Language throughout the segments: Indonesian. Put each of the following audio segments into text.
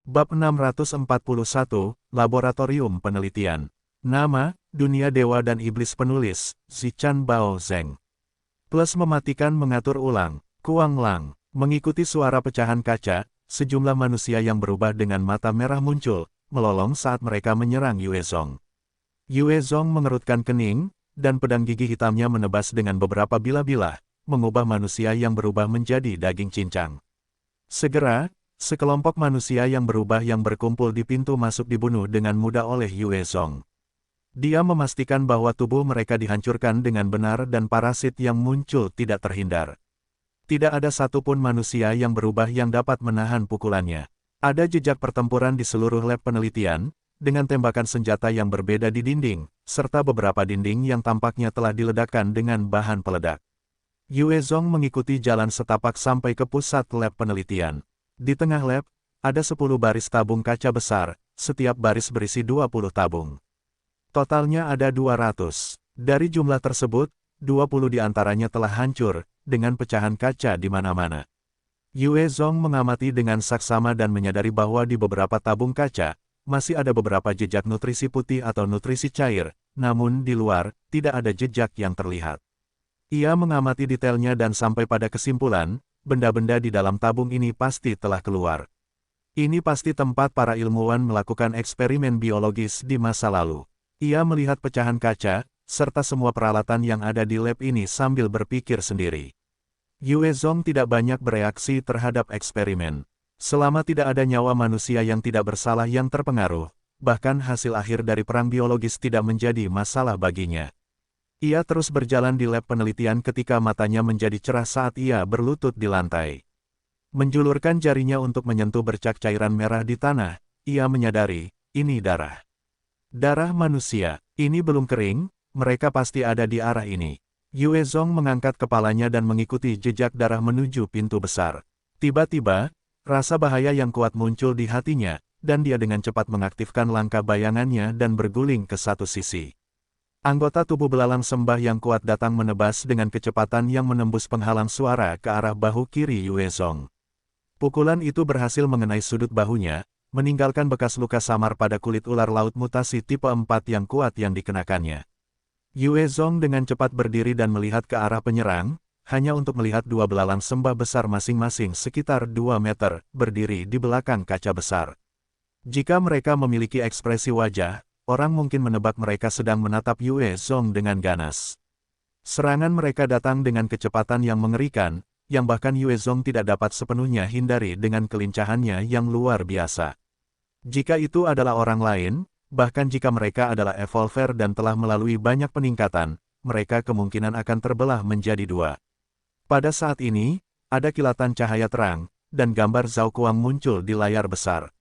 Bab 641, Laboratorium Penelitian. Nama, Dunia Dewa dan Iblis. Penulis, Zichan Bao Zeng. Plus mematikan mengatur ulang, Kuang Lang. Mengikuti suara pecahan kaca, sejumlah manusia yang berubah dengan mata merah muncul, melolong saat mereka menyerang Yue Zong. Yue Zong mengerutkan kening, dan pedang gigi hitamnya menebas dengan beberapa bilah-bilah, mengubah manusia yang berubah menjadi daging cincang. Segera, sekelompok manusia yang berubah yang berkumpul di pintu masuk dibunuh dengan mudah oleh Yue Zong. Dia memastikan bahwa tubuh mereka dihancurkan dengan benar dan parasit yang muncul tidak terhindar. Tidak ada satupun manusia yang berubah yang dapat menahan pukulannya. Ada jejak pertempuran di seluruh lab penelitian, dengan tembakan senjata yang berbeda di dinding, serta beberapa dinding yang tampaknya telah diledakkan dengan bahan peledak. Yue Zong mengikuti jalan setapak sampai ke pusat lab penelitian. Di tengah lab, ada 10 baris tabung kaca besar, setiap baris berisi 20 tabung. Totalnya ada 200. Dari jumlah tersebut, 20 diantaranya telah hancur, dengan pecahan kaca di mana-mana. Yue Zong mengamati dengan saksama dan menyadari bahwa di beberapa tabung kaca, masih ada beberapa jejak nutrisi putih atau nutrisi cair, namun di luar, tidak ada jejak yang terlihat. Ia mengamati detailnya dan sampai pada kesimpulan, benda-benda di dalam tabung ini pasti telah keluar. Ini pasti tempat para ilmuwan melakukan eksperimen biologis di masa lalu. Ia melihat pecahan kaca, serta semua peralatan yang ada di lab ini sambil berpikir sendiri. Yue Zong tidak banyak bereaksi terhadap eksperimen. Selama tidak ada nyawa manusia yang tidak bersalah yang terpengaruh, bahkan hasil akhir dari perang biologis tidak menjadi masalah baginya. Ia terus berjalan di lab penelitian ketika matanya menjadi cerah saat ia berlutut di lantai. Menjulurkan jarinya untuk menyentuh bercak cairan merah di tanah, ia menyadari, ini darah. Darah manusia, ini belum kering, mereka pasti ada di arah ini. Yue Zong mengangkat kepalanya dan mengikuti jejak darah menuju pintu besar. Tiba-tiba, rasa bahaya yang kuat muncul di hatinya, dan dia dengan cepat mengaktifkan langkah bayangannya dan berguling ke satu sisi. Anggota tubuh belalang sembah yang kuat datang menebas dengan kecepatan yang menembus penghalang suara ke arah bahu kiri Yue Zong. Pukulan itu berhasil mengenai sudut bahunya, meninggalkan bekas luka samar pada kulit ular laut mutasi tipe 4 yang kuat yang dikenakannya. Yue Zong dengan cepat berdiri dan melihat ke arah penyerang, hanya untuk melihat dua belalang sembah besar masing-masing sekitar 2 meter, berdiri di belakang kaca besar. Jika mereka memiliki ekspresi wajah, orang mungkin menebak mereka sedang menatap Yue Zong dengan ganas. Serangan mereka datang dengan kecepatan yang mengerikan, yang bahkan Yue Zong tidak dapat sepenuhnya hindari dengan kelincahannya yang luar biasa. Jika itu adalah orang lain, bahkan jika mereka adalah evolver dan telah melalui banyak peningkatan, mereka kemungkinan akan terbelah menjadi 2. Pada saat ini, ada kilatan cahaya terang, dan gambar Zhao Kuang muncul di layar besar.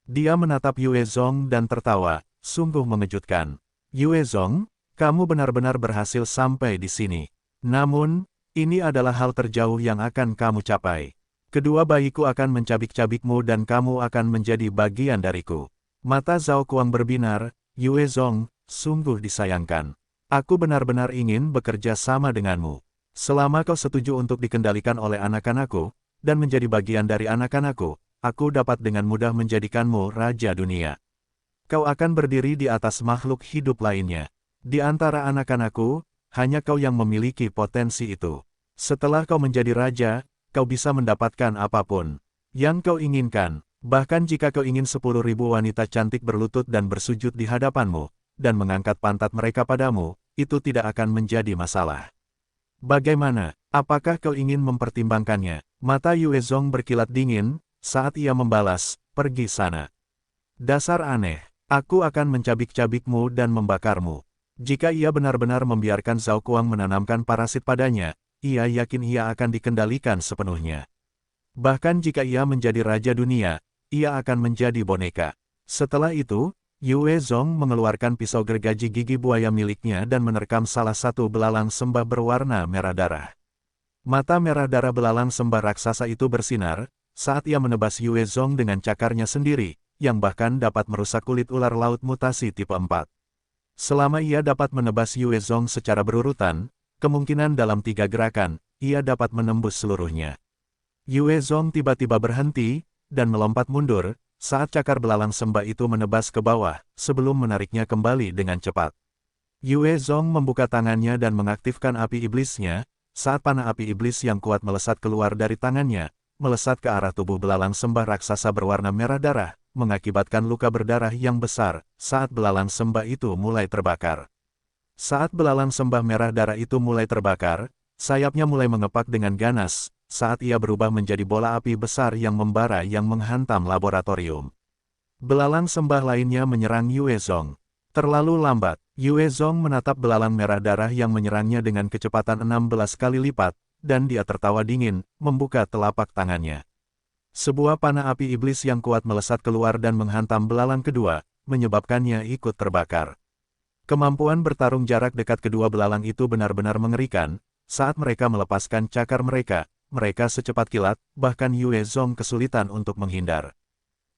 Dia menatap Yue Zong dan tertawa, sungguh mengejutkan. Yue Zong, kamu benar-benar berhasil sampai di sini. Namun, ini adalah hal terjauh yang akan kamu capai. Kedua bayiku akan mencabik-cabikmu dan kamu akan menjadi bagian dariku. Mata Zhao Kuang berbinar, Yue Zong, sungguh disayangkan. Aku benar-benar ingin bekerja sama denganmu. Selama kau setuju untuk dikendalikan oleh anak-anakku, dan menjadi bagian dari anak-anakku, aku dapat dengan mudah menjadikanmu raja dunia. Kau akan berdiri di atas makhluk hidup lainnya. Di antara anak-anakku, hanya kau yang memiliki potensi itu. Setelah kau menjadi raja, kau bisa mendapatkan apapun yang kau inginkan. Bahkan jika kau ingin 10.000 wanita cantik berlutut dan bersujud di hadapanmu, dan mengangkat pantat mereka padamu, itu tidak akan menjadi masalah. Bagaimana? Apakah kau ingin mempertimbangkannya? Mata Yue Zong berkilat dingin, saat ia membalas, pergi sana. Dasar aneh, aku akan mencabik-cabikmu dan membakarmu. Jika ia benar-benar membiarkan Zhao Kuang menanamkan parasit padanya, ia yakin ia akan dikendalikan sepenuhnya. Bahkan jika ia menjadi raja dunia, ia akan menjadi boneka. Setelah itu, Yue Zong mengeluarkan pisau gergaji gigi buaya miliknya dan menerkam salah satu belalang sembah berwarna merah darah. Mata merah darah belalang sembah raksasa itu bersinar, saat ia menebas Yue Zong dengan cakarnya sendiri, yang bahkan dapat merusak kulit ular laut mutasi tipe 4. Selama ia dapat menebas Yue Zong secara berurutan, kemungkinan dalam 3 gerakan, ia dapat menembus seluruhnya. Yue Zong tiba-tiba berhenti, dan melompat mundur, saat cakar belalang sembah itu menebas ke bawah, sebelum menariknya kembali dengan cepat. Yue Zong membuka tangannya dan mengaktifkan api iblisnya, saat panah api iblis yang kuat melesat keluar dari tangannya, melesat ke arah tubuh belalang sembah raksasa berwarna merah darah, mengakibatkan luka berdarah yang besar, saat belalang sembah itu mulai terbakar. Saat belalang sembah merah darah itu mulai terbakar, sayapnya mulai mengepak dengan ganas, saat ia berubah menjadi bola api besar yang membara yang menghantam laboratorium. Belalang sembah lainnya menyerang Yue Zong. Terlalu lambat, Yue Zong menatap belalang merah darah yang menyerangnya dengan kecepatan 16 kali lipat, dan dia tertawa dingin, membuka telapak tangannya. Sebuah panah api iblis yang kuat melesat keluar dan menghantam belalang kedua, menyebabkannya ikut terbakar. Kemampuan bertarung jarak dekat kedua belalang itu benar-benar mengerikan, saat mereka melepaskan cakar mereka secepat kilat, bahkan Yue Zong kesulitan untuk menghindar.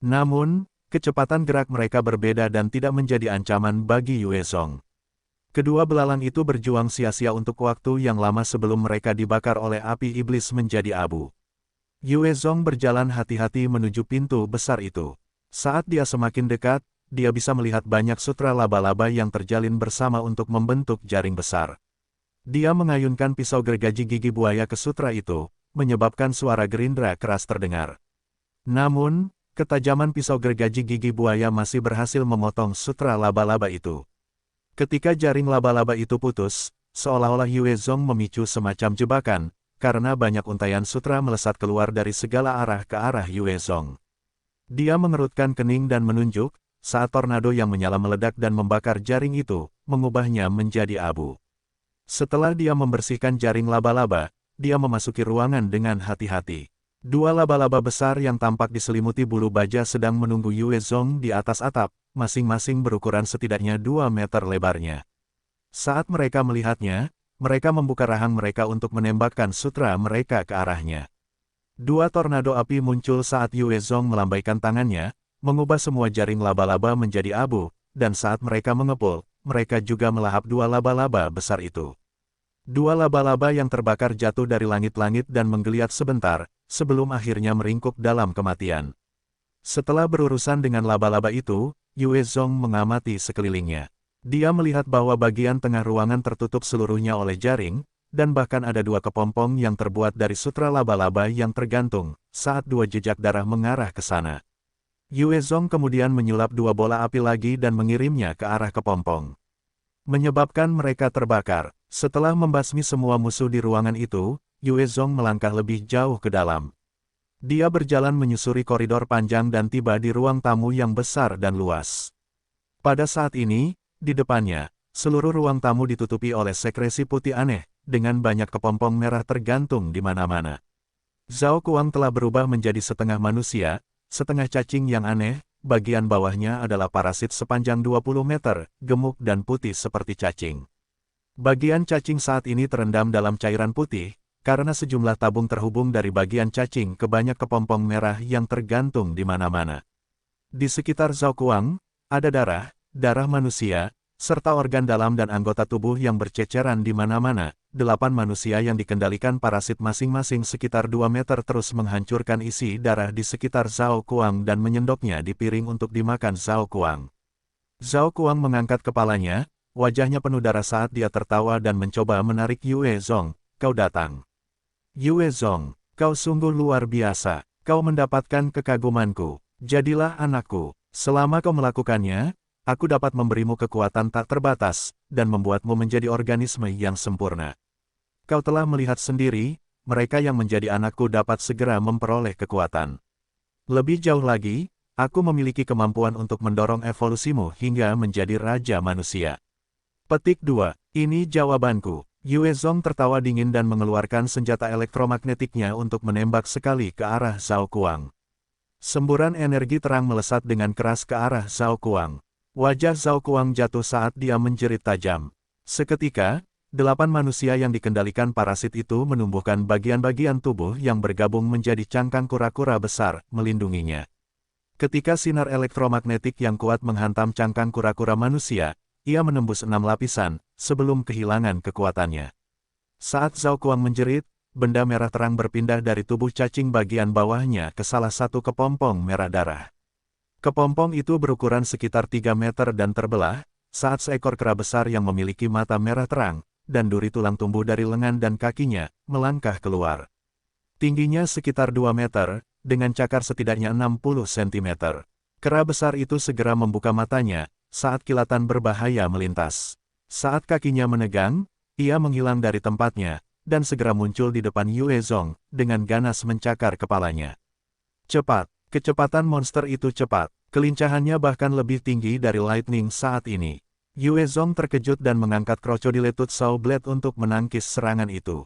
Namun, kecepatan gerak mereka berbeda dan tidak menjadi ancaman bagi Yue Zong. Kedua belalang itu berjuang sia-sia untuk waktu yang lama sebelum mereka dibakar oleh api iblis menjadi abu. Yue Zong berjalan hati-hati menuju pintu besar itu. Saat dia semakin dekat, dia bisa melihat banyak sutra laba-laba yang terjalin bersama untuk membentuk jaring besar. Dia mengayunkan pisau gergaji gigi buaya ke sutra itu, menyebabkan suara gerindra keras terdengar. Namun, ketajaman pisau gergaji gigi buaya masih berhasil memotong sutra laba-laba itu. Ketika jaring laba-laba itu putus, seolah-olah Yue Zong memicu semacam jebakan, karena banyak untaian sutra melesat keluar dari segala arah ke arah Yue Zong. Dia mengerutkan kening dan menunjuk, saat tornado yang menyala meledak dan membakar jaring itu, mengubahnya menjadi abu. Setelah dia membersihkan jaring laba-laba, dia memasuki ruangan dengan hati-hati. Dua laba-laba besar yang tampak diselimuti bulu baja sedang menunggu Yue Zong di atas atap, masing-masing berukuran setidaknya 2 meter lebarnya. Saat mereka melihatnya, mereka membuka rahang mereka untuk menembakkan sutra mereka ke arahnya. Dua tornado api muncul saat Yue Zong melambaikan tangannya, mengubah semua jaring laba-laba menjadi abu, dan saat mereka mengepul, mereka juga melahap dua laba-laba besar itu. Dua laba-laba yang terbakar jatuh dari langit-langit dan menggeliat sebentar, sebelum akhirnya meringkuk dalam kematian. Setelah berurusan dengan laba-laba itu, Yue Zong mengamati sekelilingnya. Dia melihat bahwa bagian tengah ruangan tertutup seluruhnya oleh jaring, dan bahkan ada dua kepompong yang terbuat dari sutra laba-laba yang tergantung, saat dua jejak darah mengarah ke sana. Yue Zong kemudian menyulap dua bola api lagi dan mengirimnya ke arah kepompong, menyebabkan mereka terbakar. Setelah membasmi semua musuh di ruangan itu, Yue Zong melangkah lebih jauh ke dalam. Dia berjalan menyusuri koridor panjang dan tiba di ruang tamu yang besar dan luas. Pada saat ini, di depannya, seluruh ruang tamu ditutupi oleh sekresi putih aneh, dengan banyak kepompong merah tergantung di mana-mana. Zhao Kuang telah berubah menjadi setengah manusia, setengah cacing yang aneh, bagian bawahnya adalah parasit sepanjang 20 meter, gemuk dan putih seperti cacing. Bagian cacing saat ini terendam dalam cairan putih, karena sejumlah tabung terhubung dari bagian cacing ke banyak kepompong merah yang tergantung di mana-mana. Di sekitar Zhao Kuang, ada darah manusia, serta organ dalam dan anggota tubuh yang berceceran di mana-mana. 8 manusia yang dikendalikan parasit masing-masing sekitar 2 meter terus menghancurkan isi darah di sekitar Zhao Kuang dan menyendoknya di piring untuk dimakan Zhao Kuang. Zhao Kuang mengangkat kepalanya, wajahnya penuh darah saat dia tertawa dan mencoba menarik Yue Zong. Kau datang. Yue Zong, kau sungguh luar biasa. Kau mendapatkan kekagumanku. Jadilah anakku. Selama kau melakukannya, aku dapat memberimu kekuatan tak terbatas, dan membuatmu menjadi organisme yang sempurna. Kau telah melihat sendiri, mereka yang menjadi anakku dapat segera memperoleh kekuatan. Lebih jauh lagi, aku memiliki kemampuan untuk mendorong evolusimu hingga menjadi raja manusia. Petik 2. Ini jawabanku. Yue Zong tertawa dingin dan mengeluarkan senjata elektromagnetiknya untuk menembak sekali ke arah Zhao Kuang. Semburan energi terang melesat dengan keras ke arah Zhao Kuang. Wajah Zhao Kuang jatuh saat dia menjerit tajam. Seketika, 8 manusia yang dikendalikan parasit itu menumbuhkan bagian-bagian tubuh yang bergabung menjadi cangkang kura-kura besar, melindunginya. Ketika sinar elektromagnetik yang kuat menghantam cangkang kura-kura manusia, ia menembus 6 lapisan, sebelum kehilangan kekuatannya. Saat Zhao Kuang menjerit, benda merah terang berpindah dari tubuh cacing bagian bawahnya ke salah satu kepompong merah darah. Kepompong itu berukuran sekitar 3 meter dan terbelah, saat seekor kera besar yang memiliki mata merah terang, dan duri tulang tumbuh dari lengan dan kakinya, melangkah keluar. Tingginya sekitar 2 meter, dengan cakar setidaknya 60 cm. Kera besar itu segera membuka matanya, saat kilatan berbahaya melintas. Saat kakinya menegang, ia menghilang dari tempatnya, dan segera muncul di depan Yue Zong, dengan ganas mencakar kepalanya. Cepat, kecepatan monster itu cepat. Kelincahannya bahkan lebih tinggi dari Lightning saat ini. Yue Zong terkejut dan mengangkat Crocodile Tooth Saw Blade untuk menangkis serangan itu.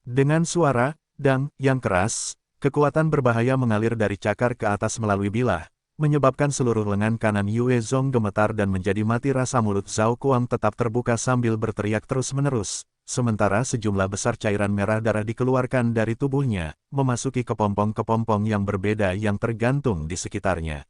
Dengan suara dang yang keras, kekuatan berbahaya mengalir dari cakar ke atas melalui bilah, menyebabkan seluruh lengan kanan Yue Zong gemetar dan menjadi mati rasa. Mulut Zhao Kuang tetap terbuka sambil berteriak terus-menerus, sementara sejumlah besar cairan merah darah dikeluarkan dari tubuhnya, memasuki kepompong-kepompong yang berbeda yang tergantung di sekitarnya.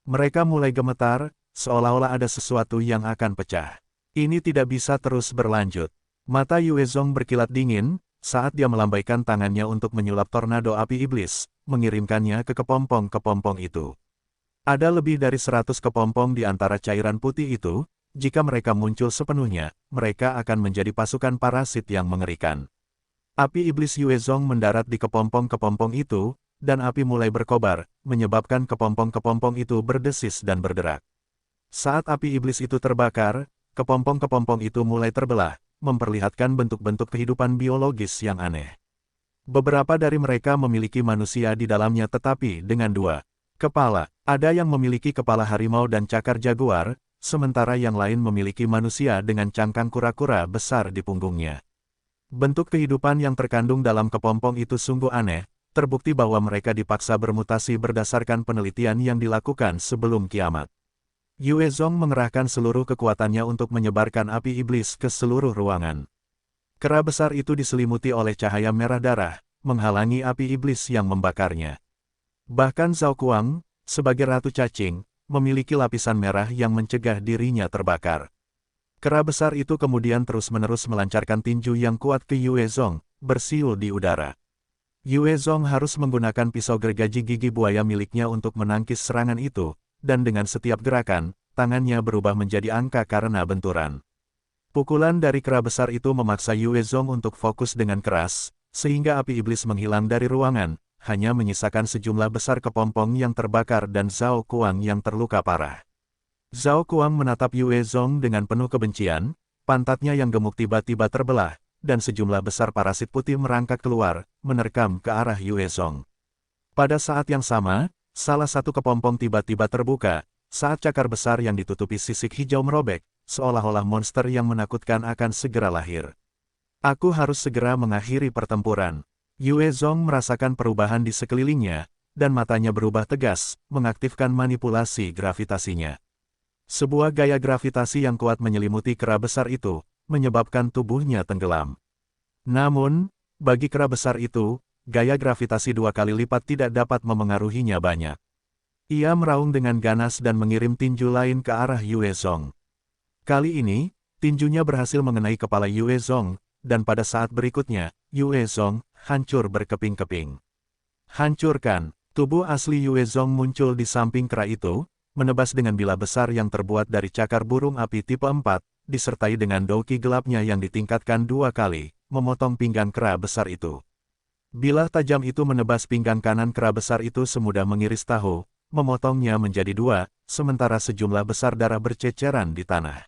Mereka mulai gemetar, seolah-olah ada sesuatu yang akan pecah. Ini tidak bisa terus berlanjut. Mata Yue Zong berkilat dingin, saat dia melambaikan tangannya untuk menyulap tornado api iblis, mengirimkannya ke kepompong-kepompong itu. Ada lebih dari 100 kepompong di antara cairan putih itu, jika mereka muncul sepenuhnya, mereka akan menjadi pasukan parasit yang mengerikan. Api iblis Yue Zong mendarat di kepompong-kepompong itu, dan api mulai berkobar, menyebabkan kepompong-kepompong itu berdesis dan berderak. Saat api iblis itu terbakar, kepompong-kepompong itu mulai terbelah, memperlihatkan bentuk-bentuk kehidupan biologis yang aneh. Beberapa dari mereka memiliki manusia di dalamnya tetapi dengan 2 kepala. Ada yang memiliki kepala harimau dan cakar jaguar, sementara yang lain memiliki manusia dengan cangkang kura-kura besar di punggungnya. Bentuk kehidupan yang terkandung dalam kepompong itu sungguh aneh, terbukti bahwa mereka dipaksa bermutasi berdasarkan penelitian yang dilakukan sebelum kiamat. Yue Zong mengerahkan seluruh kekuatannya untuk menyebarkan api iblis ke seluruh ruangan. Kera besar itu diselimuti oleh cahaya merah darah, menghalangi api iblis yang membakarnya. Bahkan Zhao Kuang, sebagai ratu cacing, memiliki lapisan merah yang mencegah dirinya terbakar. Kera besar itu kemudian terus-menerus melancarkan tinju yang kuat ke Yue Zong, bersiul di udara. Yue Zong harus menggunakan pisau gergaji gigi buaya miliknya untuk menangkis serangan itu, dan dengan setiap gerakan, tangannya berubah menjadi angka karena benturan. Pukulan dari kera besar itu memaksa Yue Zong untuk fokus dengan keras, sehingga api iblis menghilang dari ruangan, hanya menyisakan sejumlah besar kepompong yang terbakar dan Zhao Kuang yang terluka parah. Zhao Kuang menatap Yue Zong dengan penuh kebencian, pantatnya yang gemuk tiba-tiba terbelah, dan sejumlah besar parasit putih merangkak keluar, menerkam ke arah Yue Zong. Pada saat yang sama, salah satu kepompong tiba-tiba terbuka, saat cakar besar yang ditutupi sisik hijau merobek, seolah-olah monster yang menakutkan akan segera lahir. Aku harus segera mengakhiri pertempuran. Yue Zong merasakan perubahan di sekelilingnya, dan matanya berubah tegas, mengaktifkan manipulasi gravitasinya. Sebuah gaya gravitasi yang kuat menyelimuti kera besar itu, menyebabkan tubuhnya tenggelam. Namun, bagi kera besar itu, gaya gravitasi 2 kali lipat tidak dapat memengaruhinya banyak. Ia meraung dengan ganas dan mengirim tinju lain ke arah Yue Zong. Kali ini, tinjunya berhasil mengenai kepala Yue Zong, dan pada saat berikutnya, Yue Zong hancur berkeping-keping. Hancurkan! Tubuh asli Yue Zong muncul di samping kera itu, menebas dengan bilah besar yang terbuat dari cakar burung api tipe 4, disertai dengan douki gelapnya yang ditingkatkan 2 kali, memotong pinggang kera besar itu. Bilah tajam itu menebas pinggang kanan kera besar itu semudah mengiris tahu, memotongnya menjadi 2, sementara sejumlah besar darah berceceran di tanah.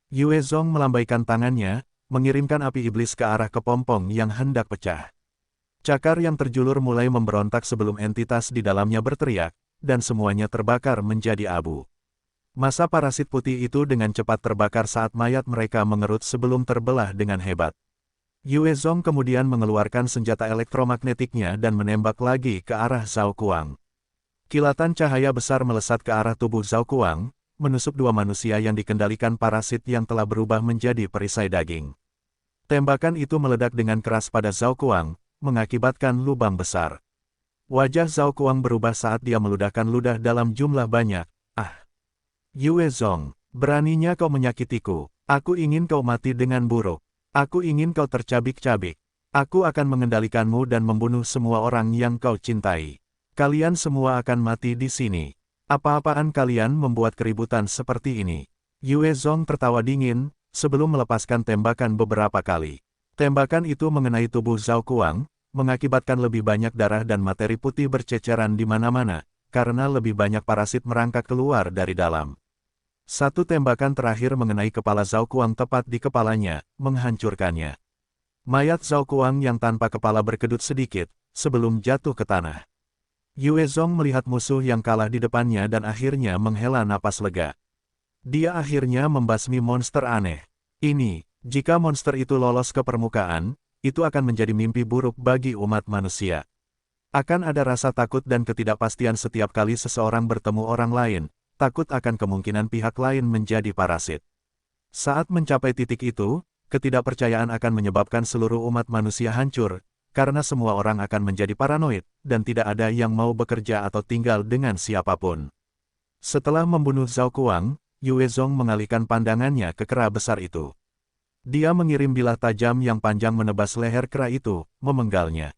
Yue Zong melambaikan tangannya, mengirimkan api iblis ke arah kepompong yang hendak pecah. Cakar yang terjulur mulai memberontak sebelum entitas di dalamnya berteriak, dan semuanya terbakar menjadi abu. Massa parasit putih itu dengan cepat terbakar saat mayat mereka mengerut sebelum terbelah dengan hebat. Yue Zong kemudian mengeluarkan senjata elektromagnetiknya dan menembak lagi ke arah Zhao Kuang. Kilatan cahaya besar melesat ke arah tubuh Zhao Kuang, menusuk 2 manusia yang dikendalikan parasit yang telah berubah menjadi perisai daging. Tembakan itu meledak dengan keras pada Zhao Kuang, mengakibatkan lubang besar. Wajah Zhao Kuang berubah saat dia meludahkan ludah dalam jumlah banyak. Ah! Yue Zong, beraninya kau menyakitiku. Aku ingin kau mati dengan buruk. Aku ingin kau tercabik-cabik. Aku akan mengendalikanmu dan membunuh semua orang yang kau cintai. Kalian semua akan mati di sini. Apa-apaan kalian membuat keributan seperti ini? Yue Zong tertawa dingin, sebelum melepaskan tembakan beberapa kali. Tembakan itu mengenai tubuh Zhao Kuang, mengakibatkan lebih banyak darah dan materi putih berceceran di mana-mana, karena lebih banyak parasit merangkak keluar dari dalam. Satu tembakan terakhir mengenai kepala Zhao Kuang tepat di kepalanya, menghancurkannya. Mayat Zhao Kuang yang tanpa kepala berkedut sedikit, sebelum jatuh ke tanah. Yue Zong melihat musuh yang kalah di depannya dan akhirnya menghela napas lega. Dia akhirnya membasmi monster aneh. Ini, jika monster itu lolos ke permukaan, itu akan menjadi mimpi buruk bagi umat manusia. Akan ada rasa takut dan ketidakpastian setiap kali seseorang bertemu orang lain, takut akan kemungkinan pihak lain menjadi parasit. Saat mencapai titik itu, ketidakpercayaan akan menyebabkan seluruh umat manusia hancur, karena semua orang akan menjadi paranoid, dan tidak ada yang mau bekerja atau tinggal dengan siapapun. Setelah membunuh Zhao Kuang, Yue Zong mengalihkan pandangannya ke kera besar itu. Dia mengirim bilah tajam yang panjang menebas leher kera itu, memenggalnya.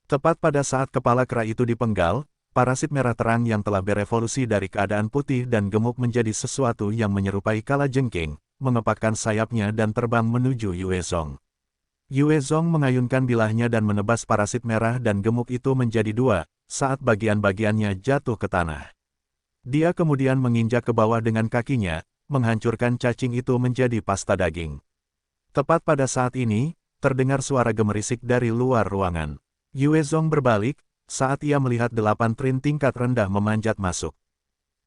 Tepat pada saat kepala kera itu dipenggal, parasit merah terang yang telah berevolusi dari keadaan putih dan gemuk menjadi sesuatu yang menyerupai kalajengking, mengepakkan sayapnya dan terbang menuju Yue Zong. Yue Zong mengayunkan bilahnya dan menebas parasit merah dan gemuk itu menjadi dua, saat bagian-bagiannya jatuh ke tanah. Dia kemudian menginjak ke bawah dengan kakinya, menghancurkan cacing itu menjadi pasta daging. Tepat pada saat ini, terdengar suara gemerisik dari luar ruangan. Yue Zong berbalik, saat ia melihat 8 Trin tingkat rendah memanjat masuk.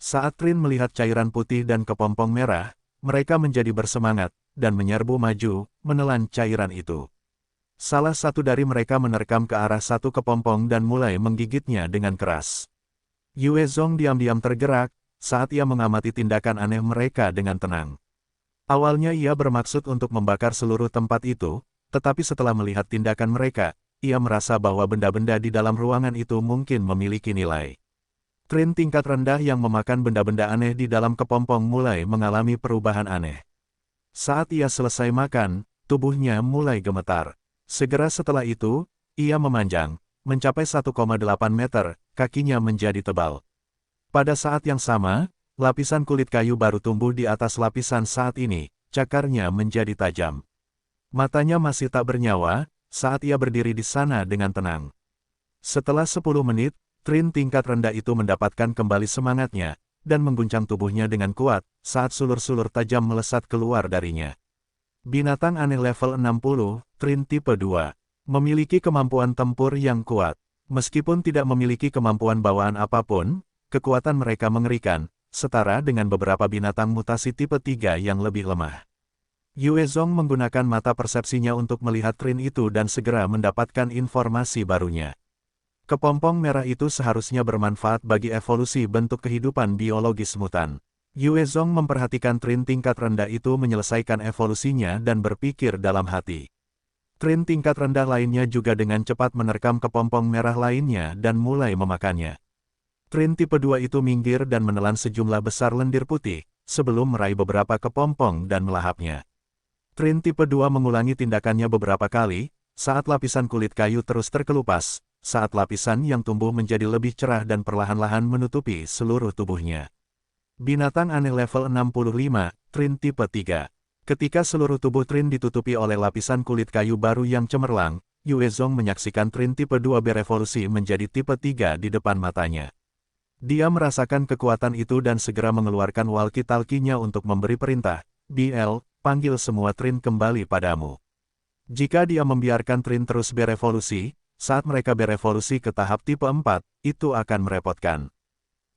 Saat Trin melihat cairan putih dan kepompong merah, mereka menjadi bersemangat, dan menyerbu maju, menelan cairan itu. Salah satu dari mereka menerkam ke arah satu kepompong dan mulai menggigitnya dengan keras. Yue Zong diam-diam tergerak, saat ia mengamati tindakan aneh mereka dengan tenang. Awalnya ia bermaksud untuk membakar seluruh tempat itu, tetapi setelah melihat tindakan mereka, ia merasa bahwa benda-benda di dalam ruangan itu mungkin memiliki nilai. Trin tingkat rendah yang memakan benda-benda aneh di dalam kepompong mulai mengalami perubahan aneh. Saat ia selesai makan, tubuhnya mulai gemetar. Segera setelah itu, ia memanjang, mencapai 1,8 meter, kakinya menjadi tebal. Pada saat yang sama, lapisan kulit kayu baru tumbuh di atas lapisan saat ini, cakarnya menjadi tajam. Matanya masih tak bernyawa, saat ia berdiri di sana dengan tenang. Setelah 10 menit, Trin tingkat rendah itu mendapatkan kembali semangatnya, dan mengguncang tubuhnya dengan kuat, saat sulur-sulur tajam melesat keluar darinya. Binatang aneh level 60, Trin tipe 2, memiliki kemampuan tempur yang kuat. Meskipun tidak memiliki kemampuan bawaan apapun, kekuatan mereka mengerikan, setara dengan beberapa binatang mutasi tipe 3 yang lebih lemah. Yue Zong menggunakan mata persepsinya untuk melihat Trin itu dan segera mendapatkan informasi barunya. Kepompong merah itu seharusnya bermanfaat bagi evolusi bentuk kehidupan biologis mutan. Yue Zong memperhatikan Trin tingkat rendah itu menyelesaikan evolusinya dan berpikir dalam hati. Trin tingkat rendah lainnya juga dengan cepat menerkam kepompong merah lainnya dan mulai memakannya. Trin tipe 2 itu minggir dan menelan sejumlah besar lendir putih, sebelum meraih beberapa kepompong dan melahapnya. Trin tipe 2 mengulangi tindakannya beberapa kali, saat lapisan kulit kayu terus terkelupas, saat lapisan yang tumbuh menjadi lebih cerah dan perlahan-lahan menutupi seluruh tubuhnya. Binatang aneh level 65, Trin tipe 3. Ketika seluruh tubuh Trin ditutupi oleh lapisan kulit kayu baru yang cemerlang, Yue Zong menyaksikan Trin tipe 2 berevolusi menjadi tipe 3 di depan matanya. Dia merasakan kekuatan itu dan segera mengeluarkan walkie-talkie-nya untuk memberi perintah, "BL, panggil semua Trin kembali padamu." Jika dia membiarkan Trin terus berevolusi, saat mereka berevolusi ke tahap tipe 4, itu akan merepotkan.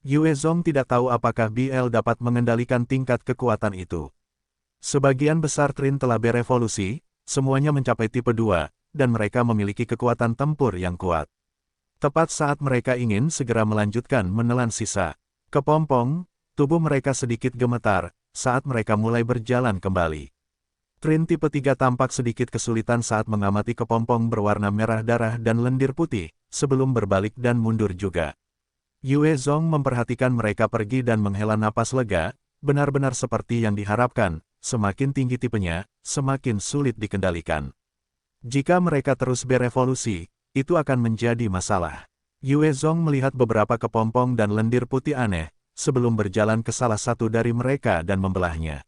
Yue Zong tidak tahu apakah BL dapat mengendalikan tingkat kekuatan itu. Sebagian besar Trin telah berevolusi, semuanya mencapai tipe 2, dan mereka memiliki kekuatan tempur yang kuat. Tepat saat mereka ingin segera melanjutkan menelan sisa kepompong, tubuh mereka sedikit gemetar, saat mereka mulai berjalan kembali. Trin tipe 3 tampak sedikit kesulitan saat mengamati kepompong berwarna merah darah dan lendir putih, sebelum berbalik dan mundur juga. Yue Zong memperhatikan mereka pergi dan menghela napas lega, benar-benar seperti yang diharapkan, semakin tinggi tipenya, semakin sulit dikendalikan. Jika mereka terus berevolusi, itu akan menjadi masalah. Yue Zong melihat beberapa kepompong dan lendir putih aneh, sebelum berjalan ke salah satu dari mereka dan membelahnya.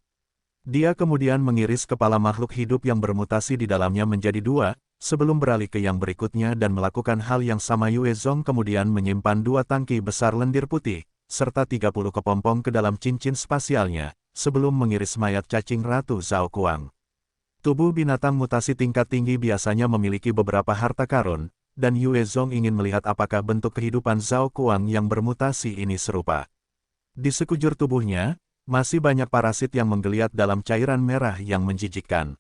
Dia kemudian mengiris kepala makhluk hidup yang bermutasi di dalamnya menjadi dua, sebelum beralih ke yang berikutnya dan melakukan hal yang sama. Yue Zong kemudian menyimpan 2 tangki besar lendir putih, serta 30 kepompong ke dalam cincin spasialnya, sebelum mengiris mayat cacing Ratu Zhao Kuang. Tubuh binatang mutasi tingkat tinggi biasanya memiliki beberapa harta karun, dan Yue Zong ingin melihat apakah bentuk kehidupan Zhao Kuang yang bermutasi ini serupa. Di sekujur tubuhnya, masih banyak parasit yang menggeliat dalam cairan merah yang menjijikkan.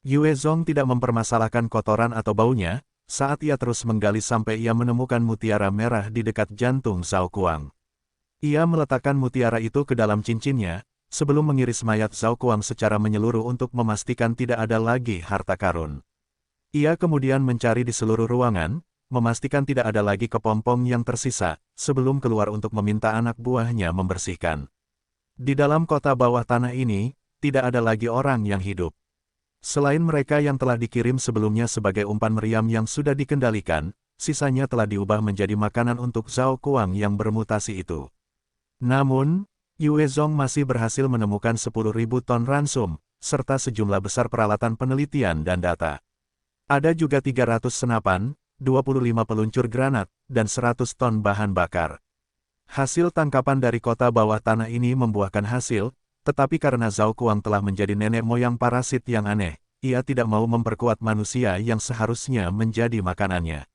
Yue Zong tidak mempermasalahkan kotoran atau baunya, saat ia terus menggali sampai ia menemukan mutiara merah di dekat jantung Zhao Kuang. Ia meletakkan mutiara itu ke dalam cincinnya, sebelum mengiris mayat Zhao Kuang secara menyeluruh untuk memastikan tidak ada lagi harta karun. Ia kemudian mencari di seluruh ruangan, memastikan tidak ada lagi kepompong yang tersisa, sebelum keluar untuk meminta anak buahnya membersihkan. Di dalam kota bawah tanah ini, tidak ada lagi orang yang hidup. Selain mereka yang telah dikirim sebelumnya sebagai umpan meriam yang sudah dikendalikan, sisanya telah diubah menjadi makanan untuk Zhao Kuang yang bermutasi itu. Namun, Yue Zong masih berhasil menemukan 10.000 ton ransum, serta sejumlah besar peralatan penelitian dan data. Ada juga 300 senapan, 25 peluncur granat, dan 100 ton bahan bakar. Hasil tangkapan dari kota bawah tanah ini membuahkan hasil, tetapi karena Zhao Kuang telah menjadi nenek moyang parasit yang aneh, ia tidak mau memperkuat manusia yang seharusnya menjadi makanannya.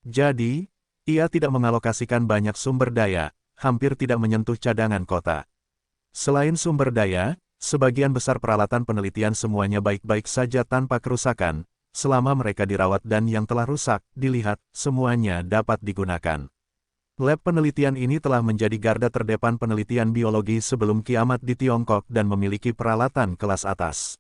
Jadi, ia tidak mengalokasikan banyak sumber daya, hampir tidak menyentuh cadangan kota. Selain sumber daya, sebagian besar peralatan penelitian semuanya baik-baik saja tanpa kerusakan, selama mereka dirawat dan yang telah rusak, dilihat, semuanya dapat digunakan. Lab penelitian ini telah menjadi garda terdepan penelitian biologi sebelum kiamat di Tiongkok dan memiliki peralatan kelas atas.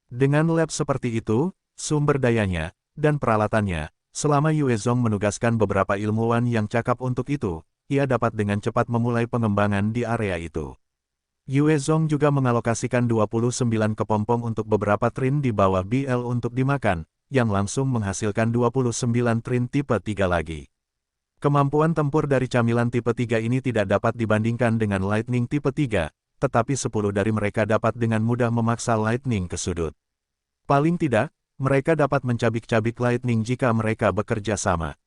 Dengan lab seperti itu, sumber dayanya, dan peralatannya, selama Yue Zong menugaskan beberapa ilmuwan yang cakap untuk itu, ia dapat dengan cepat memulai pengembangan di area itu. Yue Zong juga mengalokasikan 29 kepompong untuk beberapa trin di bawah BL untuk dimakan, yang langsung menghasilkan 29 trin tipe 3 lagi. Kemampuan tempur dari camilan tipe 3 ini tidak dapat dibandingkan dengan Lightning tipe 3, tetapi 10 dari mereka dapat dengan mudah memaksa Lightning ke sudut. Paling tidak, mereka dapat mencabik-cabik Lightning jika mereka bekerja sama.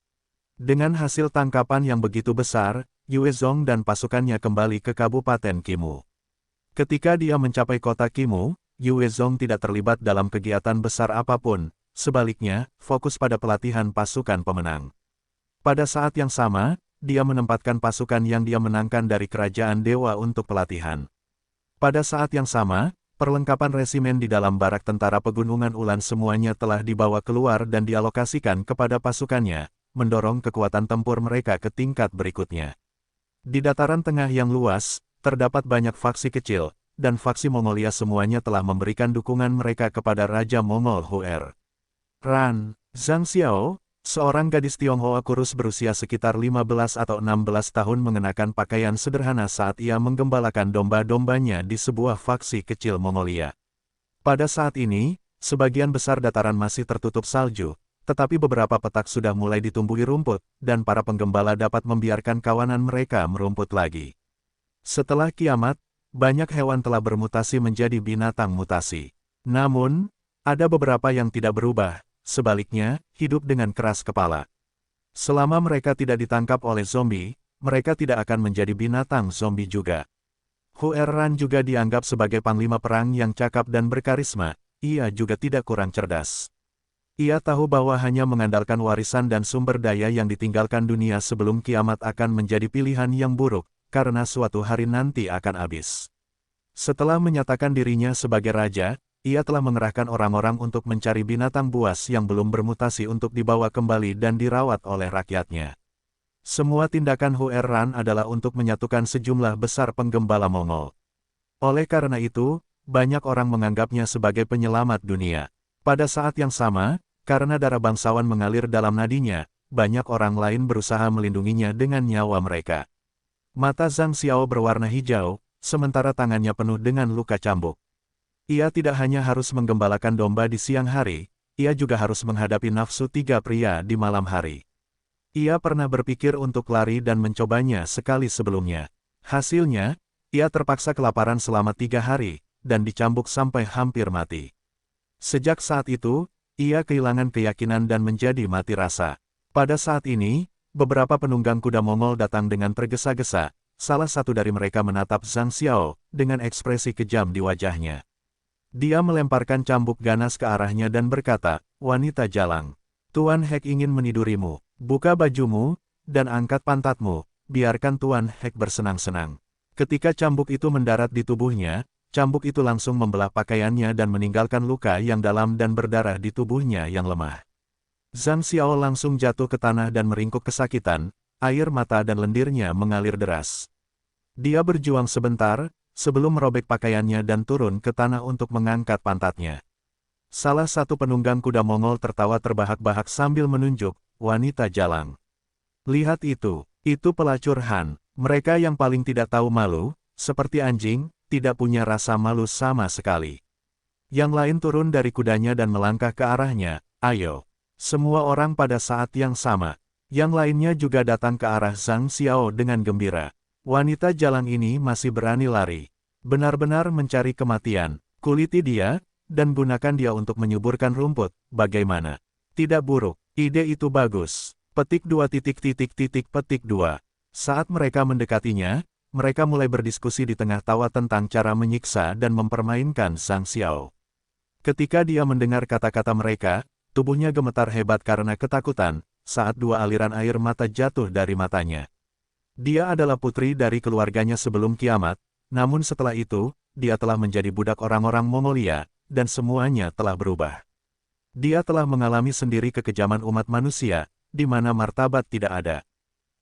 Dengan hasil tangkapan yang begitu besar, Yue Zong dan pasukannya kembali ke Kabupaten Kimu. Ketika dia mencapai kota Kimu, Yue Zong tidak terlibat dalam kegiatan besar apapun, sebaliknya, fokus pada pelatihan pasukan pemenang. Pada saat yang sama, dia menempatkan pasukan yang dia menangkan dari kerajaan dewa untuk pelatihan. Pada saat yang sama, perlengkapan resimen di dalam barak tentara pegunungan Ulan semuanya telah dibawa keluar dan dialokasikan kepada pasukannya, mendorong kekuatan tempur mereka ke tingkat berikutnya. Di dataran tengah yang luas, terdapat banyak faksi kecil, dan faksi Mongolia semuanya telah memberikan dukungan mereka kepada Raja Mongol Huer. Ran Zhang Xiao, seorang gadis Tionghoa kurus berusia sekitar 15 atau 16 tahun mengenakan pakaian sederhana saat ia menggembalakan domba-dombanya di sebuah faksi kecil Mongolia. Pada saat ini, sebagian besar dataran masih tertutup salju, tetapi beberapa petak sudah mulai ditumbuhi rumput, dan para penggembala dapat membiarkan kawanan mereka merumput lagi. Setelah kiamat, banyak hewan telah bermutasi menjadi binatang mutasi. Namun, ada beberapa yang tidak berubah, sebaliknya, hidup dengan keras kepala. Selama mereka tidak ditangkap oleh zombie, mereka tidak akan menjadi binatang zombie juga. Huer Ran juga dianggap sebagai panglima perang yang cakap dan berkarisma, ia juga tidak kurang cerdas. Ia tahu bahwa hanya mengandalkan warisan dan sumber daya yang ditinggalkan dunia sebelum kiamat akan menjadi pilihan yang buruk, karena suatu hari nanti akan habis. Setelah menyatakan dirinya sebagai raja, ia telah mengerahkan orang-orang untuk mencari binatang buas yang belum bermutasi untuk dibawa kembali dan dirawat oleh rakyatnya. Semua tindakan Huer Ran adalah untuk menyatukan sejumlah besar penggembala Mongol. Oleh karena itu, banyak orang menganggapnya sebagai penyelamat dunia. Pada saat yang sama, karena darah bangsawan mengalir dalam nadinya, banyak orang lain berusaha melindunginya dengan nyawa mereka. Mata Zhang Xiao berwarna hijau, sementara tangannya penuh dengan luka cambuk. Ia tidak hanya harus menggembalakan domba di siang hari, ia juga harus menghadapi nafsu 3 pria di malam hari. Ia pernah berpikir untuk lari dan mencobanya sekali sebelumnya. Hasilnya, ia terpaksa kelaparan selama 3 hari, dan dicambuk sampai hampir mati. Sejak saat itu, ia kehilangan keyakinan dan menjadi mati rasa. Pada saat ini, beberapa penunggang kuda Mongol datang dengan tergesa-gesa, salah satu dari mereka menatap Zhang Xiao, dengan ekspresi kejam di wajahnya. Dia melemparkan cambuk ganas ke arahnya dan berkata, "Wanita jalang, Tuan Hek ingin menidurimu. Buka bajumu, dan angkat pantatmu, biarkan Tuan Hek bersenang-senang." Ketika cambuk itu mendarat di tubuhnya, cambuk itu langsung membelah pakaiannya dan meninggalkan luka yang dalam dan berdarah di tubuhnya yang lemah. Zhang Xiao langsung jatuh ke tanah dan meringkuk kesakitan, air mata dan lendirnya mengalir deras. Dia berjuang sebentar, sebelum merobek pakaiannya dan turun ke tanah untuk mengangkat pantatnya. Salah satu penunggang kuda Mongol tertawa terbahak-bahak sambil menunjuk, "Wanita jalang. Lihat itu pelacur Han, mereka yang paling tidak tahu malu, seperti anjing, tidak punya rasa malu sama sekali." Yang lain turun dari kudanya dan melangkah ke arahnya, "Ayo." Semua orang pada saat yang sama. Yang lainnya juga datang ke arah Zhang Xiao dengan gembira. Wanita jalang ini masih berani lari. Benar-benar mencari kematian. Kuliti dia, dan gunakan dia untuk menyuburkan rumput, bagaimana? Tidak buruk, ide itu bagus. Petik 2. Saat mereka mendekatinya, mereka mulai berdiskusi di tengah tawa tentang cara menyiksa dan mempermainkan Zhang Xiao. Ketika dia mendengar kata-kata mereka, tubuhnya gemetar hebat karena ketakutan, saat 2 aliran air mata jatuh dari matanya. Dia adalah putri dari keluarganya sebelum kiamat, namun setelah itu, dia telah menjadi budak orang-orang Mongolia, dan semuanya telah berubah. Dia telah mengalami sendiri kekejaman umat manusia, di mana martabat tidak ada.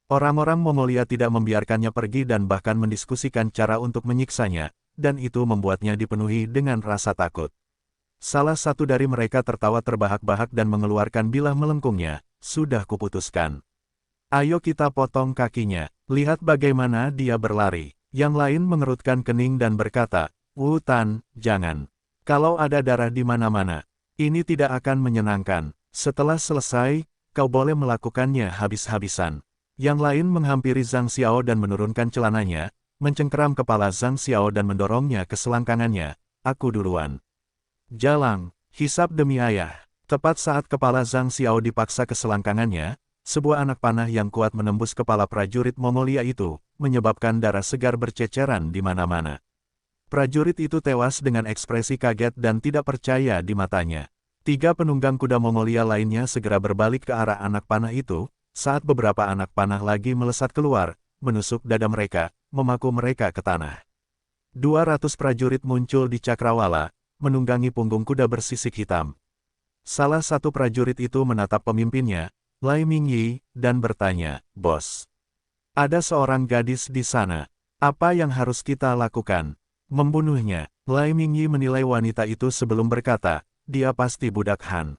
Orang-orang Mongolia tidak membiarkannya pergi dan bahkan mendiskusikan cara untuk menyiksanya, dan itu membuatnya dipenuhi dengan rasa takut. Salah satu dari mereka tertawa terbahak-bahak dan mengeluarkan bilah melengkungnya, "Sudah kuputuskan. Ayo kita potong kakinya, lihat bagaimana dia berlari." Yang lain mengerutkan kening dan berkata, "Wu Tan, jangan. Kalau ada darah di mana-mana, ini tidak akan menyenangkan. Setelah selesai, kau boleh melakukannya habis-habisan." Yang lain menghampiri Zhang Xiao dan menurunkan celananya, mencengkeram kepala Zhang Xiao dan mendorongnya ke selangkangannya, "Aku duluan." "Jalang, hisap demi ayah." Tepat saat kepala Zhang Xiao dipaksa ke selangkangannya, sebuah anak panah yang kuat menembus kepala prajurit Mongolia itu, menyebabkan darah segar berceceran di mana-mana. Prajurit itu tewas dengan ekspresi kaget dan tidak percaya di matanya. 3 penunggang kuda Mongolia lainnya segera berbalik ke arah anak panah itu, saat beberapa anak panah lagi melesat keluar, menusuk dada mereka, memaku mereka ke tanah. 200 prajurit muncul di cakrawala, menunggangi punggung kuda bersisik hitam. Salah satu prajurit itu menatap pemimpinnya, Lai Mingyi, dan bertanya, "Bos, ada seorang gadis di sana. Apa yang harus kita lakukan? Membunuhnya?" Lai Mingyi menilai wanita itu sebelum berkata, "Dia pasti budak Han.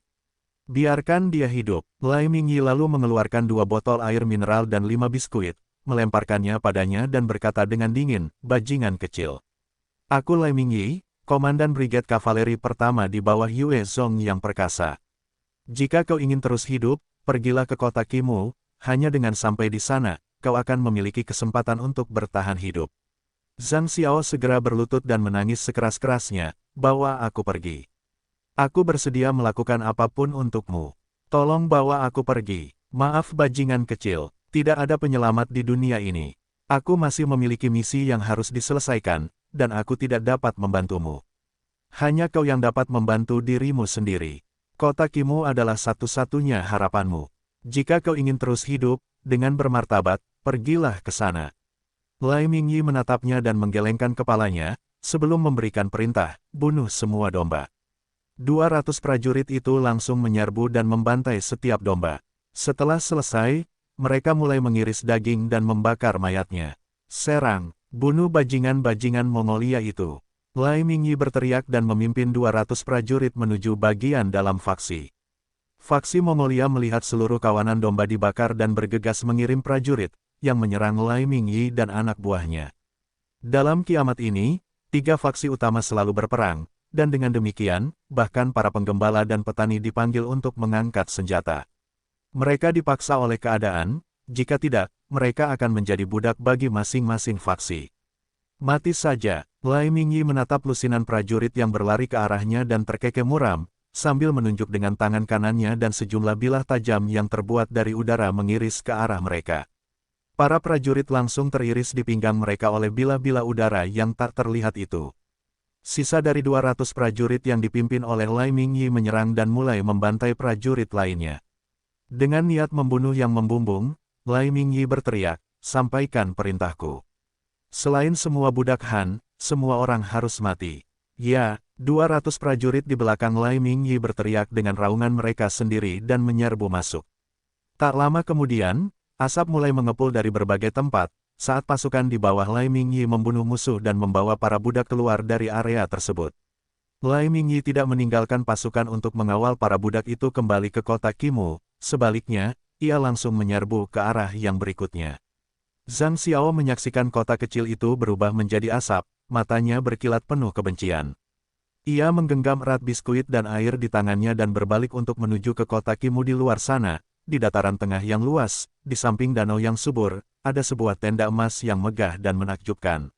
Biarkan dia hidup." Lai Mingyi lalu mengeluarkan 2 botol air mineral dan 5 biskuit, melemparkannya padanya dan berkata dengan dingin, "Bajingan kecil. Aku Lai Mingyi, Komandan Brigade Kavaleri pertama di bawah Yue Zong yang perkasa. Jika kau ingin terus hidup, pergilah ke kota Qimou, hanya dengan sampai di sana, kau akan memiliki kesempatan untuk bertahan hidup." Zhang Xiao segera berlutut dan menangis sekeras-kerasnya, "Bawa aku pergi. Aku bersedia melakukan apapun untukmu. Tolong bawa aku pergi. Maaf bajingan kecil, tidak ada penyelamat di dunia ini. Aku masih memiliki misi yang harus diselesaikan, dan aku tidak dapat membantumu. Hanya kau yang dapat membantu dirimu sendiri. Kota Qimou adalah satu-satunya harapanmu. Jika kau ingin terus hidup, dengan bermartabat, pergilah ke sana." Lai Mingyi menatapnya dan menggelengkan kepalanya, sebelum memberikan perintah, "Bunuh semua domba." 200 prajurit itu langsung menyerbu dan membantai setiap domba. Setelah selesai, mereka mulai mengiris daging dan membakar mayatnya. "Serang, bunuh bajingan-bajingan Mongolia itu." Lai Mingyi berteriak dan memimpin 200 prajurit menuju bagian dalam faksi. Faksi Mongolia melihat seluruh kawanan domba dibakar dan bergegas mengirim prajurit, yang menyerang Lai Mingyi dan anak buahnya. Dalam kiamat ini, 3 faksi utama selalu berperang, dan dengan demikian, bahkan para penggembala dan petani dipanggil untuk mengangkat senjata. Mereka dipaksa oleh keadaan, jika tidak, mereka akan menjadi budak bagi masing-masing faksi. Mati saja, Lai Mingyi menatap lusinan prajurit yang berlari ke arahnya dan terkekeh muram, sambil menunjuk dengan tangan kanannya dan sejumlah bilah tajam yang terbuat dari udara mengiris ke arah mereka. Para prajurit langsung teriris di pinggang mereka oleh bilah-bilah udara yang tak terlihat itu. Sisa dari 200 prajurit yang dipimpin oleh Lai Mingyi menyerang dan mulai membantai prajurit lainnya. Dengan niat membunuh yang membumbung, Lai Mingyi berteriak, "Sampaikan perintahku. Selain semua budak Han, semua orang harus mati." Ya, 200 prajurit di belakang Lai Mingyi berteriak dengan raungan mereka sendiri dan menyerbu masuk. Tak lama kemudian, asap mulai mengepul dari berbagai tempat, saat pasukan di bawah Lai Mingyi membunuh musuh dan membawa para budak keluar dari area tersebut. Lai Mingyi tidak meninggalkan pasukan untuk mengawal para budak itu kembali ke kota Kimu, sebaliknya, ia langsung menyerbu ke arah yang berikutnya. Zhang Xiao menyaksikan kota kecil itu berubah menjadi asap, matanya berkilat penuh kebencian. Ia menggenggam erat biskuit dan air di tangannya dan berbalik untuk menuju ke kota Kimu di luar sana. Di dataran tengah yang luas, di samping danau yang subur, ada sebuah tenda emas yang megah dan menakjubkan.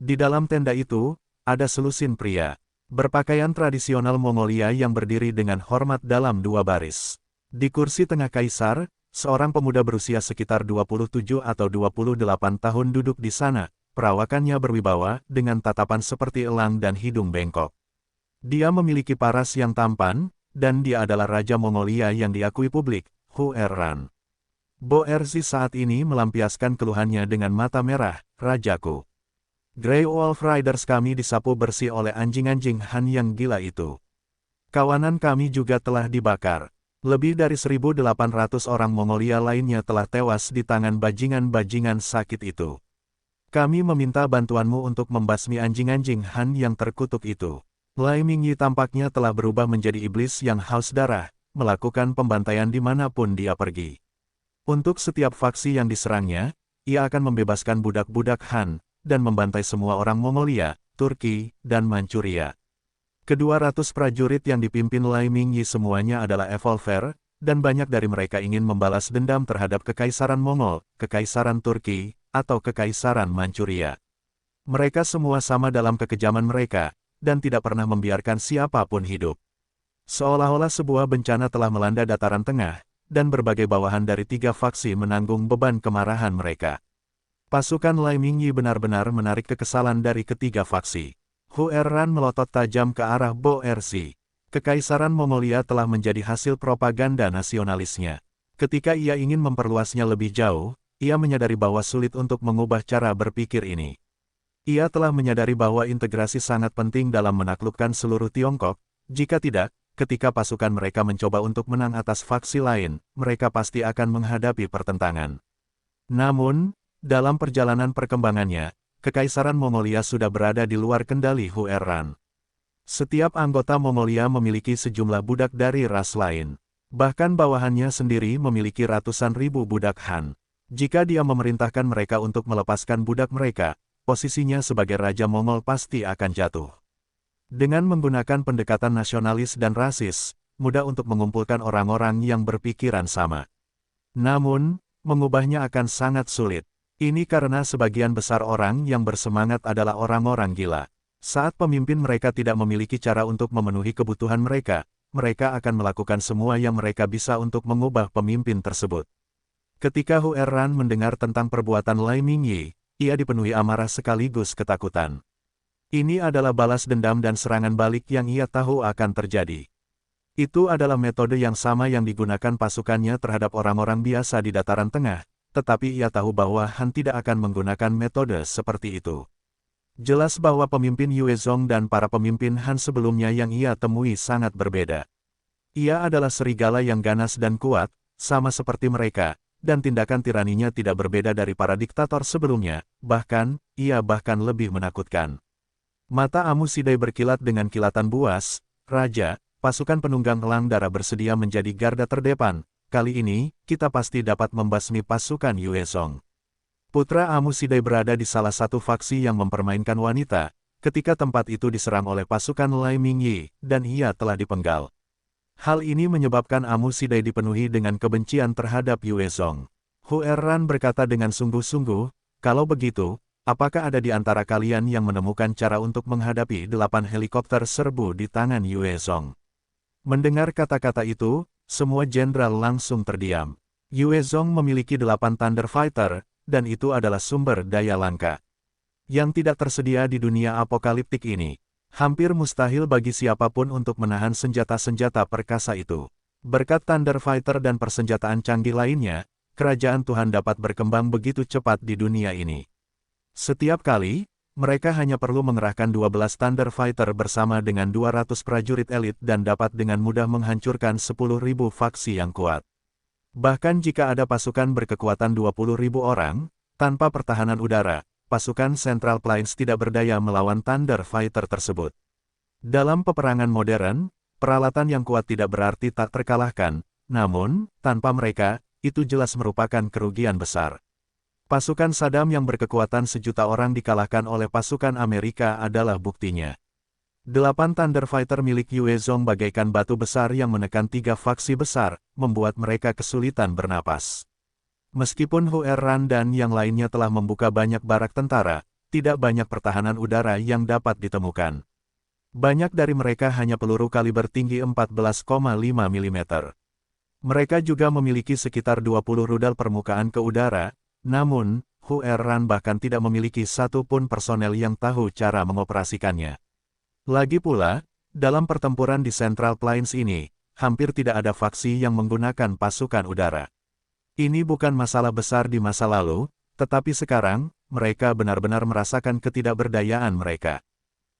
Di dalam tenda itu, ada selusin pria, berpakaian tradisional Mongolia yang berdiri dengan hormat dalam dua baris. Di kursi tengah kaisar, seorang pemuda berusia sekitar 27 atau 28 tahun duduk di sana, perawakannya berwibawa, dengan tatapan seperti elang dan hidung bengkok. Dia memiliki paras yang tampan, dan dia adalah Raja Mongolia yang diakui publik, Hu Erran. Bo Erzi saat ini melampiaskan keluhannya dengan mata merah, "Rajaku. Grey Wolf Riders kami disapu bersih oleh anjing-anjing Han yang gila itu. Kawanan kami juga telah dibakar. Lebih dari 1.800 orang Mongolia lainnya telah tewas di tangan bajingan-bajingan sakit itu. Kami meminta bantuanmu untuk membasmi anjing-anjing Han yang terkutuk itu." Lai Mingyi tampaknya telah berubah menjadi iblis yang haus darah, melakukan pembantaian dimanapun dia pergi. Untuk setiap faksi yang diserangnya, ia akan membebaskan budak-budak Han, dan membantai semua orang Mongolia, Turki, dan Manchuria. Kedua ratus prajurit yang dipimpin Lai Mingyi semuanya adalah evolver, dan banyak dari mereka ingin membalas dendam terhadap Kekaisaran Mongol, Kekaisaran Turki, atau Kekaisaran Manchuria. Mereka semua sama dalam kekejaman mereka, dan tidak pernah membiarkan siapapun hidup. Seolah-olah sebuah bencana telah melanda dataran tengah, dan berbagai bawahan dari tiga faksi menanggung beban kemarahan mereka. Pasukan Lai Mingyi benar-benar menarik kekesalan dari ketiga faksi. Hu Erran melotot tajam ke arah Bo Erzi. Kekaisaran Mongolia telah menjadi hasil propaganda nasionalisnya. Ketika ia ingin memperluasnya lebih jauh, ia menyadari bahwa sulit untuk mengubah cara berpikir ini. Ia telah menyadari bahwa integrasi sangat penting dalam menaklukkan seluruh Tiongkok. Jika tidak, ketika pasukan mereka mencoba untuk menang atas faksi lain, mereka pasti akan menghadapi pertentangan. Namun, dalam perjalanan perkembangannya, Kekaisaran Mongolia sudah berada di luar kendali Hu Erran. Setiap anggota Mongolia memiliki sejumlah budak dari ras lain. Bahkan bawahannya sendiri memiliki ratusan ribu budak Han. Jika dia memerintahkan mereka untuk melepaskan budak mereka, posisinya sebagai Raja Mongol pasti akan jatuh. Dengan menggunakan pendekatan nasionalis dan rasis, mudah untuk mengumpulkan orang-orang yang berpikiran sama. Namun, mengubahnya akan sangat sulit. Ini karena sebagian besar orang yang bersemangat adalah orang-orang gila. Saat pemimpin mereka tidak memiliki cara untuk memenuhi kebutuhan mereka, mereka akan melakukan semua yang mereka bisa untuk mengubah pemimpin tersebut. Ketika Hu Erran mendengar tentang perbuatan Lai Mingyi, ia dipenuhi amarah sekaligus ketakutan. Ini adalah balas dendam dan serangan balik yang ia tahu akan terjadi. Itu adalah metode yang sama yang digunakan pasukannya terhadap orang-orang biasa di dataran tengah, tetapi ia tahu bahwa Han tidak akan menggunakan metode seperti itu. Jelas bahwa pemimpin Yuezong dan para pemimpin Han sebelumnya yang ia temui sangat berbeda. Ia adalah serigala yang ganas dan kuat, sama seperti mereka, dan tindakan tiraninya tidak berbeda dari para diktator sebelumnya, bahkan, ia bahkan lebih menakutkan. Mata Amu Sidai berkilat dengan kilatan buas. "Raja, pasukan penunggang elang darah bersedia menjadi garda terdepan. Kali ini, kita pasti dapat membasmi pasukan Yuezong." Putra Amu Sidai berada di salah satu faksi yang mempermainkan wanita, ketika tempat itu diserang oleh pasukan Lai Mingyi, dan ia telah dipenggal. Hal ini menyebabkan Amu Sidai dipenuhi dengan kebencian terhadap Yuezong. Huerran berkata dengan sungguh-sungguh, kalau begitu, apakah ada di antara kalian yang menemukan cara untuk menghadapi 8 helikopter serbu di tangan Yue Zong? Mendengar kata-kata itu, semua jenderal langsung terdiam. Yue Zong memiliki 8 Thunder Fighter, dan itu adalah sumber daya langka yang tidak tersedia di dunia apokaliptik ini. Hampir mustahil bagi siapapun untuk menahan senjata-senjata perkasa itu. Berkat Thunder Fighter dan persenjataan canggih lainnya, kerajaan Tuhan dapat berkembang begitu cepat di dunia ini. Setiap kali, mereka hanya perlu mengerahkan 12 Thunder Fighter bersama dengan 200 prajurit elit dan dapat dengan mudah menghancurkan 10.000 faksi yang kuat. Bahkan jika ada pasukan berkekuatan 20.000 orang, tanpa pertahanan udara, pasukan Central Plains tidak berdaya melawan Thunder Fighter tersebut. Dalam peperangan modern, peralatan yang kuat tidak berarti tak terkalahkan, namun, tanpa mereka, itu jelas merupakan kerugian besar. Pasukan Saddam yang berkekuatan 1.000.000 orang dikalahkan oleh pasukan Amerika adalah buktinya. 8 Thunder Fighter milik Yue Zong bagaikan batu besar yang menekan 3 faksi besar, membuat mereka kesulitan bernapas. Meskipun Huerran dan yang lainnya telah membuka banyak barak tentara, tidak banyak pertahanan udara yang dapat ditemukan. Banyak dari mereka hanya peluru kaliber tinggi 14,5 mm. Mereka juga memiliki sekitar 20 rudal permukaan ke udara, namun, Huerran bahkan tidak memiliki satu pun personel yang tahu cara mengoperasikannya. Lagi pula, dalam pertempuran di Central Plains ini, hampir tidak ada faksi yang menggunakan pasukan udara. Ini bukan masalah besar di masa lalu, tetapi sekarang, mereka benar-benar merasakan ketidakberdayaan mereka.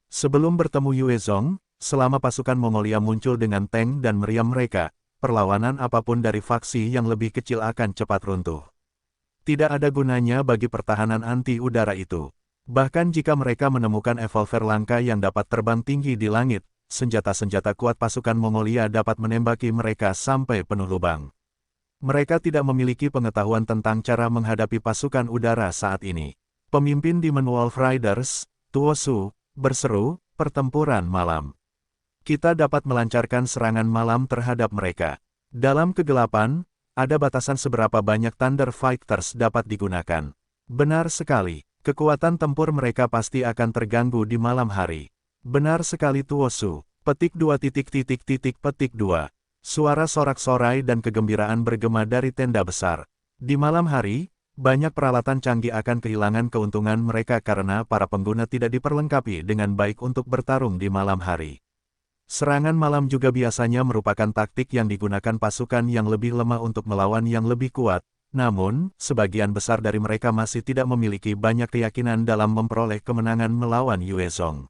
Sebelum bertemu Yue Zong, selama pasukan Mongolia muncul dengan tank dan meriam mereka, perlawanan apapun dari faksi yang lebih kecil akan cepat runtuh. Tidak ada gunanya bagi pertahanan anti-udara itu. Bahkan jika mereka menemukan evolver langka yang dapat terbang tinggi di langit, senjata-senjata kuat pasukan Mongolia dapat menembaki mereka sampai penuh lubang. Mereka tidak memiliki pengetahuan tentang cara menghadapi pasukan udara saat ini. Pemimpin Demon Wolf Riders, Tuo Su, berseru, pertempuran malam. Kita dapat melancarkan serangan malam terhadap mereka. Dalam kegelapan, ada batasan seberapa banyak Thunder Fighters dapat digunakan. Benar sekali, kekuatan tempur mereka pasti akan terganggu di malam hari. Benar sekali Tuo Su, petik 2. Suara sorak-sorai dan kegembiraan bergema dari tenda besar. Di malam hari, banyak peralatan canggih akan kehilangan keuntungan mereka karena para pengguna tidak diperlengkapi dengan baik untuk bertarung di malam hari. Serangan malam juga biasanya merupakan taktik yang digunakan pasukan yang lebih lemah untuk melawan yang lebih kuat, namun, sebagian besar dari mereka masih tidak memiliki banyak keyakinan dalam memperoleh kemenangan melawan Yue Zong.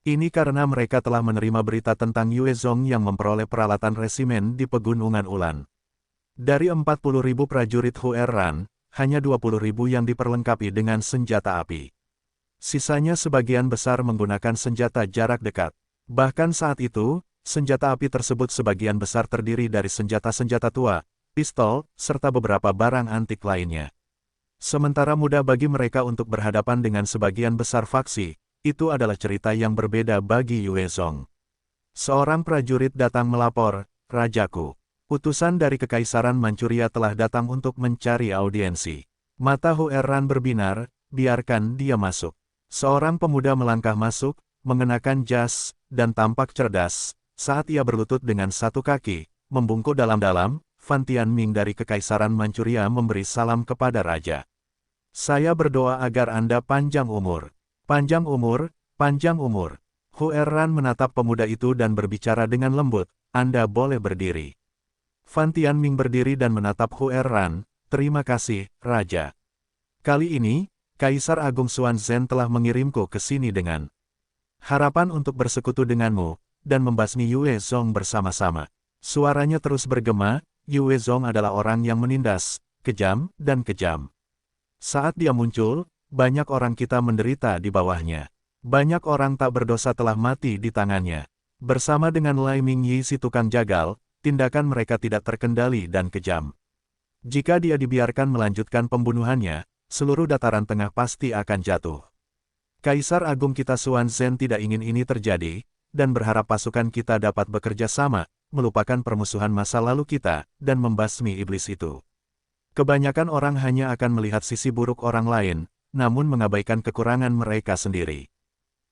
Ini karena mereka telah menerima berita tentang Yue Zong yang memperoleh peralatan resimen di Pegunungan Ulan. Dari 40.000 prajurit Huerran, hanya 20.000 yang diperlengkapi dengan senjata api. Sisanya sebagian besar menggunakan senjata jarak dekat. Bahkan saat itu, senjata api tersebut sebagian besar terdiri dari senjata-senjata tua, pistol, serta beberapa barang antik lainnya. Sementara mudah bagi mereka untuk berhadapan dengan sebagian besar faksi, itu adalah cerita yang berbeda bagi Yue Zong. Seorang prajurit datang melapor, "Rajaku, utusan dari Kekaisaran Manchuria telah datang untuk mencari audiensi." Mata Huerran berbinar, "Biarkan dia masuk." Seorang pemuda melangkah masuk, mengenakan jas, dan tampak cerdas. Saat ia berlutut dengan satu kaki, membungkuk dalam-dalam, Fan Tianming dari Kekaisaran Manchuria memberi salam kepada Raja. "Saya berdoa agar Anda panjang umur." "Panjang umur, panjang umur." Huerran menatap pemuda itu dan berbicara dengan lembut, "Anda boleh berdiri." Fan Tianming berdiri dan menatap Huerran, "Terima kasih, Raja. Kali ini, Kaisar Agung Xuanzhen telah mengirimku ke sini dengan harapan untuk bersekutu denganmu, dan membasmi Yue Zong bersama-sama." Suaranya terus bergema, Yue Zong adalah orang yang menindas, kejam, dan kejam. Saat dia muncul, banyak orang kita menderita di bawahnya. Banyak orang tak berdosa telah mati di tangannya. Bersama dengan Lai Mingyi si tukang jagal, tindakan mereka tidak terkendali dan kejam. Jika dia dibiarkan melanjutkan pembunuhannya, seluruh dataran tengah pasti akan jatuh. Kaisar Agung kita Xuanzhen tidak ingin ini terjadi, dan berharap pasukan kita dapat bekerja sama, melupakan permusuhan masa lalu kita, dan membasmi iblis itu. Kebanyakan orang hanya akan melihat sisi buruk orang lain, namun mengabaikan kekurangan mereka sendiri.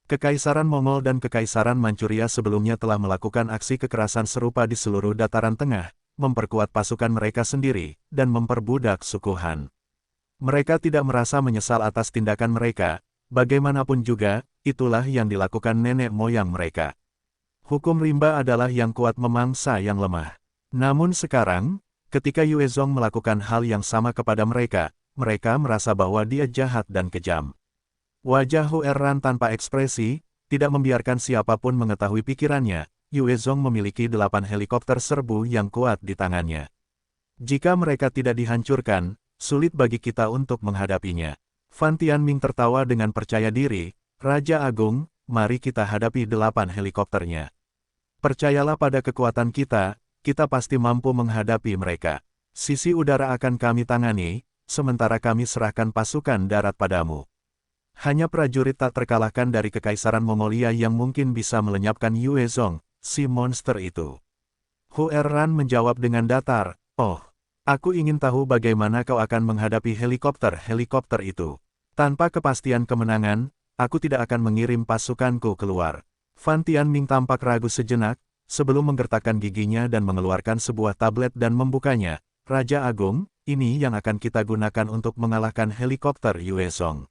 Kekaisaran Mongol dan Kekaisaran Manchuria sebelumnya telah melakukan aksi kekerasan serupa di seluruh dataran tengah, memperkuat pasukan mereka sendiri, dan memperbudak suku Han. Mereka tidak merasa menyesal atas tindakan mereka, bagaimanapun juga, itulah yang dilakukan nenek moyang mereka. Hukum rimba adalah yang kuat memangsa yang lemah. Namun sekarang, ketika Yue Zong melakukan hal yang sama kepada mereka, mereka merasa bahwa dia jahat dan kejam. Wajah Hu Erran tanpa ekspresi, tidak membiarkan siapapun mengetahui pikirannya. Yue Zong memiliki 8 helikopter serbu yang kuat di tangannya. Jika mereka tidak dihancurkan, sulit bagi kita untuk menghadapinya. Fan Tianming tertawa dengan percaya diri, Raja Agung, mari kita hadapi 8 helikopternya. Percayalah pada kekuatan kita pasti mampu menghadapi mereka. Sisi udara akan kami tangani, sementara kami serahkan pasukan darat padamu. Hanya prajurit tak terkalahkan dari Kekaisaran Mongolia yang mungkin bisa melenyapkan Yue Zong, si monster itu. Hu Erran menjawab dengan datar, oh, aku ingin tahu bagaimana kau akan menghadapi helikopter-helikopter itu. Tanpa kepastian kemenangan, aku tidak akan mengirim pasukanku keluar. Fan Tianming tampak ragu sejenak, sebelum menggertakkan giginya dan mengeluarkan sebuah tablet dan membukanya. Raja Agung, ini yang akan kita gunakan untuk mengalahkan helikopter Yue Zong.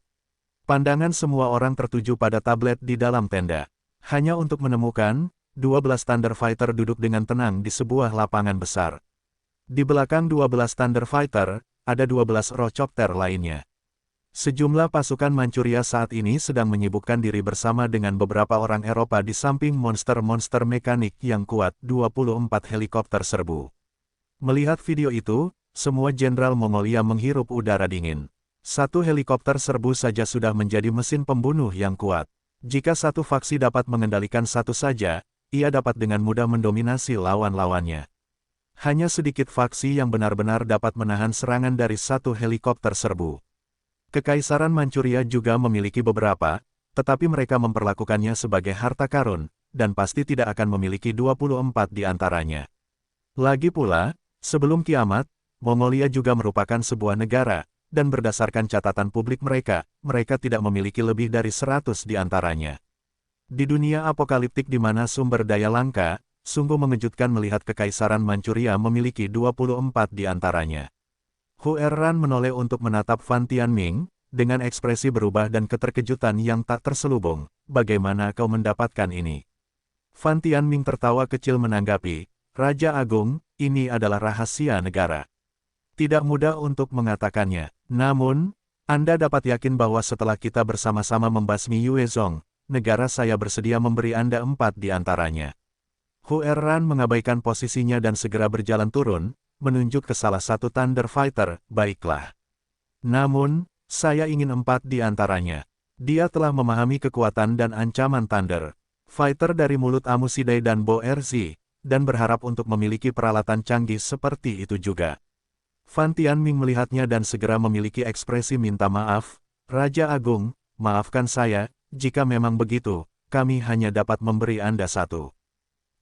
Pandangan semua orang tertuju pada tablet di dalam tenda. Hanya untuk menemukan, 12 Thunder Fighter duduk dengan tenang di sebuah lapangan besar. Di belakang 12 Thunder Fighter, ada 12 Rochopter lainnya. Sejumlah pasukan Manchuria saat ini sedang menyibukkan diri bersama dengan beberapa orang Eropa di samping monster-monster mekanik yang kuat, 24 helikopter serbu. Melihat video itu, semua jenderal Mongolia menghirup udara dingin. Satu helikopter serbu saja sudah menjadi mesin pembunuh yang kuat. Jika satu faksi dapat mengendalikan satu saja, ia dapat dengan mudah mendominasi lawan-lawannya. Hanya sedikit faksi yang benar-benar dapat menahan serangan dari satu helikopter serbu. Kekaisaran Manchuria juga memiliki beberapa, tetapi mereka memperlakukannya sebagai harta karun, dan pasti tidak akan memiliki 24 di antaranya. Lagi pula, sebelum kiamat, Mongolia juga merupakan sebuah negara, dan berdasarkan catatan publik mereka tidak memiliki lebih dari 100 di antaranya. Di dunia apokaliptik di mana sumber daya langka, sungguh mengejutkan melihat Kekaisaran Manchuria memiliki 24 di antaranya. Hu Erran menoleh untuk menatap Fan Tianming, dengan ekspresi berubah dan keterkejutan yang tak terselubung. Bagaimana kau mendapatkan ini? Fan Tianming tertawa kecil menanggapi, Raja Agung, ini adalah rahasia negara. Tidak mudah untuk mengatakannya, namun, Anda dapat yakin bahwa setelah kita bersama-sama membasmi Yue Zong, negara saya bersedia memberi Anda 4 di antaranya. Hu Erran mengabaikan posisinya dan segera berjalan turun, menunjuk ke salah satu Thunder Fighter, baiklah. Namun, saya ingin 4 di antaranya. Dia telah memahami kekuatan dan ancaman Thunder Fighter dari mulut Amusidai dan Bo Erzi, dan berharap untuk memiliki peralatan canggih seperti itu juga. Fan Tianming melihatnya dan segera memiliki ekspresi minta maaf, Raja Agung, maafkan saya, jika memang begitu, kami hanya dapat memberi Anda 1.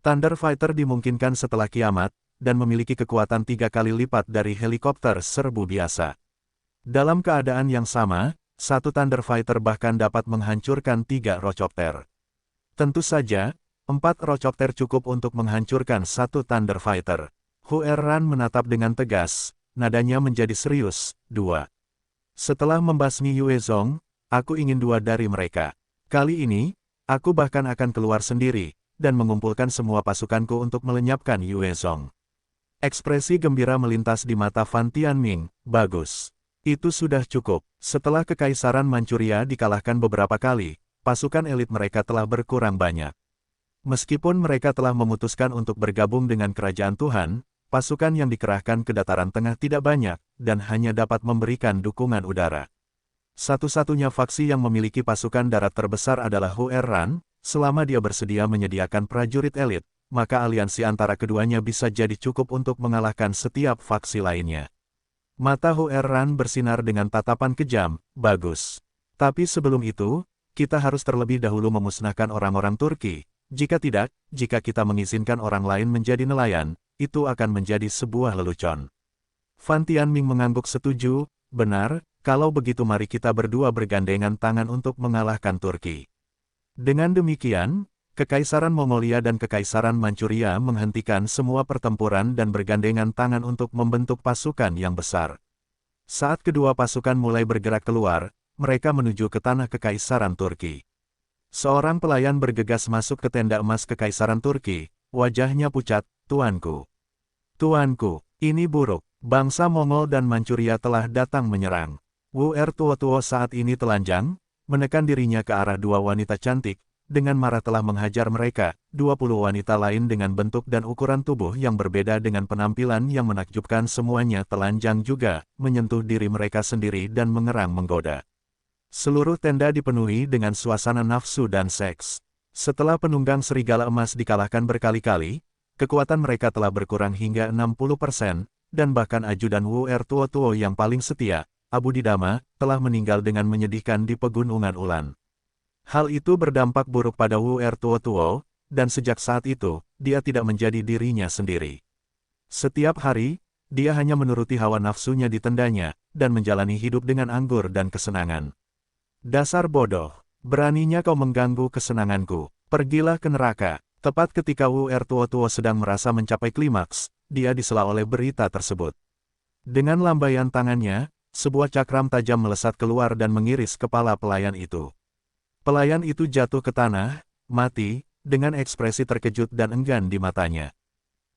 Thunder Fighter dimungkinkan setelah kiamat, dan memiliki kekuatan 3 kali lipat dari helikopter serbu biasa. Dalam keadaan yang sama, satu Thunder Fighter bahkan dapat menghancurkan 3 Rochopter. Tentu saja, 4 Rochopter cukup untuk menghancurkan satu Thunder Fighter. Hu Erran menatap dengan tegas, nadanya menjadi serius, 2. Setelah membasmi Yue Zong, aku ingin 2 dari mereka. Kali ini, aku bahkan akan keluar sendiri, dan mengumpulkan semua pasukanku untuk melenyapkan Yue Zong. Ekspresi gembira melintas di mata Fan Tianming, bagus. Itu sudah cukup. Setelah Kekaisaran Manchuria dikalahkan beberapa kali, pasukan elit mereka telah berkurang banyak. Meskipun mereka telah memutuskan untuk bergabung dengan Kerajaan Tuhan, pasukan yang dikerahkan ke dataran tengah tidak banyak, dan hanya dapat memberikan dukungan udara. Satu-satunya faksi yang memiliki pasukan darat terbesar adalah Hu Erran, selama dia bersedia menyediakan prajurit elit, maka aliansi antara keduanya bisa jadi cukup untuk mengalahkan setiap faksi lainnya. Mata Hu Erran bersinar dengan tatapan kejam, bagus. Tapi sebelum itu, kita harus terlebih dahulu memusnahkan orang-orang Turki. Jika tidak, jika kita mengizinkan orang lain menjadi nelayan, itu akan menjadi sebuah lelucon. Fan Tianming mengangguk setuju, benar, kalau begitu mari kita berdua bergandengan tangan untuk mengalahkan Turki. Dengan demikian, Kekaisaran Mongolia dan Kekaisaran Manchuria menghentikan semua pertempuran dan bergandengan tangan untuk membentuk pasukan yang besar. Saat kedua pasukan mulai bergerak keluar, mereka menuju ke tanah Kekaisaran Turki. Seorang pelayan bergegas masuk ke tenda emas Kekaisaran Turki, wajahnya pucat, "Tuanku. Tuanku, ini buruk. Bangsa Mongol dan Manchuria telah datang menyerang." Wu Ertuo saat ini telanjang, menekan dirinya ke arah dua wanita cantik, dengan marah telah menghajar mereka. 20 wanita lain dengan bentuk dan ukuran tubuh yang berbeda dengan penampilan yang menakjubkan semuanya telanjang juga, menyentuh diri mereka sendiri dan mengerang menggoda. Seluruh tenda dipenuhi dengan suasana nafsu dan seks. Setelah penunggang serigala emas dikalahkan berkali-kali, kekuatan mereka telah berkurang hingga 60%, dan bahkan ajudan Wu Ertuo yang paling setia, Abu Didama, telah meninggal dengan menyedihkan di Pegunungan Ulan. Hal itu berdampak buruk pada Wu Ertuo, dan sejak saat itu, dia tidak menjadi dirinya sendiri. Setiap hari, dia hanya menuruti hawa nafsunya di tendanya, dan menjalani hidup dengan anggur dan kesenangan. Dasar bodoh, beraninya kau mengganggu kesenanganku, pergilah ke neraka. Tepat ketika Wu Ertuo sedang merasa mencapai klimaks, dia disela oleh berita tersebut. Dengan lambaian tangannya, sebuah cakram tajam melesat keluar dan mengiris kepala pelayan itu. Pelayan itu jatuh ke tanah, mati, dengan ekspresi terkejut dan enggan di matanya.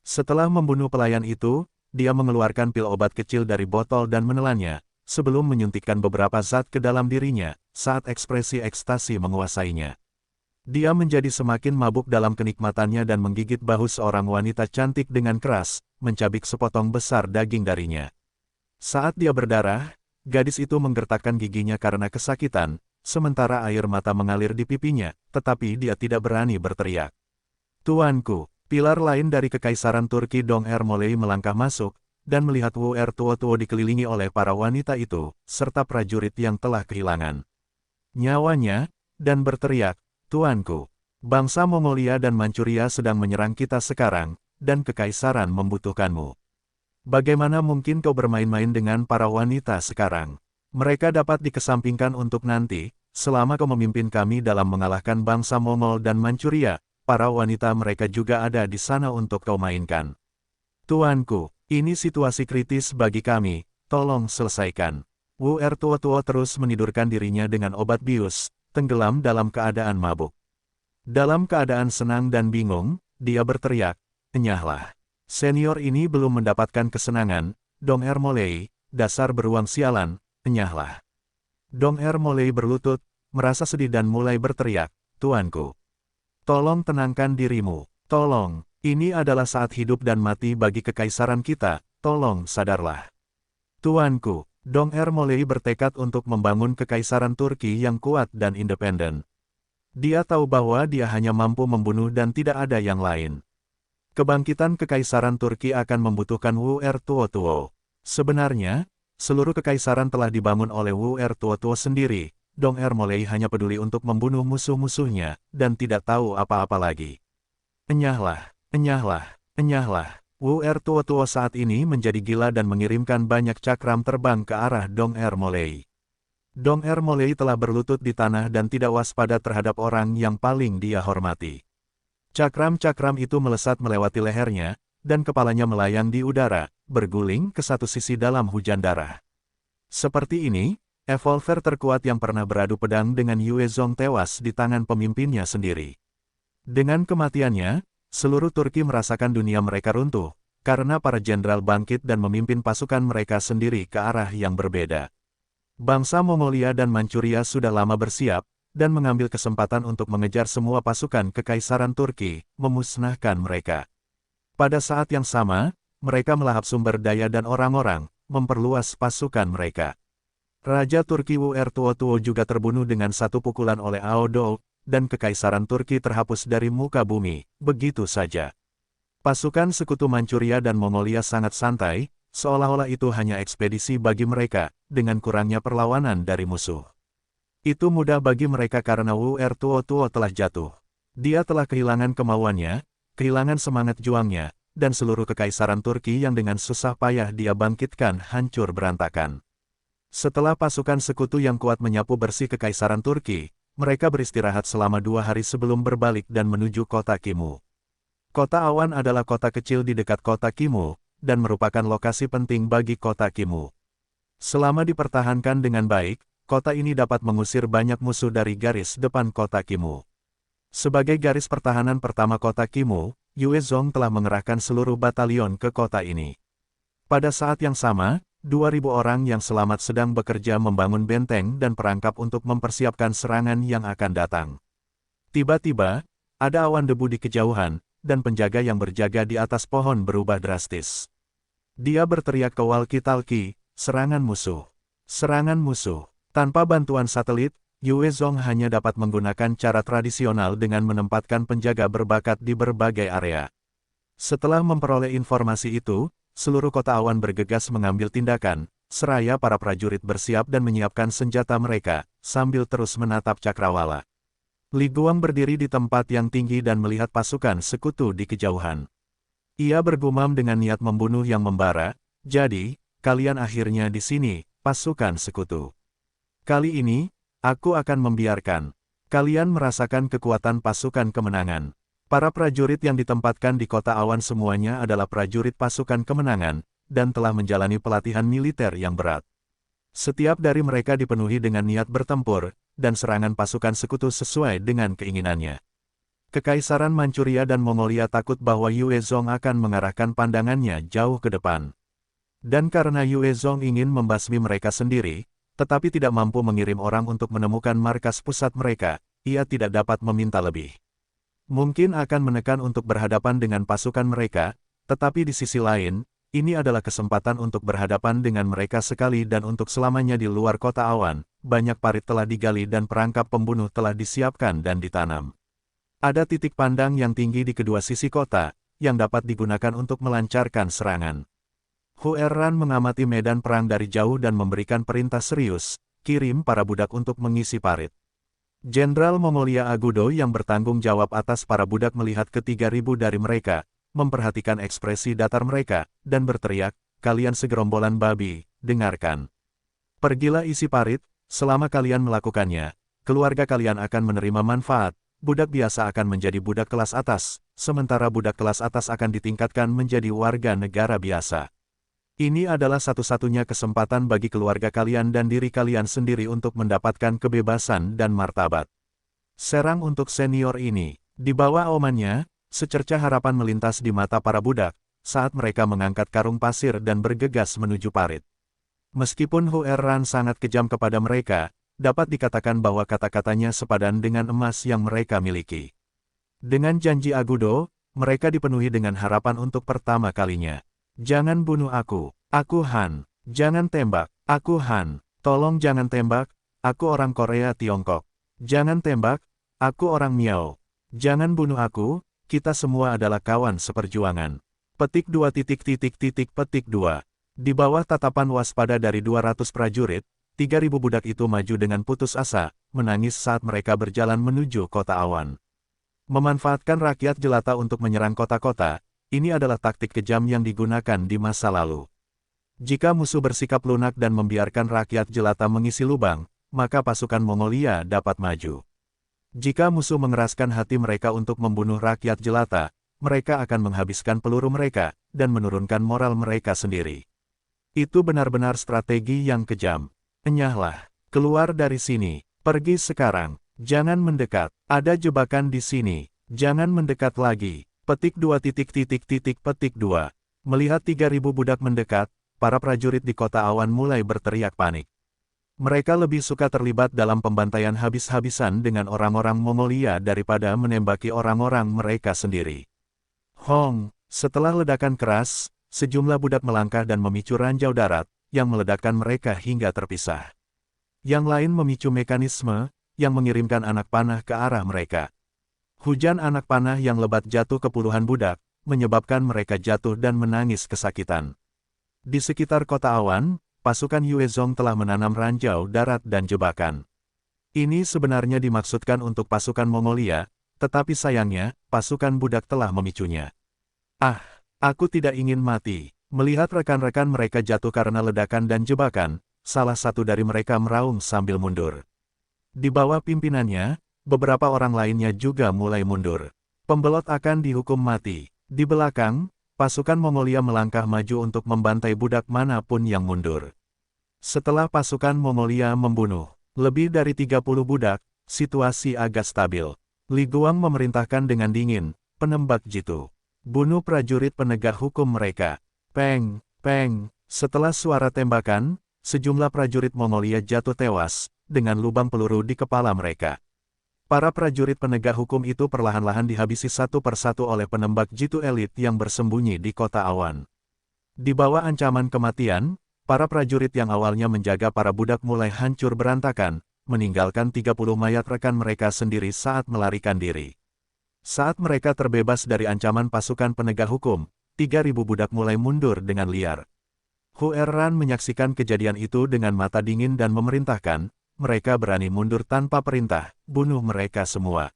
Setelah membunuh pelayan itu, dia mengeluarkan pil obat kecil dari botol dan menelannya, sebelum menyuntikkan beberapa zat ke dalam dirinya, saat ekspresi ekstasi menguasainya. Dia menjadi semakin mabuk dalam kenikmatannya dan menggigit bahu seorang wanita cantik dengan keras, mencabik sepotong besar daging darinya. Saat dia berdarah, gadis itu menggertakkan giginya karena kesakitan, sementara air mata mengalir di pipinya, tetapi dia tidak berani berteriak. "Tuanku." Pilar lain dari Kekaisaran Turki Dong Ermolei melangkah masuk, dan melihat Wu Ertuo dikelilingi oleh para wanita itu, serta prajurit yang telah kehilangan nyawanya, dan berteriak, "Tuanku, bangsa Mongolia dan Manchuria sedang menyerang kita sekarang, dan Kekaisaran membutuhkanmu. Bagaimana mungkin kau bermain-main dengan para wanita sekarang? Mereka dapat dikesampingkan untuk nanti, selama kau memimpin kami dalam mengalahkan bangsa Mongol dan Manchuria, para wanita mereka juga ada di sana untuk kau mainkan. Tuanku, ini situasi kritis bagi kami, tolong selesaikan." Wu Ertuo terus menidurkan dirinya dengan obat bius, tenggelam dalam keadaan mabuk. Dalam keadaan senang dan bingung, dia berteriak, "Enyahlah. Senior ini belum mendapatkan kesenangan, Dong Ermolei, dasar beruang sialan. Enyahlah." Dong Ermolei berlutut, merasa sedih dan mulai berteriak, "Tuanku, tolong tenangkan dirimu, tolong, ini adalah saat hidup dan mati bagi kekaisaran kita, tolong sadarlah." "Tuanku." Dong Ermolei bertekad untuk membangun kekaisaran Turki yang kuat dan independen. Dia tahu bahwa dia hanya mampu membunuh dan tidak ada yang lain. Kebangkitan kekaisaran Turki akan membutuhkan Wu Ertuo. Sebenarnya, seluruh kekaisaran telah dibangun oleh Wu Ertuo sendiri. Dong Ermolei hanya peduli untuk membunuh musuh-musuhnya, dan tidak tahu apa-apa lagi. "Enyahlah, enyahlah, enyahlah." Wu Ertuo saat ini menjadi gila dan mengirimkan banyak cakram terbang ke arah Dong Ermolei. Dong Ermolei telah berlutut di tanah dan tidak waspada terhadap orang yang paling dia hormati. Cakram-cakram itu melesat melewati lehernya, dan kepalanya melayang di udara, berguling ke satu sisi dalam hujan darah. Seperti ini, evolver terkuat yang pernah beradu pedang dengan Yue Zong tewas di tangan pemimpinnya sendiri. Dengan kematiannya, seluruh Turki merasakan dunia mereka runtuh, karena para jenderal bangkit dan memimpin pasukan mereka sendiri ke arah yang berbeda. Bangsa Mongolia dan Manchuria sudah lama bersiap, dan mengambil kesempatan untuk mengejar semua pasukan kekaisaran Turki, memusnahkan mereka. Pada saat yang sama, mereka melahap sumber daya dan orang-orang, memperluas pasukan mereka. Raja Turki Wu Ertuo juga terbunuh dengan satu pukulan oleh Aodol, dan kekaisaran Turki terhapus dari muka bumi, begitu saja. Pasukan sekutu Manchuria dan Mongolia sangat santai, seolah-olah itu hanya ekspedisi bagi mereka, dengan kurangnya perlawanan dari musuh. Itu mudah bagi mereka karena Wu Ertuo telah jatuh. Dia telah kehilangan kemauannya, kehilangan semangat juangnya, dan seluruh kekaisaran Turki yang dengan susah payah dia bangkitkan hancur berantakan. Setelah pasukan sekutu yang kuat menyapu bersih kekaisaran Turki, mereka beristirahat selama 2 hari sebelum berbalik dan menuju kota Kimu. Kota Awan adalah kota kecil di dekat kota Kimu, dan merupakan lokasi penting bagi kota Kimu. Selama dipertahankan dengan baik, kota ini dapat mengusir banyak musuh dari garis depan kota Kimu. Sebagai garis pertahanan pertama kota Kimu, Yuezong telah mengerahkan seluruh batalion ke kota ini. Pada saat yang sama, 2.000 orang yang selamat sedang bekerja membangun benteng dan perangkap untuk mempersiapkan serangan yang akan datang. Tiba-tiba, ada awan debu di kejauhan, dan penjaga yang berjaga di atas pohon berubah drastis. Dia berteriak ke walkie-talkie, "Serangan musuh! Serangan musuh!" Tanpa bantuan satelit, Yuezong hanya dapat menggunakan cara tradisional dengan menempatkan penjaga berbakat di berbagai area. Setelah memperoleh informasi itu, seluruh kota Awan bergegas mengambil tindakan, seraya para prajurit bersiap dan menyiapkan senjata mereka, sambil terus menatap cakrawala. Li Guang berdiri di tempat yang tinggi dan melihat pasukan sekutu di kejauhan. Ia bergumam dengan niat membunuh yang membara, "Jadi, kalian akhirnya di sini, pasukan sekutu. Kali ini, aku akan membiarkan kalian merasakan kekuatan pasukan kemenangan." Para prajurit yang ditempatkan di kota Awan semuanya adalah prajurit pasukan kemenangan, dan telah menjalani pelatihan militer yang berat. Setiap dari mereka dipenuhi dengan niat bertempur, dan serangan pasukan sekutu sesuai dengan keinginannya. Kekaisaran Manchuria dan Mongolia takut bahwa Yuezong akan mengarahkan pandangannya jauh ke depan. Dan karena Yuezong ingin membasmi mereka sendiri, tetapi tidak mampu mengirim orang untuk menemukan markas pusat mereka, ia tidak dapat meminta lebih. Mungkin akan menekan untuk berhadapan dengan pasukan mereka, tetapi di sisi lain, ini adalah kesempatan untuk berhadapan dengan mereka sekali dan untuk selamanya di luar kota Awan. Banyak parit telah digali dan perangkap pembunuh telah disiapkan dan ditanam. Ada titik pandang yang tinggi di kedua sisi kota, yang dapat digunakan untuk melancarkan serangan. Huerran mengamati medan perang dari jauh dan memberikan perintah serius, "Kirim para budak untuk mengisi parit." Jenderal Mongolia Agudo yang bertanggung jawab atas para budak melihat ke-3.000 dari mereka, memperhatikan ekspresi datar mereka, dan berteriak, "Kalian segerombolan babi, dengarkan. Pergilah isi parit, selama kalian melakukannya, keluarga kalian akan menerima manfaat, budak biasa akan menjadi budak kelas atas, sementara budak kelas atas akan ditingkatkan menjadi warga negara biasa. Ini adalah satu-satunya kesempatan bagi keluarga kalian dan diri kalian sendiri untuk mendapatkan kebebasan dan martabat." Serang untuk senior ini. Di bawah aumannya, secercah harapan melintas di mata para budak, saat mereka mengangkat karung pasir dan bergegas menuju parit. Meskipun Huerran sangat kejam kepada mereka, dapat dikatakan bahwa kata-katanya sepadan dengan emas yang mereka miliki. Dengan janji Agudo, mereka dipenuhi dengan harapan untuk pertama kalinya. "Jangan bunuh aku Han. Jangan tembak, aku Han. Tolong jangan tembak, aku orang Korea Tiongkok. Jangan tembak, aku orang Miao. Jangan bunuh aku, kita semua adalah kawan seperjuangan." Petik 2. Di bawah tatapan waspada dari 200 prajurit, 3.000 budak itu maju dengan putus asa, menangis saat mereka berjalan menuju kota Awan. Memanfaatkan rakyat jelata untuk menyerang kota-kota, ini adalah taktik kejam yang digunakan di masa lalu. Jika musuh bersikap lunak dan membiarkan rakyat jelata mengisi lubang, maka pasukan Mongolia dapat maju. Jika musuh mengeraskan hati mereka untuk membunuh rakyat jelata, mereka akan menghabiskan peluru mereka, dan menurunkan moral mereka sendiri. Itu benar-benar strategi yang kejam. "Enyahlah, keluar dari sini, pergi sekarang, jangan mendekat, ada jebakan di sini, jangan mendekat lagi." Petik 2. Melihat 3.000 budak mendekat, para prajurit di kota Awan mulai berteriak panik. Mereka lebih suka terlibat dalam pembantaian habis-habisan dengan orang-orang Mongolia daripada menembaki orang-orang mereka sendiri. Hong, setelah ledakan keras, sejumlah budak melangkah dan memicu ranjau darat, yang meledakkan mereka hingga terpisah. Yang lain memicu mekanisme, yang mengirimkan anak panah ke arah mereka. Hujan anak panah yang lebat jatuh ke puluhan budak, menyebabkan mereka jatuh dan menangis kesakitan. Di sekitar kota Awan, pasukan Yuezong telah menanam ranjau darat dan jebakan. Ini sebenarnya dimaksudkan untuk pasukan Mongolia, tetapi sayangnya, pasukan budak telah memicunya. Aku tidak ingin mati. Melihat rekan-rekan mereka jatuh karena ledakan dan jebakan, salah satu dari mereka meraung sambil mundur. Di bawah pimpinannya, beberapa orang lainnya juga mulai mundur. Pembelot akan dihukum mati. Di belakang, pasukan Mongolia melangkah maju untuk membantai budak manapun yang mundur. Setelah pasukan Mongolia membunuh lebih dari 30 budak, situasi agak stabil. Li Guang memerintahkan dengan dingin, penembak jitu. Bunuh prajurit penegak hukum mereka. Peng, peng, setelah suara tembakan, sejumlah prajurit Mongolia jatuh tewas, dengan lubang peluru di kepala mereka. Para prajurit penegak hukum itu perlahan-lahan dihabisi satu persatu oleh penembak jitu elit yang bersembunyi di kota awan. Di bawah ancaman kematian, para prajurit yang awalnya menjaga para budak mulai hancur berantakan, meninggalkan 30 mayat rekan mereka sendiri saat melarikan diri. Saat mereka terbebas dari ancaman pasukan penegak hukum, 3.000 budak mulai mundur dengan liar. Hu Erran menyaksikan kejadian itu dengan mata dingin dan memerintahkan, mereka berani mundur tanpa perintah, bunuh mereka semua.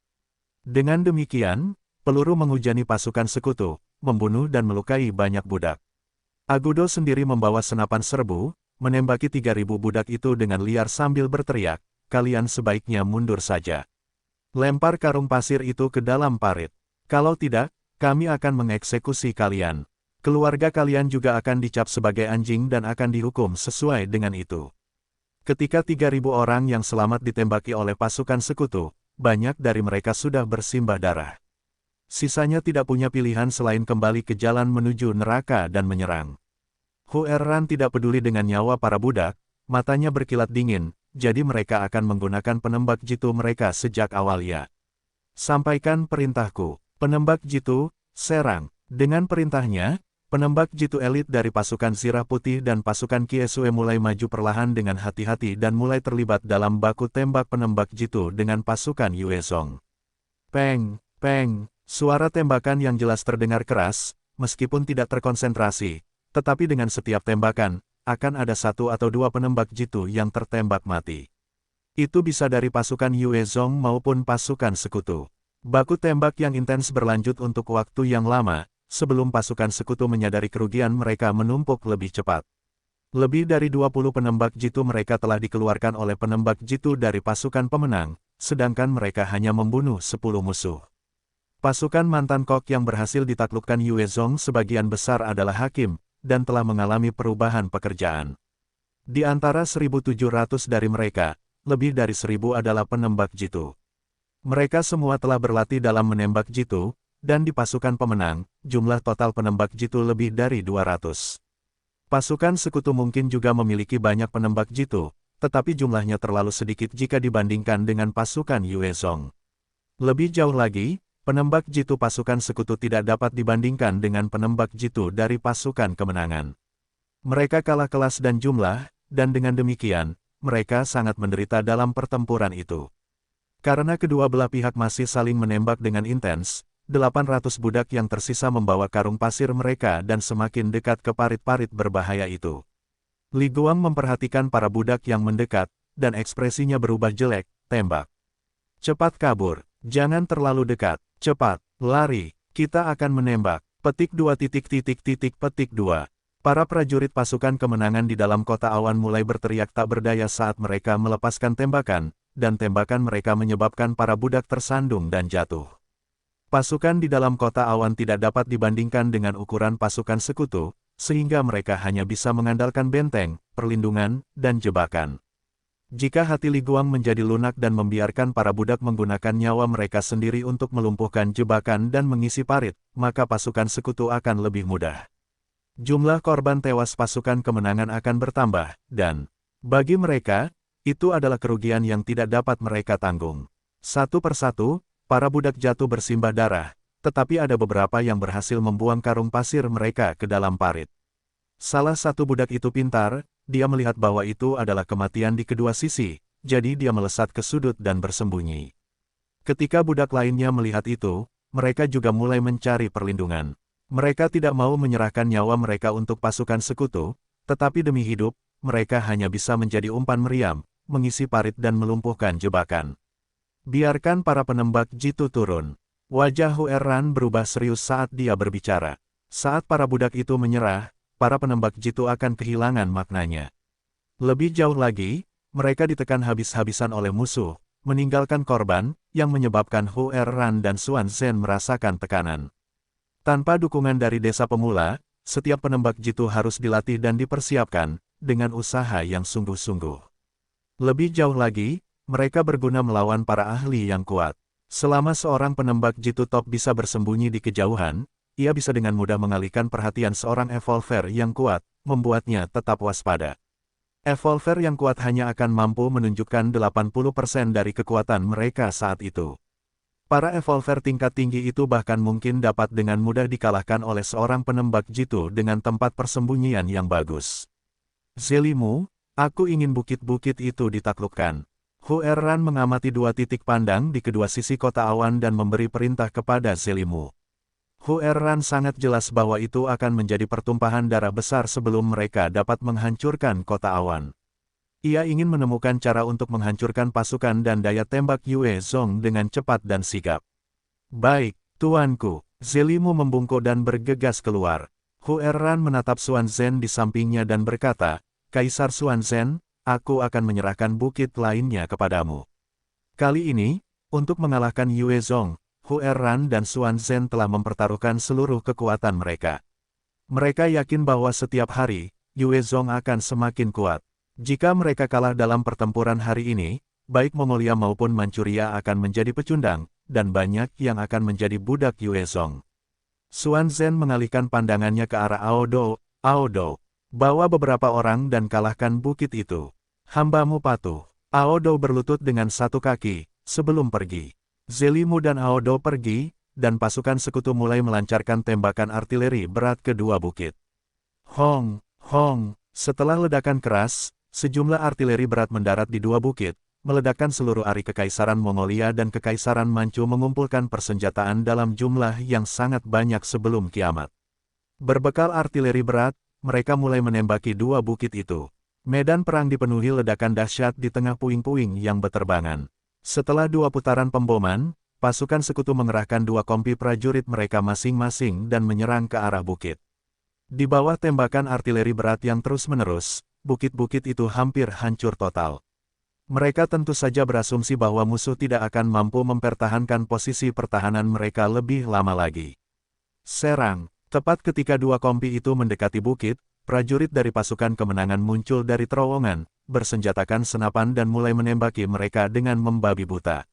Dengan demikian, peluru menghujani pasukan sekutu, membunuh dan melukai banyak budak. Agudo sendiri membawa senapan serbu, menembaki 3.000 budak itu dengan liar sambil berteriak, kalian sebaiknya mundur saja. Lempar karung pasir itu ke dalam parit. Kalau tidak, kami akan mengeksekusi kalian. Keluarga kalian juga akan dicap sebagai anjing dan akan dihukum sesuai dengan itu. Ketika 3.000 orang yang selamat ditembaki oleh pasukan sekutu, banyak dari mereka sudah bersimbah darah. Sisanya tidak punya pilihan selain kembali ke jalan menuju neraka dan menyerang. Hu Erran tidak peduli dengan nyawa para budak, matanya berkilat dingin, jadi mereka akan menggunakan penembak jitu mereka sejak awal ya. Sampaikan perintahku. Penembak jitu, serang. Dengan perintahnya, penembak jitu elit dari pasukan Zirah Putih dan pasukan Kiesue mulai maju perlahan dengan hati-hati dan mulai terlibat dalam baku tembak penembak jitu dengan pasukan Yuezong. Peng, peng, suara tembakan yang jelas terdengar keras, meskipun tidak terkonsentrasi, tetapi dengan setiap tembakan, akan ada satu atau dua penembak jitu yang tertembak mati. Itu bisa dari pasukan Yuezong maupun pasukan sekutu. Baku tembak yang intens berlanjut untuk waktu yang lama, sebelum pasukan sekutu menyadari kerugian mereka menumpuk lebih cepat. Lebih dari 20 penembak jitu mereka telah dikeluarkan oleh penembak jitu dari pasukan pemenang, sedangkan mereka hanya membunuh 10 musuh. Pasukan mantan kok yang berhasil ditaklukkan Yuezong sebagian besar adalah hakim, dan telah mengalami perubahan pekerjaan. Di antara 1.700 dari mereka, lebih dari 1.000 adalah penembak jitu. Mereka semua telah berlatih dalam menembak jitu, dan di pasukan pemenang, jumlah total penembak jitu lebih dari 200. Pasukan sekutu mungkin juga memiliki banyak penembak jitu, tetapi jumlahnya terlalu sedikit jika dibandingkan dengan pasukan Yuezong. Lebih jauh lagi, penembak jitu pasukan sekutu tidak dapat dibandingkan dengan penembak jitu dari pasukan kemenangan. Mereka kalah kelas dan jumlah, dan dengan demikian, mereka sangat menderita dalam pertempuran itu. Karena kedua belah pihak masih saling menembak dengan intens, 800 budak yang tersisa membawa karung pasir mereka dan semakin dekat ke parit-parit berbahaya itu. Li Guang memperhatikan para budak yang mendekat, dan ekspresinya berubah jelek, tembak. Cepat kabur, jangan terlalu dekat, cepat, lari, kita akan menembak. Petik 2. Para prajurit pasukan kemenangan di dalam kota awan mulai berteriak tak berdaya saat mereka melepaskan tembakan, dan tembakan mereka menyebabkan para budak tersandung dan jatuh. Pasukan di dalam kota awan tidak dapat dibandingkan dengan ukuran pasukan sekutu, sehingga mereka hanya bisa mengandalkan benteng, perlindungan, dan jebakan. Jika hati Li Guang menjadi lunak dan membiarkan para budak menggunakan nyawa mereka sendiri untuk melumpuhkan jebakan dan mengisi parit, maka pasukan sekutu akan lebih mudah. Jumlah korban tewas pasukan kemenangan akan bertambah, dan bagi mereka, itu adalah kerugian yang tidak dapat mereka tanggung. Satu persatu, para budak jatuh bersimbah darah, tetapi ada beberapa yang berhasil membuang karung pasir mereka ke dalam parit. Salah satu budak itu pintar, dia melihat bahwa itu adalah kematian di kedua sisi, jadi dia melesat ke sudut dan bersembunyi. Ketika budak lainnya melihat itu, mereka juga mulai mencari perlindungan. Mereka tidak mau menyerahkan nyawa mereka untuk pasukan sekutu, tetapi demi hidup, mereka hanya bisa menjadi umpan meriam, mengisi parit dan melumpuhkan jebakan. Biarkan para penembak jitu turun. Wajah Hu Erran berubah serius saat dia berbicara. Saat para budak itu menyerah, para penembak jitu akan kehilangan maknanya. Lebih jauh lagi, mereka ditekan habis-habisan oleh musuh, meninggalkan korban, yang menyebabkan Hu Erran dan Xuan Zhen merasakan tekanan. Tanpa dukungan dari desa pemula, setiap penembak jitu harus dilatih dan dipersiapkan, dengan usaha yang sungguh-sungguh. Lebih jauh lagi, mereka berguna melawan para ahli yang kuat. Selama seorang penembak jitu top bisa bersembunyi di kejauhan, ia bisa dengan mudah mengalihkan perhatian seorang evolver yang kuat, membuatnya tetap waspada. Evolver yang kuat hanya akan mampu menunjukkan 80% dari kekuatan mereka saat itu. Para evolver tingkat tinggi itu bahkan mungkin dapat dengan mudah dikalahkan oleh seorang penembak jitu dengan tempat persembunyian yang bagus. Zelimu, aku ingin bukit-bukit itu ditaklukkan. Hu Erran mengamati dua titik pandang di kedua sisi kota awan dan memberi perintah kepada Zelimu. Hu Erran sangat jelas bahwa itu akan menjadi pertumpahan darah besar sebelum mereka dapat menghancurkan kota awan. Ia ingin menemukan cara untuk menghancurkan pasukan dan daya tembak Yue Zong dengan cepat dan sigap. Baik, tuanku, Zelimu membungkuk dan bergegas keluar. Hu Erran menatap Xuan Zhen di sampingnya dan berkata, Kaisar Xuan Zhen, aku akan menyerahkan bukit lainnya kepadamu. Kali ini, untuk mengalahkan Yue Zong, Hu Erran dan Xuan Zhen telah mempertaruhkan seluruh kekuatan mereka. Mereka yakin bahwa setiap hari, Yue Zong akan semakin kuat. Jika mereka kalah dalam pertempuran hari ini, baik Mongolia maupun Manchuria akan menjadi pecundang, dan banyak yang akan menjadi budak Yue Zong. Xuan Zhen mengalihkan pandangannya ke arah Aodo, bawa beberapa orang dan kalahkan bukit itu. Hambamu patuh. Aodo berlutut dengan satu kaki, sebelum pergi. Zelimu dan Aodo pergi, dan pasukan sekutu mulai melancarkan tembakan artileri berat ke dua bukit. Hong, hong, setelah ledakan keras, sejumlah artileri berat mendarat di dua bukit, meledakkan seluruh ari Kekaisaran Mongolia dan Kekaisaran Manchu mengumpulkan persenjataan dalam jumlah yang sangat banyak sebelum kiamat. Berbekal artileri berat, mereka mulai menembaki dua bukit itu. Medan perang dipenuhi ledakan dahsyat di tengah puing-puing yang beterbangan. Setelah dua putaran pemboman, pasukan sekutu mengerahkan dua kompi prajurit mereka masing-masing dan menyerang ke arah bukit. Di bawah tembakan artileri berat yang terus-menerus, bukit-bukit itu hampir hancur total. Mereka tentu saja berasumsi bahwa musuh tidak akan mampu mempertahankan posisi pertahanan mereka lebih lama lagi. Serang, tepat ketika dua kompi itu mendekati bukit, prajurit dari pasukan kemenangan muncul dari terowongan, bersenjatakan senapan dan mulai menembaki mereka dengan membabi buta.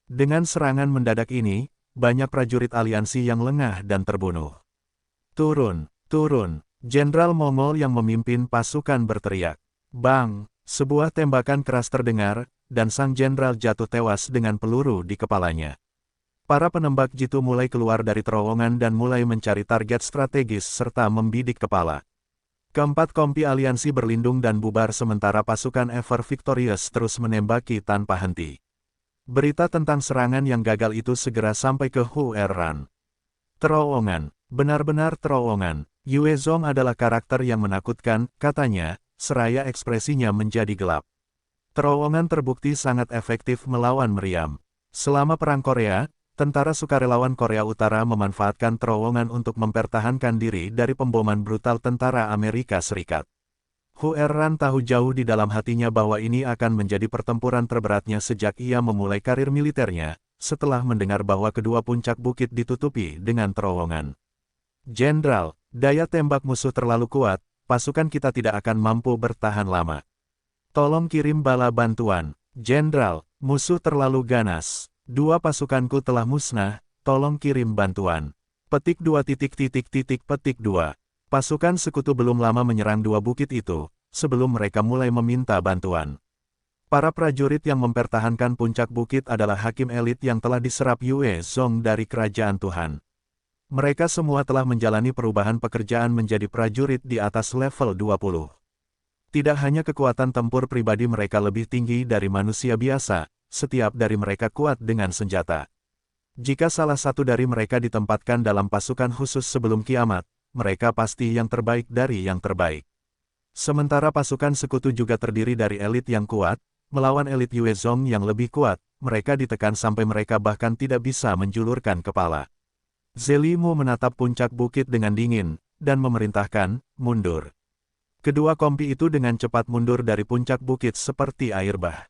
Dengan serangan mendadak ini, banyak prajurit aliansi yang lengah dan terbunuh. Turun, turun, Jenderal Mongol yang memimpin pasukan berteriak. Bang, sebuah tembakan keras terdengar, dan sang jenderal jatuh tewas dengan peluru di kepalanya. Para penembak jitu mulai keluar dari terowongan dan mulai mencari target strategis serta membidik kepala. Keempat kompi aliansi berlindung dan bubar sementara pasukan Ever Victorious terus menembaki tanpa henti. Berita tentang serangan yang gagal itu segera sampai ke Hu Erran. Terowongan, benar-benar terowongan. Yue Zong adalah karakter yang menakutkan, katanya, seraya ekspresinya menjadi gelap. Terowongan terbukti sangat efektif melawan meriam. Selama Perang Korea, tentara sukarelawan Korea Utara memanfaatkan terowongan untuk mempertahankan diri dari pemboman brutal tentara Amerika Serikat. Hu Erran tahu jauh di dalam hatinya bahwa ini akan menjadi pertempuran terberatnya sejak ia memulai karir militernya, setelah mendengar bahwa kedua puncak bukit ditutupi dengan terowongan. Jenderal, daya tembak musuh terlalu kuat, pasukan kita tidak akan mampu bertahan lama. Tolong kirim bala bantuan. Jenderal, musuh terlalu ganas. Dua pasukanku telah musnah, tolong kirim bantuan. Petik 2. Petik 2. Pasukan sekutu belum lama menyerang dua bukit itu, sebelum mereka mulai meminta bantuan. Para prajurit yang mempertahankan puncak bukit adalah hakim elit yang telah diserap Yue Zong dari kerajaan Tuhan. Mereka semua telah menjalani perubahan pekerjaan menjadi prajurit di atas level 20. Tidak hanya kekuatan tempur pribadi mereka lebih tinggi dari manusia biasa, setiap dari mereka kuat dengan senjata. Jika salah satu dari mereka ditempatkan dalam pasukan khusus sebelum kiamat, mereka pasti yang terbaik dari yang terbaik. Sementara pasukan sekutu juga terdiri dari elit yang kuat, melawan elit Yue Zong yang lebih kuat, mereka ditekan sampai mereka bahkan tidak bisa menjulurkan kepala. Zelimu menatap puncak bukit dengan dingin, dan memerintahkan, mundur. Kedua kompi itu dengan cepat mundur dari puncak bukit seperti air bah.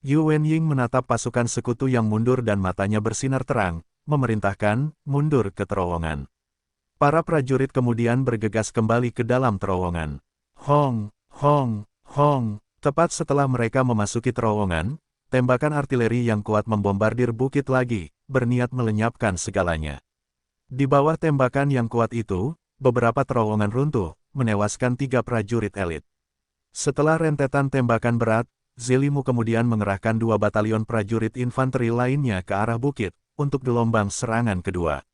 Yu Wenying menatap pasukan sekutu yang mundur dan matanya bersinar terang, memerintahkan, mundur ke terowongan. Para prajurit kemudian bergegas kembali ke dalam terowongan. Hong, hong, hong. Tepat setelah mereka memasuki terowongan, tembakan artileri yang kuat membombardir bukit lagi, berniat melenyapkan segalanya. Di bawah tembakan yang kuat itu, beberapa terowongan runtuh, menewaskan 3 prajurit elit. Setelah rentetan tembakan berat, Zelimu kemudian mengerahkan 2 batalion prajurit infanteri lainnya ke arah bukit, untuk gelombang serangan kedua.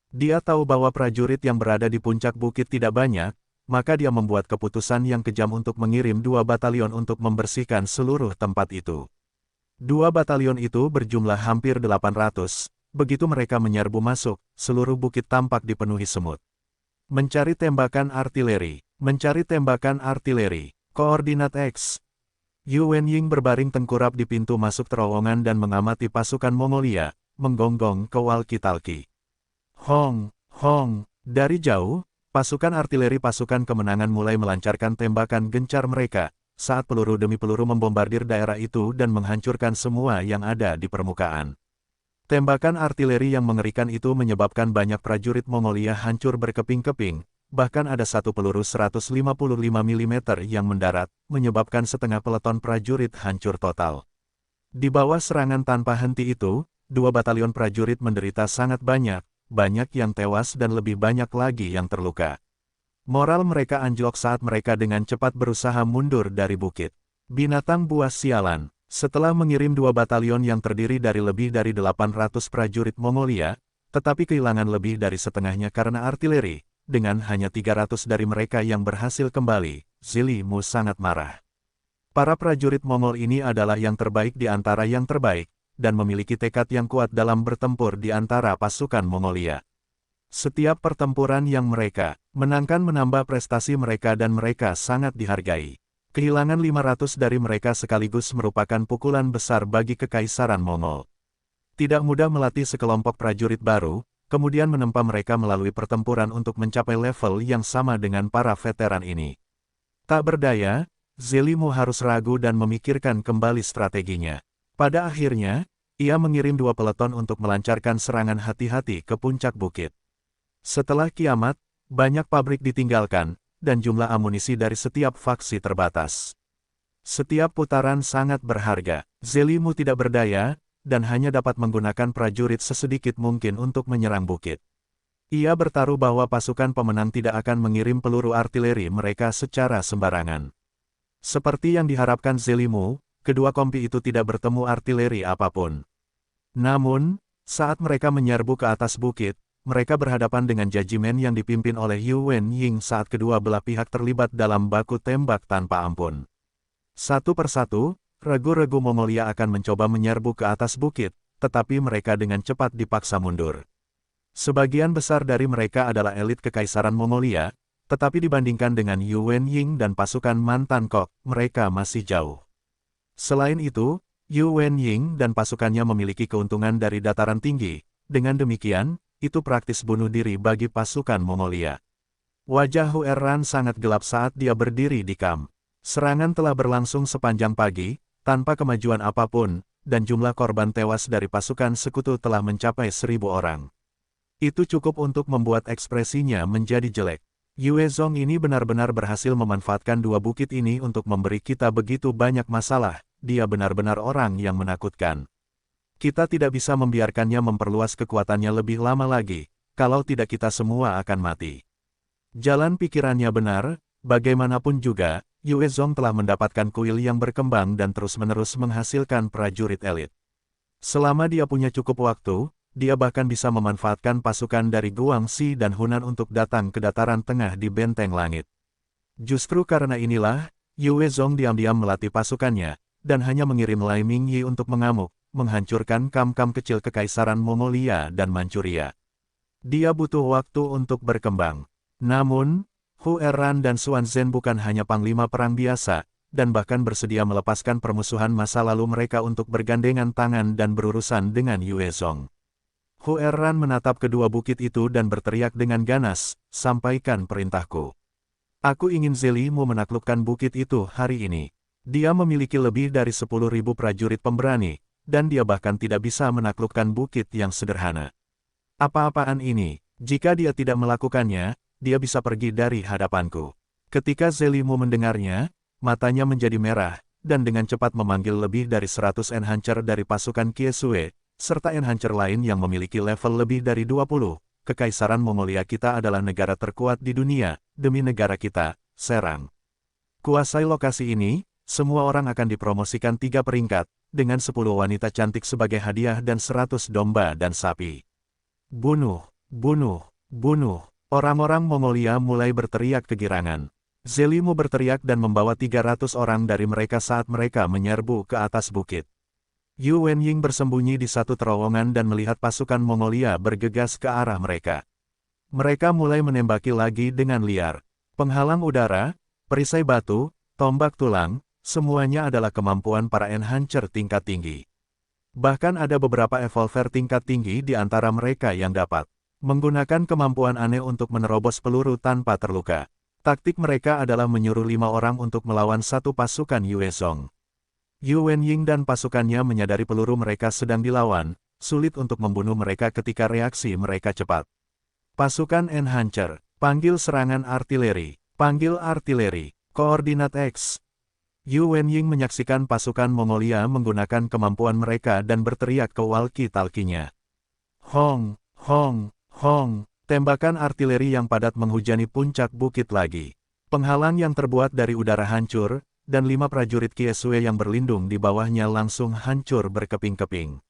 Dia tahu bahwa prajurit yang berada di puncak bukit tidak banyak, maka dia membuat keputusan yang kejam untuk mengirim 2 batalion untuk membersihkan seluruh tempat itu. 2 batalion itu berjumlah hampir 800, begitu mereka menyerbu masuk, seluruh bukit tampak dipenuhi semut. Mencari tembakan artileri. Mencari tembakan artileri. Koordinat X. Yu Wenying berbaring tengkurap di pintu masuk terowongan dan mengamati pasukan Mongolia, menggonggong ke walkie-talkie. Hong, hong. Dari jauh, pasukan artileri pasukan kemenangan mulai melancarkan tembakan gencar mereka, saat peluru demi peluru membombardir daerah itu dan menghancurkan semua yang ada di permukaan. Tembakan artileri yang mengerikan itu menyebabkan banyak prajurit Mongolia hancur berkeping-keping, bahkan ada satu peluru 155 mm yang mendarat, menyebabkan setengah peleton prajurit hancur total. Di bawah serangan tanpa henti itu, 2 batalion prajurit menderita sangat banyak yang tewas dan lebih banyak lagi yang terluka. Moral mereka anjlok saat mereka dengan cepat berusaha mundur dari bukit. Binatang buas sialan. Setelah mengirim 2 batalion yang terdiri dari lebih dari 800 prajurit Mongolia, tetapi kehilangan lebih dari setengahnya karena artileri, dengan hanya 300 dari mereka yang berhasil kembali, Zelimu sangat marah. Para prajurit Mongol ini adalah yang terbaik di antara yang terbaik, dan memiliki tekad yang kuat dalam bertempur di antara pasukan Mongolia. Setiap pertempuran yang mereka menangkan menambah prestasi mereka dan mereka sangat dihargai. Kehilangan 500 dari mereka sekaligus merupakan pukulan besar bagi Kekaisaran Mongol. Tidak mudah melatih sekelompok prajurit baru, kemudian menempa mereka melalui pertempuran untuk mencapai level yang sama dengan para veteran ini. Tak berdaya, Zelimu harus ragu dan memikirkan kembali strateginya. Pada akhirnya, ia mengirim 2 peleton untuk melancarkan serangan hati-hati ke puncak bukit. Setelah kiamat, banyak pabrik ditinggalkan, dan jumlah amunisi dari setiap faksi terbatas. Setiap putaran sangat berharga. Zelimu tidak berdaya, dan hanya dapat menggunakan prajurit sesedikit mungkin untuk menyerang bukit. Ia bertaruh bahwa pasukan pemenang tidak akan mengirim peluru artileri mereka secara sembarangan. Seperti yang diharapkan Zelimu, kedua kompi itu tidak bertemu artileri apapun. Namun, saat mereka menyerbu ke atas bukit, mereka berhadapan dengan jajimen yang dipimpin oleh Yu Wenying saat kedua belah pihak terlibat dalam baku tembak tanpa ampun. Satu persatu, regu-regu Mongolia akan mencoba menyerbu ke atas bukit, tetapi mereka dengan cepat dipaksa mundur. Sebagian besar dari mereka adalah elit Kekaisaran Mongolia, tetapi dibandingkan dengan Yu Wenying dan pasukan mantan Kok, mereka masih jauh. Selain itu, Yu Wenying dan pasukannya memiliki keuntungan dari dataran tinggi. Dengan demikian, itu praktis bunuh diri bagi pasukan Mongolia. Wajah Hu Erran sangat gelap saat dia berdiri di kamp. Serangan telah berlangsung sepanjang pagi, tanpa kemajuan apapun, dan jumlah korban tewas dari pasukan sekutu telah mencapai 1000 orang. Itu cukup untuk membuat ekspresinya menjadi jelek. Yue Zong ini benar-benar berhasil memanfaatkan 2 bukit ini untuk memberi kita begitu banyak masalah, dia benar-benar orang yang menakutkan. Kita tidak bisa membiarkannya memperluas kekuatannya lebih lama lagi, kalau tidak kita semua akan mati. Jalan pikirannya benar, bagaimanapun juga, Yue Zong telah mendapatkan kuil yang berkembang dan terus-menerus menghasilkan prajurit elit. Selama dia punya cukup waktu, dia bahkan bisa memanfaatkan pasukan dari Guangxi dan Hunan untuk datang ke dataran tengah di Benteng Langit. Justru karena inilah, Yue Zong diam-diam melatih pasukannya, dan hanya mengirim Lai Mingyi untuk mengamuk, menghancurkan kam-kam kecil Kekaisaran Mongolia dan Manchuria. Dia butuh waktu untuk berkembang. Namun, Hu Erran dan Xuan Zhen bukan hanya panglima perang biasa, dan bahkan bersedia melepaskan permusuhan masa lalu mereka untuk bergandengan tangan dan berurusan dengan Yue Zong. Huerran menatap kedua bukit itu dan berteriak dengan ganas, sampaikan perintahku. Aku ingin Zelimu menaklukkan bukit itu hari ini. Dia memiliki lebih dari 10.000 prajurit pemberani, dan dia bahkan tidak bisa menaklukkan bukit yang sederhana. Apa-apaan ini, jika dia tidak melakukannya, dia bisa pergi dari hadapanku. Ketika Zelimu mendengarnya, matanya menjadi merah, dan dengan cepat memanggil lebih dari 100 enhancer dari pasukan Kiesue, serta enhancer lain yang memiliki level lebih dari 20. Kekaisaran Mongolia kita adalah negara terkuat di dunia, demi negara kita, serang. Kuasai lokasi ini, semua orang akan dipromosikan 3 peringkat, dengan 10 wanita cantik sebagai hadiah dan 100 domba dan sapi. Bunuh, bunuh, bunuh. Orang-orang Mongolia mulai berteriak kegirangan. Zelimu berteriak dan membawa 300 orang dari mereka saat mereka menyerbu ke atas bukit. Yu Wenying bersembunyi di satu terowongan dan melihat pasukan Mongolia bergegas ke arah mereka. Mereka mulai menembaki lagi dengan liar. Penghalang udara, perisai batu, tombak tulang, semuanya adalah kemampuan para enhancer tingkat tinggi. Bahkan ada beberapa evolver tingkat tinggi di antara mereka yang dapat menggunakan kemampuan aneh untuk menerobos peluru tanpa terluka. Taktik mereka adalah menyuruh 5 orang untuk melawan satu pasukan Yuezong. Yu Wenying dan pasukannya menyadari peluru mereka sedang dilawan, sulit untuk membunuh mereka ketika reaksi mereka cepat. Pasukan enhancer, panggil serangan artileri, panggil artileri, koordinat X. Yu Wenying menyaksikan pasukan Mongolia menggunakan kemampuan mereka dan berteriak ke walkie-talkie-nya. Hong, hong, hong, tembakan artileri yang padat menghujani puncak bukit lagi. Penghalang yang terbuat dari udara hancur, dan 5 prajurit Kiesue yang berlindung di bawahnya langsung hancur berkeping-keping.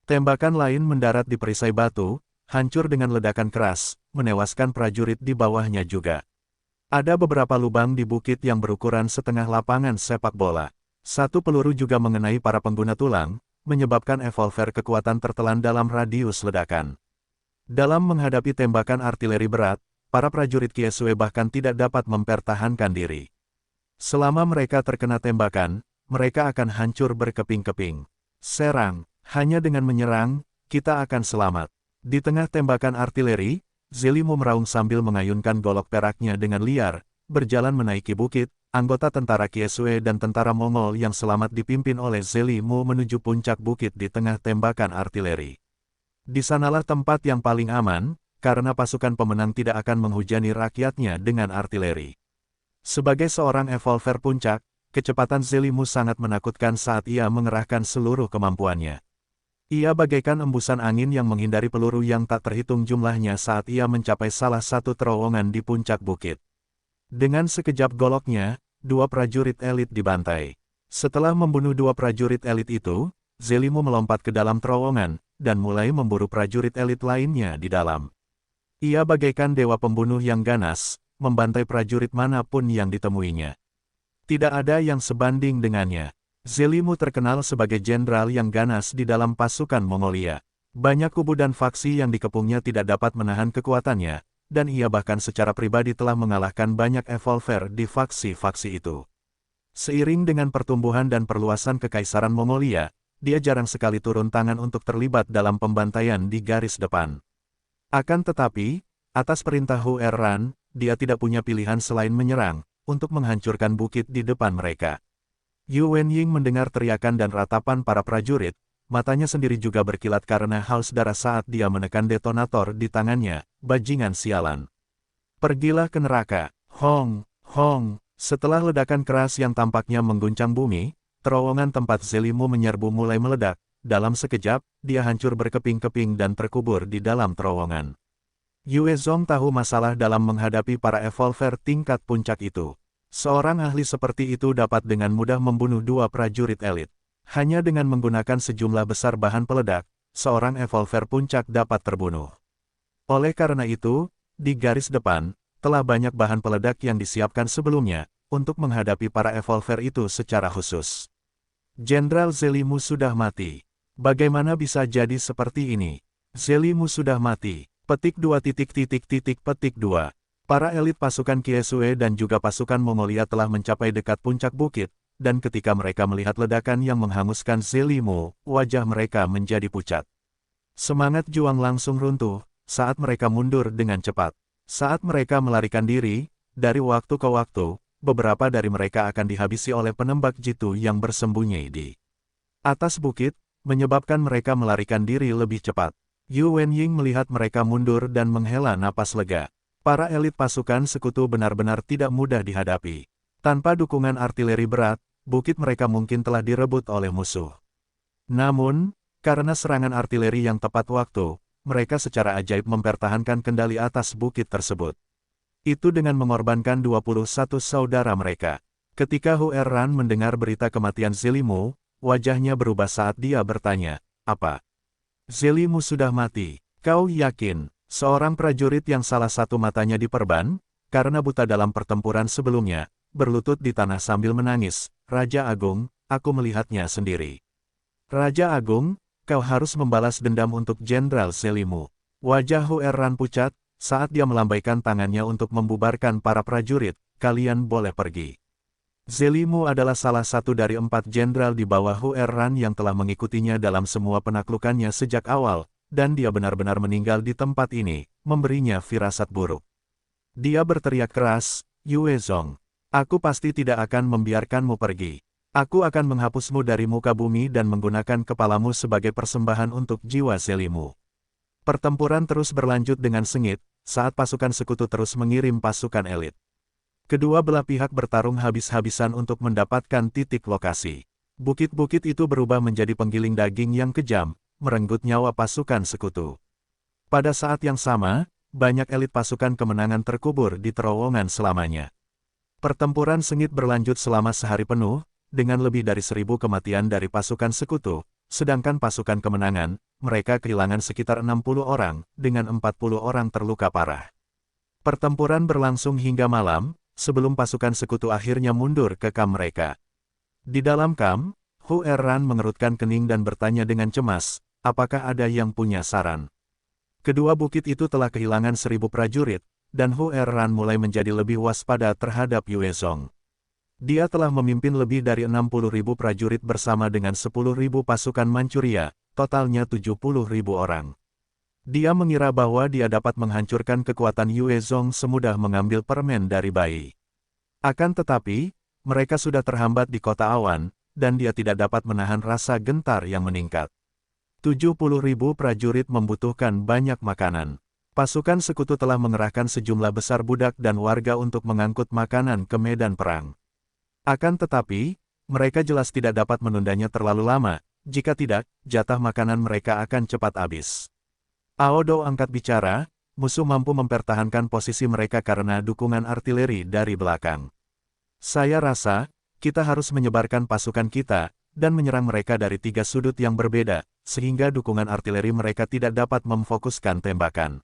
Tembakan lain mendarat di perisai batu, hancur dengan ledakan keras, menewaskan prajurit di bawahnya juga. Ada beberapa lubang di bukit yang berukuran setengah lapangan sepak bola. Satu peluru juga mengenai para pengguna tulang, menyebabkan evolver kekuatan tertelan dalam radius ledakan. Dalam menghadapi tembakan artileri berat, para prajurit Kiesue bahkan tidak dapat mempertahankan diri. Selama mereka terkena tembakan, mereka akan hancur berkeping-keping. Serang, hanya dengan menyerang, kita akan selamat. Di tengah tembakan artileri, Zelimu meraung sambil mengayunkan golok peraknya dengan liar, berjalan menaiki bukit. Anggota tentara Kiesue dan tentara Mongol yang selamat dipimpin oleh Zelimu menuju puncak bukit di tengah tembakan artileri. Di sanalah tempat yang paling aman, karena pasukan pemenang tidak akan menghujani rakyatnya dengan artileri. Sebagai seorang evolver puncak, kecepatan Zelimu sangat menakutkan saat ia mengerahkan seluruh kemampuannya. Ia bagaikan embusan angin yang menghindari peluru yang tak terhitung jumlahnya saat ia mencapai salah satu terowongan di puncak bukit. Dengan sekejap goloknya, 2 prajurit elit dibantai. Setelah membunuh 2 prajurit elit itu, Zelimu melompat ke dalam terowongan, dan mulai memburu prajurit elit lainnya di dalam. Ia bagaikan dewa pembunuh yang ganas, membantai prajurit manapun yang ditemuinya. Tidak ada yang sebanding dengannya. Zelimu terkenal sebagai jenderal yang ganas di dalam pasukan Mongolia. Banyak kubu dan faksi yang dikepungnya tidak dapat menahan kekuatannya, dan ia bahkan secara pribadi telah mengalahkan banyak evolver di faksi-faksi itu. Seiring dengan pertumbuhan dan perluasan kekaisaran Mongolia, dia jarang sekali turun tangan untuk terlibat dalam pembantaian di garis depan. Akan tetapi, atas perintah Huerran, dia tidak punya pilihan selain menyerang, untuk menghancurkan bukit di depan mereka. Yu Wenying mendengar teriakan dan ratapan para prajurit, matanya sendiri juga berkilat karena haus darah saat dia menekan detonator di tangannya, bajingan sialan. Pergilah ke neraka, hong, hong, setelah ledakan keras yang tampaknya mengguncang bumi, terowongan tempat Zelimu menyerbu mulai meledak, dalam sekejap, dia hancur berkeping-keping dan terkubur di dalam terowongan. Yuezong tahu masalah dalam menghadapi para evolver tingkat puncak itu. Seorang ahli seperti itu dapat dengan mudah membunuh 2 prajurit elit. Hanya dengan menggunakan sejumlah besar bahan peledak, seorang evolver puncak dapat terbunuh. Oleh karena itu, di garis depan, telah banyak bahan peledak yang disiapkan sebelumnya, untuk menghadapi para evolver itu secara khusus. Jenderal Zelimu sudah mati. Bagaimana bisa jadi seperti ini? Zelimu sudah mati. Petik 2 petik 2. Para elit pasukan Kiesue dan juga pasukan Mongolia telah mencapai dekat puncak bukit, dan ketika mereka melihat ledakan yang menghanguskan Zelimu, wajah mereka menjadi pucat. Semangat juang langsung runtuh saat mereka mundur dengan cepat. Saat mereka melarikan diri, dari waktu ke waktu, beberapa dari mereka akan dihabisi oleh penembak jitu yang bersembunyi di atas bukit, menyebabkan mereka melarikan diri lebih cepat. Yu Wenying melihat mereka mundur dan menghela napas lega. Para elit pasukan sekutu benar-benar tidak mudah dihadapi. Tanpa dukungan artileri berat, bukit mereka mungkin telah direbut oleh musuh. Namun, karena serangan artileri yang tepat waktu, mereka secara ajaib mempertahankan kendali atas bukit tersebut. Itu dengan mengorbankan 21 saudara mereka. Ketika Hu Erran mendengar berita kematian Zelimu, wajahnya berubah saat dia bertanya, "Apa? Zelimu sudah mati? Kau yakin?" Seorang prajurit yang salah satu matanya diperban, karena buta dalam pertempuran sebelumnya, berlutut di tanah sambil menangis, "Raja Agung, aku melihatnya sendiri." "Raja Agung, kau harus membalas dendam untuk Jenderal Zelimu." Wajah Hu Erran pucat, saat dia melambaikan tangannya untuk membubarkan para prajurit, "Kalian boleh pergi." Zelimu adalah salah satu dari 4 jenderal di bawah Hu Erran yang telah mengikutinya dalam semua penaklukannya sejak awal, dan dia benar-benar meninggal di tempat ini, memberinya firasat buruk. Dia berteriak keras, "Yue Zong, aku pasti tidak akan membiarkanmu pergi. Aku akan menghapusmu dari muka bumi dan menggunakan kepalamu sebagai persembahan untuk jiwa Zelimu." Pertempuran terus berlanjut dengan sengit, saat pasukan sekutu terus mengirim pasukan elit. Kedua belah pihak bertarung habis-habisan untuk mendapatkan titik lokasi. Bukit-bukit itu berubah menjadi penggiling daging yang kejam, merenggut nyawa pasukan sekutu. Pada saat yang sama, banyak elit pasukan kemenangan terkubur di terowongan selamanya. Pertempuran sengit berlanjut selama sehari penuh, dengan lebih dari 1.000 kematian dari pasukan sekutu, sedangkan pasukan kemenangan, mereka kehilangan sekitar 60 orang, dengan 40 orang terluka parah. Pertempuran berlangsung hingga malam, sebelum pasukan sekutu akhirnya mundur ke kamp mereka. Di dalam kamp, Hu Erran mengerutkan kening dan bertanya dengan cemas, "Apakah ada yang punya saran?" Kedua bukit itu telah kehilangan 1.000 prajurit, dan Hu Erran mulai menjadi lebih waspada terhadap Yue Zong. Dia telah memimpin lebih dari 60.000 prajurit bersama dengan 10.000 pasukan Manchuria, totalnya 70.000 orang. Dia mengira bahwa dia dapat menghancurkan kekuatan Yue Zong semudah mengambil permen dari bayi. Akan tetapi, mereka sudah terhambat di kota awan, dan dia tidak dapat menahan rasa gentar yang meningkat. 70.000 prajurit membutuhkan banyak makanan. Pasukan sekutu telah mengerahkan sejumlah besar budak dan warga untuk mengangkut makanan ke medan perang. Akan tetapi, mereka jelas tidak dapat menundanya terlalu lama, jika tidak, jatah makanan mereka akan cepat habis. Aodo angkat bicara, musuh mampu mempertahankan posisi mereka karena dukungan artileri dari belakang. Saya rasa, kita harus menyebarkan pasukan kita, dan menyerang mereka dari 3 sudut yang berbeda, sehingga dukungan artileri mereka tidak dapat memfokuskan tembakan.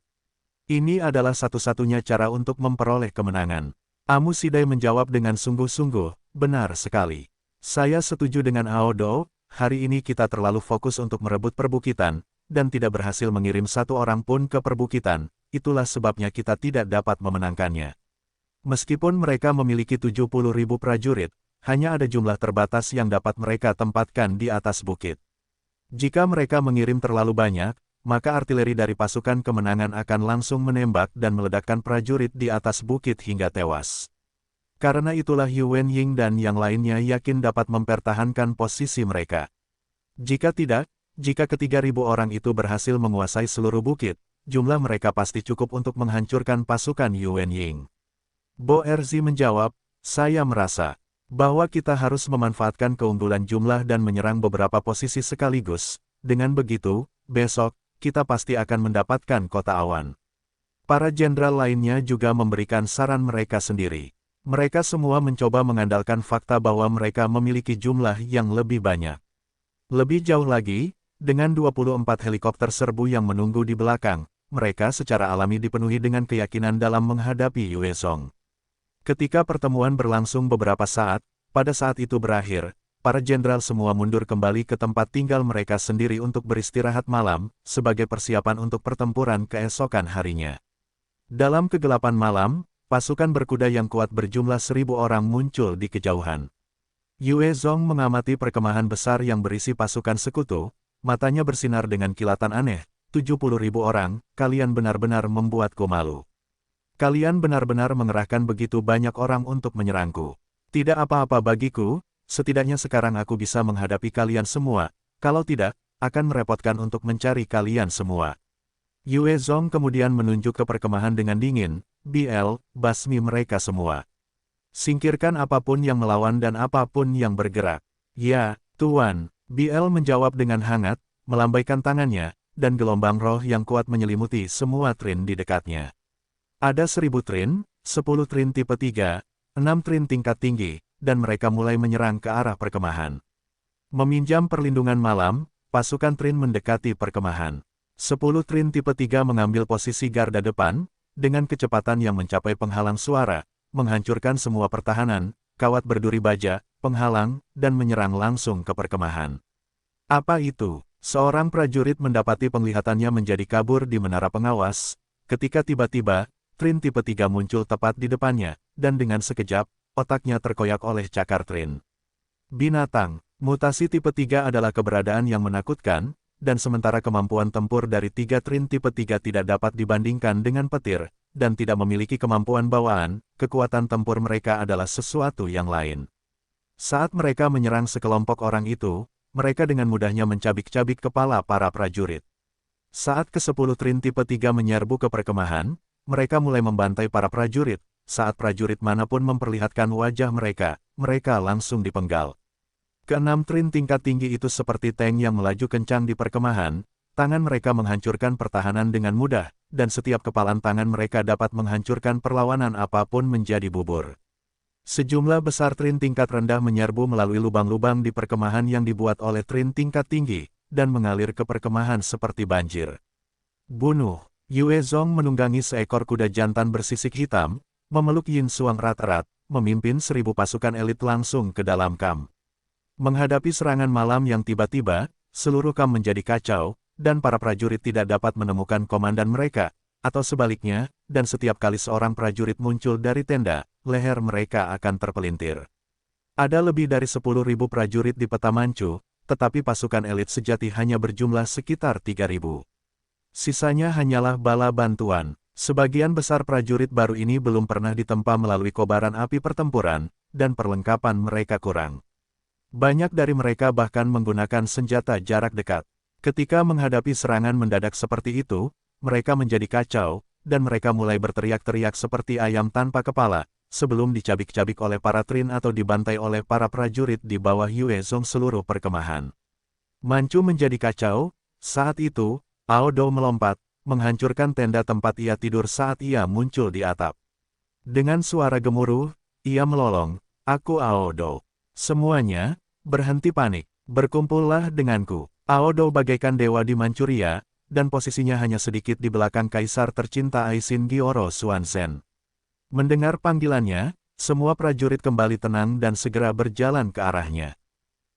Ini adalah satu-satunya cara untuk memperoleh kemenangan. Amu Sidai menjawab dengan sungguh-sungguh, "Benar sekali. Saya setuju dengan Aodo, hari ini kita terlalu fokus untuk merebut perbukitan, dan tidak berhasil mengirim satu orang pun ke perbukitan, itulah sebabnya kita tidak dapat memenangkannya." Meskipun mereka memiliki 70.000 prajurit, hanya ada jumlah terbatas yang dapat mereka tempatkan di atas bukit. Jika mereka mengirim terlalu banyak, maka artileri dari pasukan kemenangan akan langsung menembak dan meledakkan prajurit di atas bukit hingga tewas. Karena itulah Yu Wenying dan yang lainnya yakin dapat mempertahankan posisi mereka. Jika tidak, jika ke-3.000 orang itu berhasil menguasai seluruh bukit, jumlah mereka pasti cukup untuk menghancurkan pasukan Yu Wenying. Bo Erzi menjawab, "Saya merasa bahwa kita harus memanfaatkan keunggulan jumlah dan menyerang beberapa posisi sekaligus. Dengan begitu, besok, kita pasti akan mendapatkan kota awan." Para jenderal lainnya juga memberikan saran mereka sendiri. Mereka semua mencoba mengandalkan fakta bahwa mereka memiliki jumlah yang lebih banyak. Lebih jauh lagi, dengan 24 helikopter serbu yang menunggu di belakang, mereka secara alami dipenuhi dengan keyakinan dalam menghadapi Yue Zong. Ketika pertemuan berlangsung beberapa saat, pada saat itu berakhir, para jenderal semua mundur kembali ke tempat tinggal mereka sendiri untuk beristirahat malam, sebagai persiapan untuk pertempuran keesokan harinya. Dalam kegelapan malam, pasukan berkuda yang kuat berjumlah 1.000 orang muncul di kejauhan. Yue Zong mengamati perkemahan besar yang berisi pasukan sekutu, matanya bersinar dengan kilatan aneh, 70.000 orang, kalian benar-benar membuatku malu. Kalian benar-benar mengerahkan begitu banyak orang untuk menyerangku. Tidak apa-apa bagiku, setidaknya sekarang aku bisa menghadapi kalian semua, kalau tidak, akan merepotkan untuk mencari kalian semua. Yue Zong kemudian menunjuk ke perkemahan dengan dingin, BL, basmi mereka semua. Singkirkan apapun yang melawan dan apapun yang bergerak. Ya, Tuan, BL menjawab dengan hangat, melambaikan tangannya, dan gelombang roh yang kuat menyelimuti semua trin di dekatnya. Ada 1000 trin, 10 trin tipe 3, 6 trin tingkat tinggi, dan mereka mulai menyerang ke arah perkemahan. Meminjam perlindungan malam, pasukan trin mendekati perkemahan. 10 trin tipe 3 mengambil posisi garda depan, dengan kecepatan yang mencapai penghalang suara, menghancurkan semua pertahanan, kawat berduri baja, penghalang, dan menyerang langsung ke perkemahan. Apa itu? Seorang prajurit mendapati penglihatannya menjadi kabur di menara pengawas, ketika tiba-tiba, trin tipe 3 muncul tepat di depannya, dan dengan sekejap, otaknya terkoyak oleh cakar trin. Binatang, mutasi tipe 3 adalah keberadaan yang menakutkan, dan sementara kemampuan tempur dari 3 trin tipe 3 tidak dapat dibandingkan dengan petir, dan tidak memiliki kemampuan bawaan, kekuatan tempur mereka adalah sesuatu yang lain. Saat mereka menyerang sekelompok orang itu, mereka dengan mudahnya mencabik-cabik kepala para prajurit. Saat ke-10 trin tipe 3 menyerbu ke perkemahan, mereka mulai membantai para prajurit. Saat prajurit manapun memperlihatkan wajah mereka, mereka langsung dipenggal. Ke-6 trin tingkat tinggi itu seperti tank yang melaju kencang di perkemahan, tangan mereka menghancurkan pertahanan dengan mudah, dan setiap kepalan tangan mereka dapat menghancurkan perlawanan apapun menjadi bubur. Sejumlah besar trin tingkat rendah menyerbu melalui lubang-lubang di perkemahan yang dibuat oleh trin tingkat tinggi, dan mengalir ke perkemahan seperti banjir. Bunuh! Yue Zong menunggangi seekor kuda jantan bersisik hitam, memeluk Yin Xuang erat-erat, memimpin 1000 pasukan elit langsung ke dalam kamp. Menghadapi serangan malam yang tiba-tiba, seluruh kamp menjadi kacau, dan para prajurit tidak dapat menemukan komandan mereka, atau sebaliknya, dan setiap kali seorang prajurit muncul dari tenda, leher mereka akan terpelintir. Ada lebih dari 10.000 prajurit di peta Manchu, tetapi pasukan elit sejati hanya berjumlah sekitar 3.000. Sisanya hanyalah bala bantuan. Sebagian besar prajurit baru ini belum pernah ditempa melalui kobaran api pertempuran, dan perlengkapan mereka kurang. Banyak dari mereka bahkan menggunakan senjata jarak dekat. Ketika menghadapi serangan mendadak seperti itu, mereka menjadi kacau, dan mereka mulai berteriak-teriak seperti ayam tanpa kepala, sebelum dicabik-cabik oleh para trin atau dibantai oleh para prajurit di bawah Yue Zong seluruh perkemahan. Manchu menjadi kacau. Saat itu, Ao Dou melompat, menghancurkan tenda tempat ia tidur saat ia muncul di atap. Dengan suara gemuruh, ia melolong, "Aku Ao Dou. Semuanya, berhenti panik, berkumpullah denganku." Ao Dou bagaikan dewa di Manchuria, dan posisinya hanya sedikit di belakang kaisar tercinta Aisin Gioro Xuanzhen. Mendengar panggilannya, semua prajurit kembali tenang dan segera berjalan ke arahnya.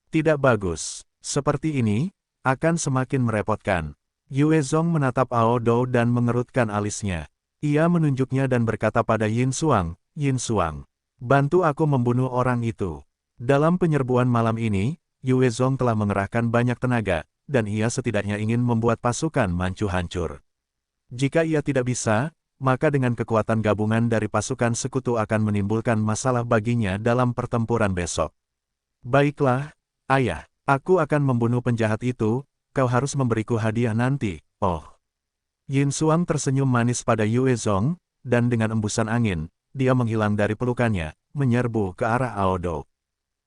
Tidak bagus, seperti ini, akan semakin merepotkan. Yue Zong menatap Ao Dou dan mengerutkan alisnya. Ia menunjuknya dan berkata pada Yin Xuang, "Yin Xuang, bantu aku membunuh orang itu." Dalam penyerbuan malam ini, Yue Zong telah mengerahkan banyak tenaga, dan ia setidaknya ingin membuat pasukan Manchu hancur. Jika ia tidak bisa, maka dengan kekuatan gabungan dari pasukan sekutu akan menimbulkan masalah baginya dalam pertempuran besok. "Baiklah, ayah, aku akan membunuh penjahat itu. Kau harus memberiku hadiah nanti, oh." Yin Xuang tersenyum manis pada Yue Zong, dan dengan embusan angin, dia menghilang dari pelukannya, menyerbu ke arah Ao Dou.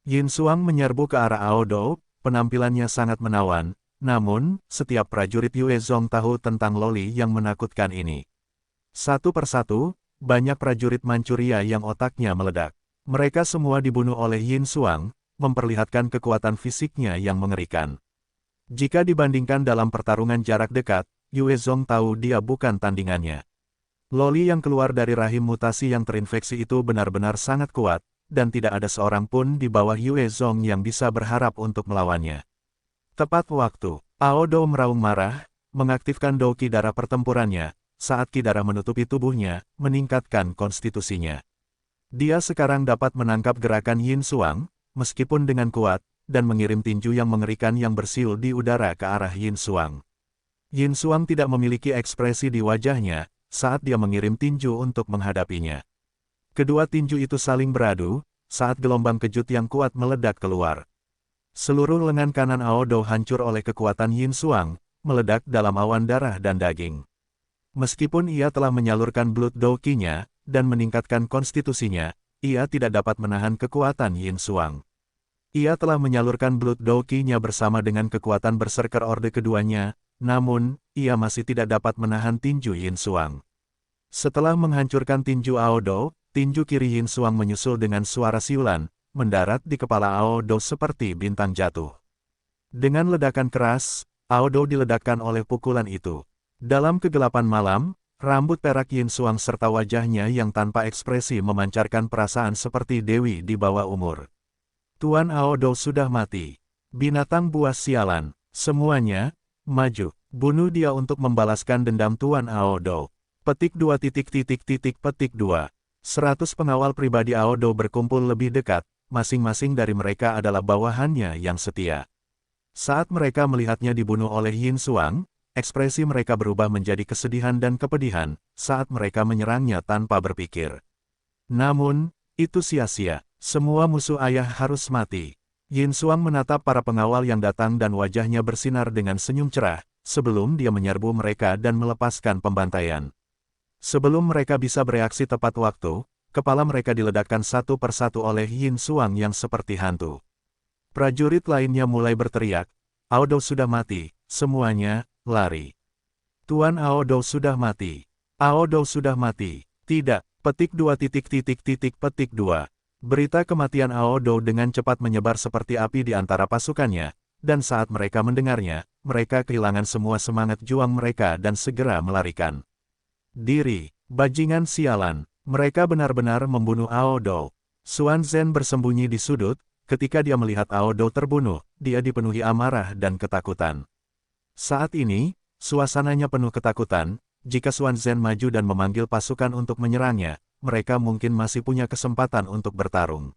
Yin Xuang menyerbu ke arah Ao Dou, penampilannya sangat menawan, namun, setiap prajurit Yue Zong tahu tentang loli yang menakutkan ini. Satu persatu, banyak prajurit Manchuria yang otaknya meledak. Mereka semua dibunuh oleh Yin Xuang, memperlihatkan kekuatan fisiknya yang mengerikan. Jika dibandingkan dalam pertarungan jarak dekat, Yue Zong tahu dia bukan tandingannya. Loli yang keluar dari rahim mutasi yang terinfeksi itu benar-benar sangat kuat, dan tidak ada seorang pun di bawah Yue Zong yang bisa berharap untuk melawannya. Tepat waktu, Ao Dou meraung marah, mengaktifkan Douki darah pertempurannya, saat Ki darah menutupi tubuhnya, meningkatkan konstitusinya. Dia sekarang dapat menangkap gerakan Yin Xuang, meskipun dengan kuat, dan mengirim tinju yang mengerikan yang bersiul di udara ke arah Yin Xuang. Yin Xuang tidak memiliki ekspresi di wajahnya saat dia mengirim tinju untuk menghadapinya. Kedua tinju itu saling beradu, saat gelombang kejut yang kuat meledak keluar. Seluruh lengan kanan Ao Dou hancur oleh kekuatan Yin Xuang, meledak dalam awan darah dan daging. Meskipun ia telah menyalurkan Blood Dou Qi-nya, dan meningkatkan konstitusinya, ia tidak dapat menahan kekuatan Yin Xuang. Ia telah menyalurkan Blood Dou Qi-nya bersama dengan kekuatan berserker orde keduanya, namun, ia masih tidak dapat menahan tinju Yin Xuang. Setelah menghancurkan tinju Ao Dou, tinju kiri Yin Xuang menyusul dengan suara siulan, mendarat di kepala Ao Dou seperti bintang jatuh. Dengan ledakan keras, Ao Dou diledakkan oleh pukulan itu. Dalam kegelapan malam, rambut perak Yin Xuang serta wajahnya yang tanpa ekspresi memancarkan perasaan seperti dewi di bawah umur. Tuan Ao Dou sudah mati. Binatang buas sialan, semuanya, maju, bunuh dia untuk membalaskan dendam Tuan Ao Dou. Petik 2 petik 2. 100 pengawal pribadi Ao Dou berkumpul lebih dekat, masing-masing dari mereka adalah bawahannya yang setia. Saat mereka melihatnya dibunuh oleh Yin Xuang, ekspresi mereka berubah menjadi kesedihan dan kepedihan saat mereka menyerangnya tanpa berpikir. Namun, itu sia-sia. Semua musuh ayah harus mati. Yin Xuang menatap para pengawal yang datang dan wajahnya bersinar dengan senyum cerah, sebelum dia menyerbu mereka dan melepaskan pembantaian. Sebelum mereka bisa bereaksi tepat waktu, kepala mereka diledakkan satu persatu oleh Yin Xuang yang seperti hantu. Prajurit lainnya mulai berteriak, Ao Dou sudah mati, semuanya, lari. Tuan Ao Dou sudah mati. Ao Dou sudah mati. Tidak, petik 2 petik 2. Berita kematian Ao Dou dengan cepat menyebar seperti api di antara pasukannya, dan saat mereka mendengarnya, mereka kehilangan semua semangat juang mereka dan segera melarikan diri. Bajingan sialan, mereka benar-benar membunuh Ao Dou. Xuan Zhen bersembunyi di sudut, ketika dia melihat Ao Dou terbunuh, dia dipenuhi amarah dan ketakutan. Saat ini, suasananya penuh ketakutan. Jika Xuan Zhen maju dan memanggil pasukan untuk menyerangnya, mereka mungkin masih punya kesempatan untuk bertarung.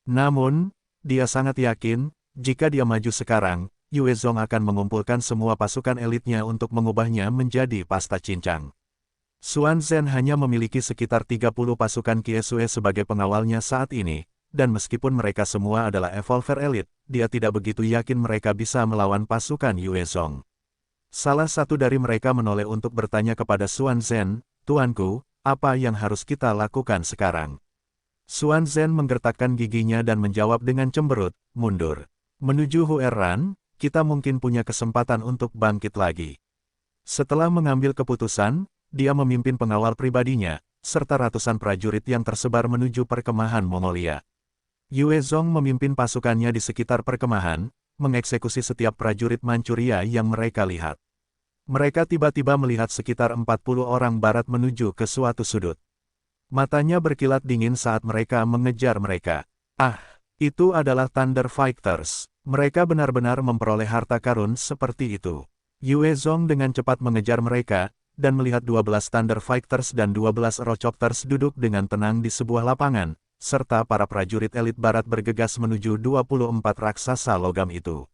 Namun, dia sangat yakin, jika dia maju sekarang, Yue Zong akan mengumpulkan semua pasukan elitnya untuk mengubahnya menjadi pasta cincang. Xuan Zhen hanya memiliki sekitar 30 pasukan Kiesue sebagai pengawalnya saat ini, dan meskipun mereka semua adalah evolver elit, dia tidak begitu yakin mereka bisa melawan pasukan Yue Zong. Salah satu dari mereka menoleh untuk bertanya kepada Xuan Zhen, Tuanku, apa yang harus kita lakukan sekarang? Xuan Zhen menggertakkan giginya dan menjawab dengan cemberut, mundur. Menuju Huerran, kita mungkin punya kesempatan untuk bangkit lagi. Setelah mengambil keputusan, dia memimpin pengawal pribadinya, serta ratusan prajurit yang tersebar menuju perkemahan Mongolia. Yue Zong memimpin pasukannya di sekitar perkemahan, mengeksekusi setiap prajurit Manchuria yang mereka lihat. Mereka tiba-tiba melihat sekitar 40 orang barat menuju ke suatu sudut. Matanya berkilat dingin saat mereka mengejar mereka. Ah, itu adalah Thunder Fighters. Mereka benar-benar memperoleh harta karun seperti itu. Yue Zong dengan cepat mengejar mereka, dan melihat 12 Thunder Fighters dan 12 Rochocters duduk dengan tenang di sebuah lapangan, serta para prajurit elit barat bergegas menuju 24 raksasa logam itu.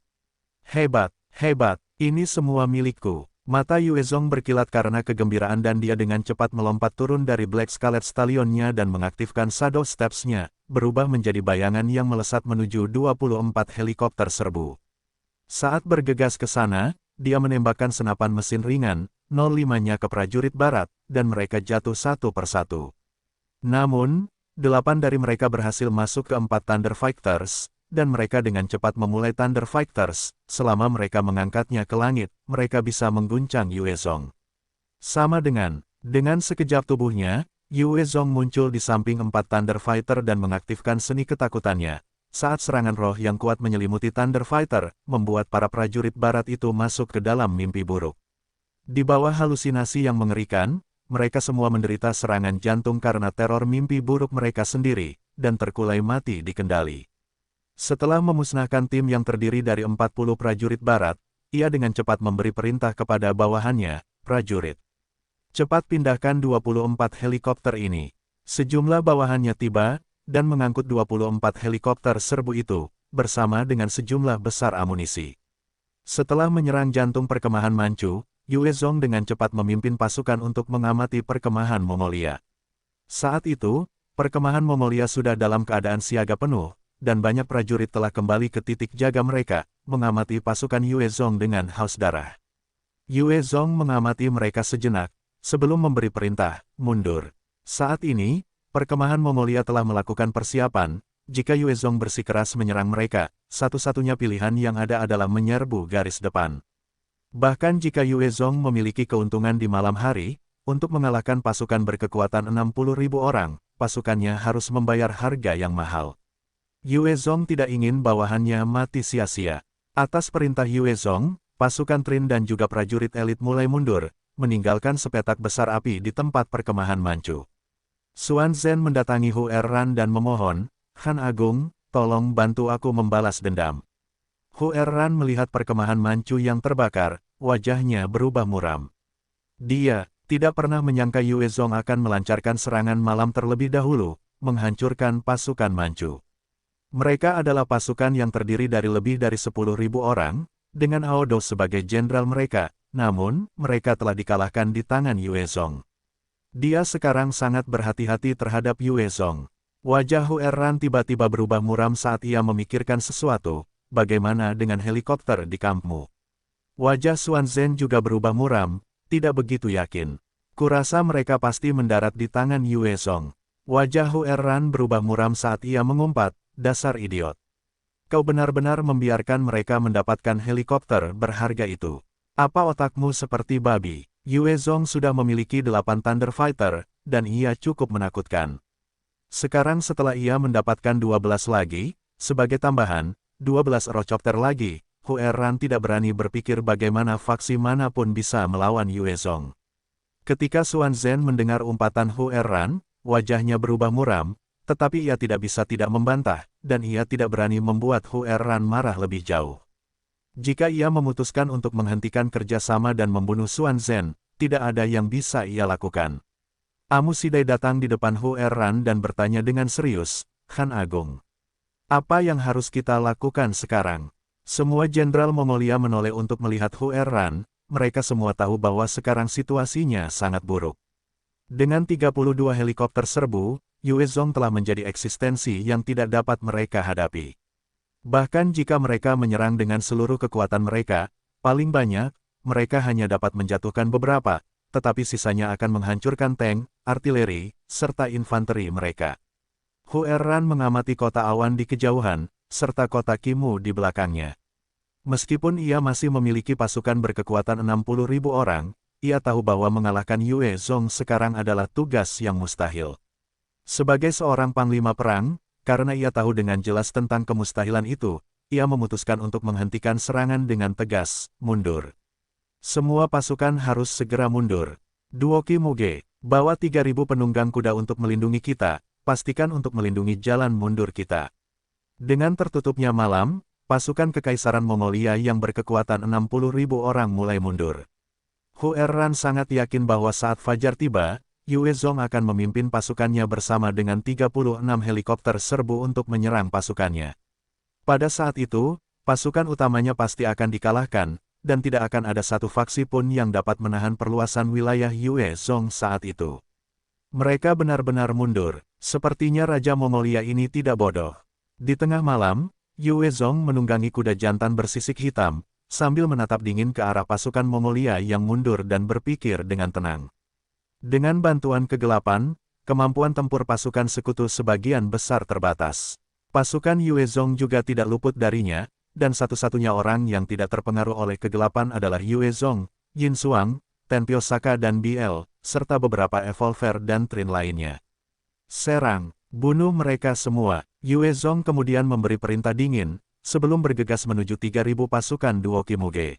Hebat, hebat, ini semua milikku. Mata Yue Zong berkilat karena kegembiraan dan dia dengan cepat melompat turun dari Black Scarlet Stallion-nya dan mengaktifkan Shadow Steps-nya, berubah menjadi bayangan yang melesat menuju 24 helikopter serbu. Saat bergegas ke sana, dia menembakkan senapan mesin ringan, 05-nya ke prajurit barat, dan mereka jatuh satu persatu. Namun, 8 dari mereka berhasil masuk ke 4 Thunder Fighters, dan mereka dengan cepat memulai Thunder Fighters. Selama mereka mengangkatnya ke langit, mereka bisa mengguncang Yue Zong. Sama dengan sekejap tubuhnya, Yue Zong muncul di samping 4 Thunder Fighter dan mengaktifkan seni ketakutannya. Saat serangan roh yang kuat menyelimuti Thunder Fighter, membuat para prajurit barat itu masuk ke dalam mimpi buruk. Di bawah halusinasi yang mengerikan, mereka semua menderita serangan jantung karena teror mimpi buruk mereka sendiri, dan terkulai mati di kendali. Setelah memusnahkan tim yang terdiri dari 40 prajurit barat, ia dengan cepat memberi perintah kepada bawahannya, prajurit. Cepat pindahkan 24 helikopter ini. Sejumlah bawahannya tiba, dan mengangkut 24 helikopter serbu itu, bersama dengan sejumlah besar amunisi. Setelah menyerang jantung perkemahan Manchu, Yue Zong dengan cepat memimpin pasukan untuk mengamati perkemahan Mongolia. Saat itu, perkemahan Mongolia sudah dalam keadaan siaga penuh, dan banyak prajurit telah kembali ke titik jaga mereka, mengamati pasukan Yue Zong dengan haus darah. Yue Zong mengamati mereka sejenak, sebelum memberi perintah, mundur. Saat ini, perkemahan Mongolia telah melakukan persiapan. Jika Yue Zong bersikeras menyerang mereka, satu-satunya pilihan yang ada adalah menyerbu garis depan. Bahkan jika Yue Zong memiliki keuntungan di malam hari, untuk mengalahkan pasukan berkekuatan 60.000 orang, pasukannya harus membayar harga yang mahal. Yue Zong tidak ingin bawahannya mati sia-sia. Atas perintah Yue Zong, pasukan Trin dan juga prajurit elit mulai mundur, meninggalkan sepetak besar api di tempat perkemahan Manchu. Xuan Zhen mendatangi Hu Erran dan memohon, "Han Agung, tolong bantu aku membalas dendam." Hu Erran melihat perkemahan Manchu yang terbakar, wajahnya berubah muram. Dia tidak pernah menyangka Yue Zong akan melancarkan serangan malam terlebih dahulu, menghancurkan pasukan Manchu. Mereka adalah pasukan yang terdiri dari lebih dari 10.000 orang, dengan Hao Dou sebagai jenderal mereka, namun mereka telah dikalahkan di tangan Yue Zong. Dia sekarang sangat berhati-hati terhadap Yue Zong. Wajah Hu Erran tiba-tiba berubah muram saat ia memikirkan sesuatu. Bagaimana dengan helikopter di kampmu? Wajah Xuan Zhen juga berubah muram, tidak begitu yakin. Kurasa mereka pasti mendarat di tangan Yue Zong. Wajah Hu Erran berubah muram saat ia mengumpat, "Dasar idiot. Kau benar-benar membiarkan mereka mendapatkan helikopter berharga itu. Apa otakmu seperti babi?" Yue Zong sudah memiliki 8 Thunder Fighter, dan ia cukup menakutkan. Sekarang setelah ia mendapatkan 12 lagi, sebagai tambahan, 12 Eurocopter lagi, Hu Erran tidak berani berpikir bagaimana faksi manapun bisa melawan Yue Zong. Ketika Xuan Zhen mendengar umpatan Hu Erran, wajahnya berubah muram, tetapi ia tidak bisa tidak membantah, dan ia tidak berani membuat Hu Erran marah lebih jauh. Jika ia memutuskan untuk menghentikan kerjasama dan membunuh Xuan Zhen, tidak ada yang bisa ia lakukan. Amu Sidai datang di depan Hu Erran dan bertanya dengan serius, "Han Agung, apa yang harus kita lakukan sekarang?" Semua jenderal Mongolia menoleh untuk melihat Hu Erran, mereka semua tahu bahwa sekarang situasinya sangat buruk. Dengan 32 helikopter serbu, Yue Zong telah menjadi eksistensi yang tidak dapat mereka hadapi. Bahkan jika mereka menyerang dengan seluruh kekuatan mereka, paling banyak, mereka hanya dapat menjatuhkan beberapa, tetapi sisanya akan menghancurkan tank, artileri, serta infanteri mereka. Hu Erran mengamati kota awan di kejauhan, serta kota Kimu di belakangnya. Meskipun ia masih memiliki pasukan berkekuatan 60.000 orang, ia tahu bahwa mengalahkan Yue Zong sekarang adalah tugas yang mustahil. Sebagai seorang panglima perang, karena ia tahu dengan jelas tentang kemustahilan itu, ia memutuskan untuk menghentikan serangan dengan tegas, mundur. Semua pasukan harus segera mundur. Duoki Muge, bawa 3.000 penunggang kuda untuk melindungi kita. Pastikan untuk melindungi jalan mundur kita. Dengan tertutupnya malam, pasukan Kekaisaran Mongolia yang berkekuatan 60.000 orang mulai mundur. Hu Erran sangat yakin bahwa saat fajar tiba, Yue Zong akan memimpin pasukannya bersama dengan 36 helikopter serbu untuk menyerang pasukannya. Pada saat itu, pasukan utamanya pasti akan dikalahkan, dan tidak akan ada satu faksi pun yang dapat menahan perluasan wilayah Yue Zong saat itu. Mereka benar-benar mundur. Sepertinya Raja Mongolia ini tidak bodoh. Di tengah malam, Yue Zong menunggangi kuda jantan bersisik hitam, sambil menatap dingin ke arah pasukan Mongolia yang mundur dan berpikir dengan tenang. Dengan bantuan kegelapan, kemampuan tempur pasukan sekutu sebagian besar terbatas. Pasukan Yue Zong juga tidak luput darinya, dan satu-satunya orang yang tidak terpengaruh oleh kegelapan adalah Yue Zong, Yin Xuang, Tenpyo Saka dan Biel, serta beberapa evolver dan trin lainnya. Serang, bunuh mereka semua. Yue Zong kemudian memberi perintah dingin, sebelum bergegas menuju 3.000 pasukan Duoki Muge.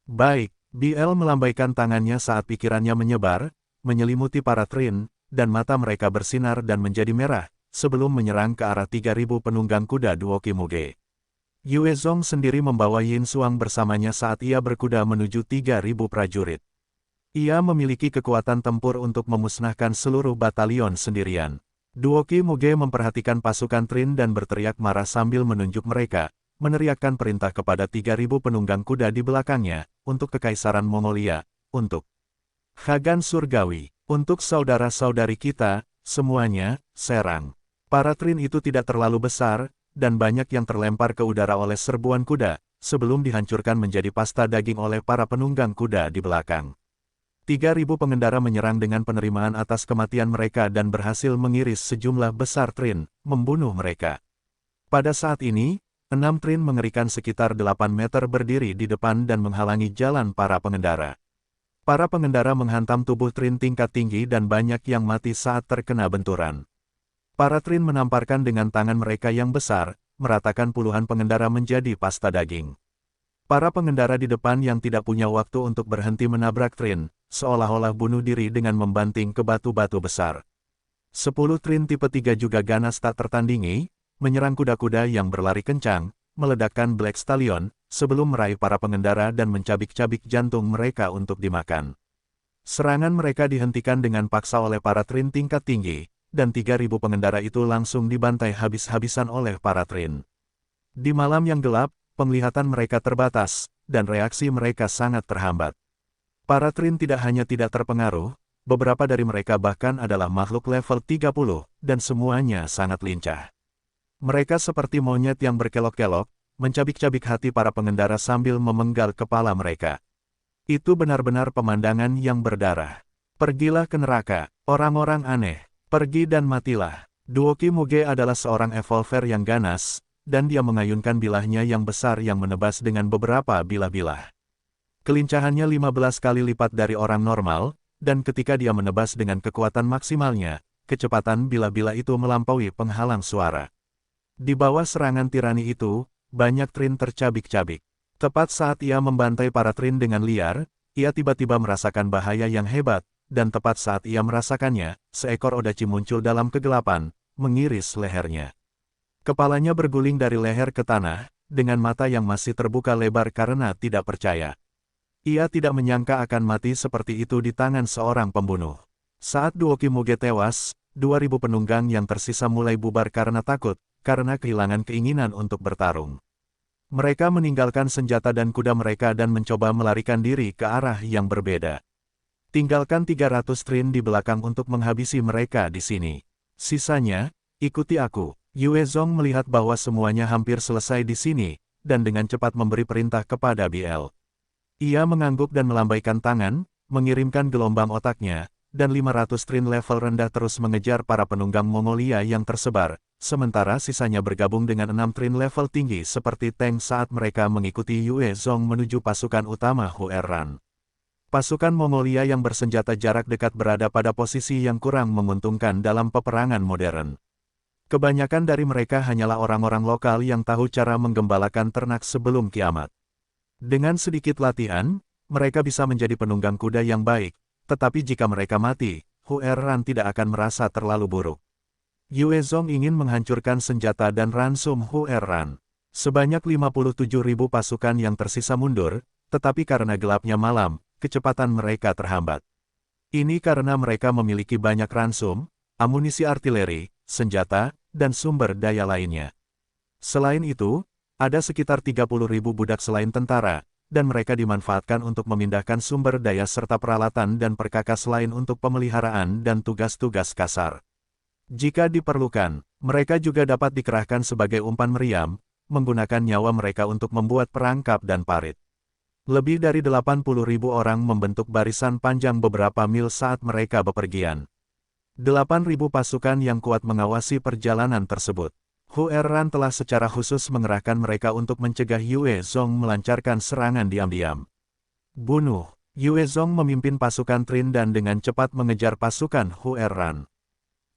Baik, Biel melambaikan tangannya saat pikirannya menyebar, menyelimuti para trin, dan mata mereka bersinar dan menjadi merah, sebelum menyerang ke arah 3.000 penunggang kuda Duoki Muge. Yue Zong sendiri membawa Yin Xuang bersamanya saat ia berkuda menuju 3.000 prajurit. Ia memiliki kekuatan tempur untuk memusnahkan seluruh batalion sendirian. Duoki Muge memperhatikan pasukan trin dan berteriak marah sambil menunjuk mereka, meneriakkan perintah kepada 3.000 penunggang kuda di belakangnya, untuk Kekaisaran Mongolia, untuk Khagan Surgawi, untuk saudara-saudari kita, semuanya, serang. Para trin itu tidak terlalu besar, dan banyak yang terlempar ke udara oleh serbuan kuda, sebelum dihancurkan menjadi pasta daging oleh para penunggang kuda di belakang. 3.000 pengendara menyerang dengan penerimaan atas kematian mereka dan berhasil mengiris sejumlah besar trin, membunuh mereka. Pada saat ini, 6 trin mengerikan sekitar 8 meter berdiri di depan dan menghalangi jalan para pengendara. Para pengendara menghantam tubuh trin tingkat tinggi dan banyak yang mati saat terkena benturan. Para trin menamparkan dengan tangan mereka yang besar, meratakan puluhan pengendara menjadi pasta daging. Para pengendara di depan yang tidak punya waktu untuk berhenti menabrak trin, seolah-olah bunuh diri dengan membanting ke batu-batu besar. 10 trin tipe 3 juga ganas tak tertandingi, menyerang kuda-kuda yang berlari kencang, meledakkan Black Stallion, sebelum meraih para pengendara dan mencabik-cabik jantung mereka untuk dimakan. Serangan mereka dihentikan dengan paksa oleh para trin tingkat tinggi, dan 3.000 pengendara itu langsung dibantai habis-habisan oleh para trin. Di malam yang gelap, penglihatan mereka terbatas, dan reaksi mereka sangat terhambat. Para trin tidak hanya tidak terpengaruh, beberapa dari mereka bahkan adalah makhluk level 30, dan semuanya sangat lincah. Mereka seperti monyet yang berkelok-kelok, mencabik-cabik hati para pengendara sambil memenggal kepala mereka. Itu benar-benar pemandangan yang berdarah. Pergilah ke neraka, orang-orang aneh. Pergi dan matilah. Duoki Muge adalah seorang evolver yang ganas, dan dia mengayunkan bilahnya yang besar yang menebas dengan beberapa bilah-bilah. Kelincahannya 15 kali lipat dari orang normal, dan ketika dia menebas dengan kekuatan maksimalnya, kecepatan bilah-bilah itu melampaui penghalang suara. Di bawah serangan tirani itu, banyak trin tercabik-cabik. Tepat saat ia membantai para trin dengan liar, ia tiba-tiba merasakan bahaya yang hebat, dan tepat saat ia merasakannya, seekor odachi muncul dalam kegelapan, mengiris lehernya. Kepalanya berguling dari leher ke tanah, dengan mata yang masih terbuka lebar karena tidak percaya. Ia tidak menyangka akan mati seperti itu di tangan seorang pembunuh. Saat Duoki Muge tewas, 2.000 penunggang yang tersisa mulai bubar karena takut, karena kehilangan keinginan untuk bertarung. Mereka meninggalkan senjata dan kuda mereka dan mencoba melarikan diri ke arah yang berbeda. Tinggalkan 300 trin di belakang untuk menghabisi mereka di sini. Sisanya, ikuti aku. Yue Zong melihat bahwa semuanya hampir selesai di sini, dan dengan cepat memberi perintah kepada BL. Ia mengangguk dan melambaikan tangan, mengirimkan gelombang otaknya, dan 500 trin level rendah terus mengejar para penunggang Mongolia yang tersebar, sementara sisanya bergabung dengan 6 trin level tinggi seperti tank saat mereka mengikuti Yue Zong menuju pasukan utama Huerran. Pasukan Mongolia yang bersenjata jarak dekat berada pada posisi yang kurang menguntungkan dalam peperangan modern. Kebanyakan dari mereka hanyalah orang-orang lokal yang tahu cara menggembalakan ternak sebelum kiamat. Dengan sedikit latihan, mereka bisa menjadi penunggang kuda yang baik, tetapi jika mereka mati, Huerran tidak akan merasa terlalu buruk. Yue Zong ingin menghancurkan senjata dan ransum Huerran. Sebanyak 57.000 pasukan yang tersisa mundur, tetapi karena gelapnya malam, kecepatan mereka terhambat. Ini karena mereka memiliki banyak ransum, amunisi artileri, senjata, dan sumber daya lainnya. Selain itu, ada sekitar 30.000 budak selain tentara, dan mereka dimanfaatkan untuk memindahkan sumber daya serta peralatan dan perkakas lain untuk pemeliharaan dan tugas-tugas kasar. Jika diperlukan, mereka juga dapat dikerahkan sebagai umpan meriam, menggunakan nyawa mereka untuk membuat perangkap dan parit. Lebih dari 80.000 orang membentuk barisan panjang beberapa mil saat mereka bepergian. 8.000 pasukan yang kuat mengawasi perjalanan tersebut. Huerran telah secara khusus mengerahkan mereka untuk mencegah Yue Zong melancarkan serangan diam-diam. Bunuh. Yue Zong memimpin pasukan Trin dan dengan cepat mengejar pasukan Huerran.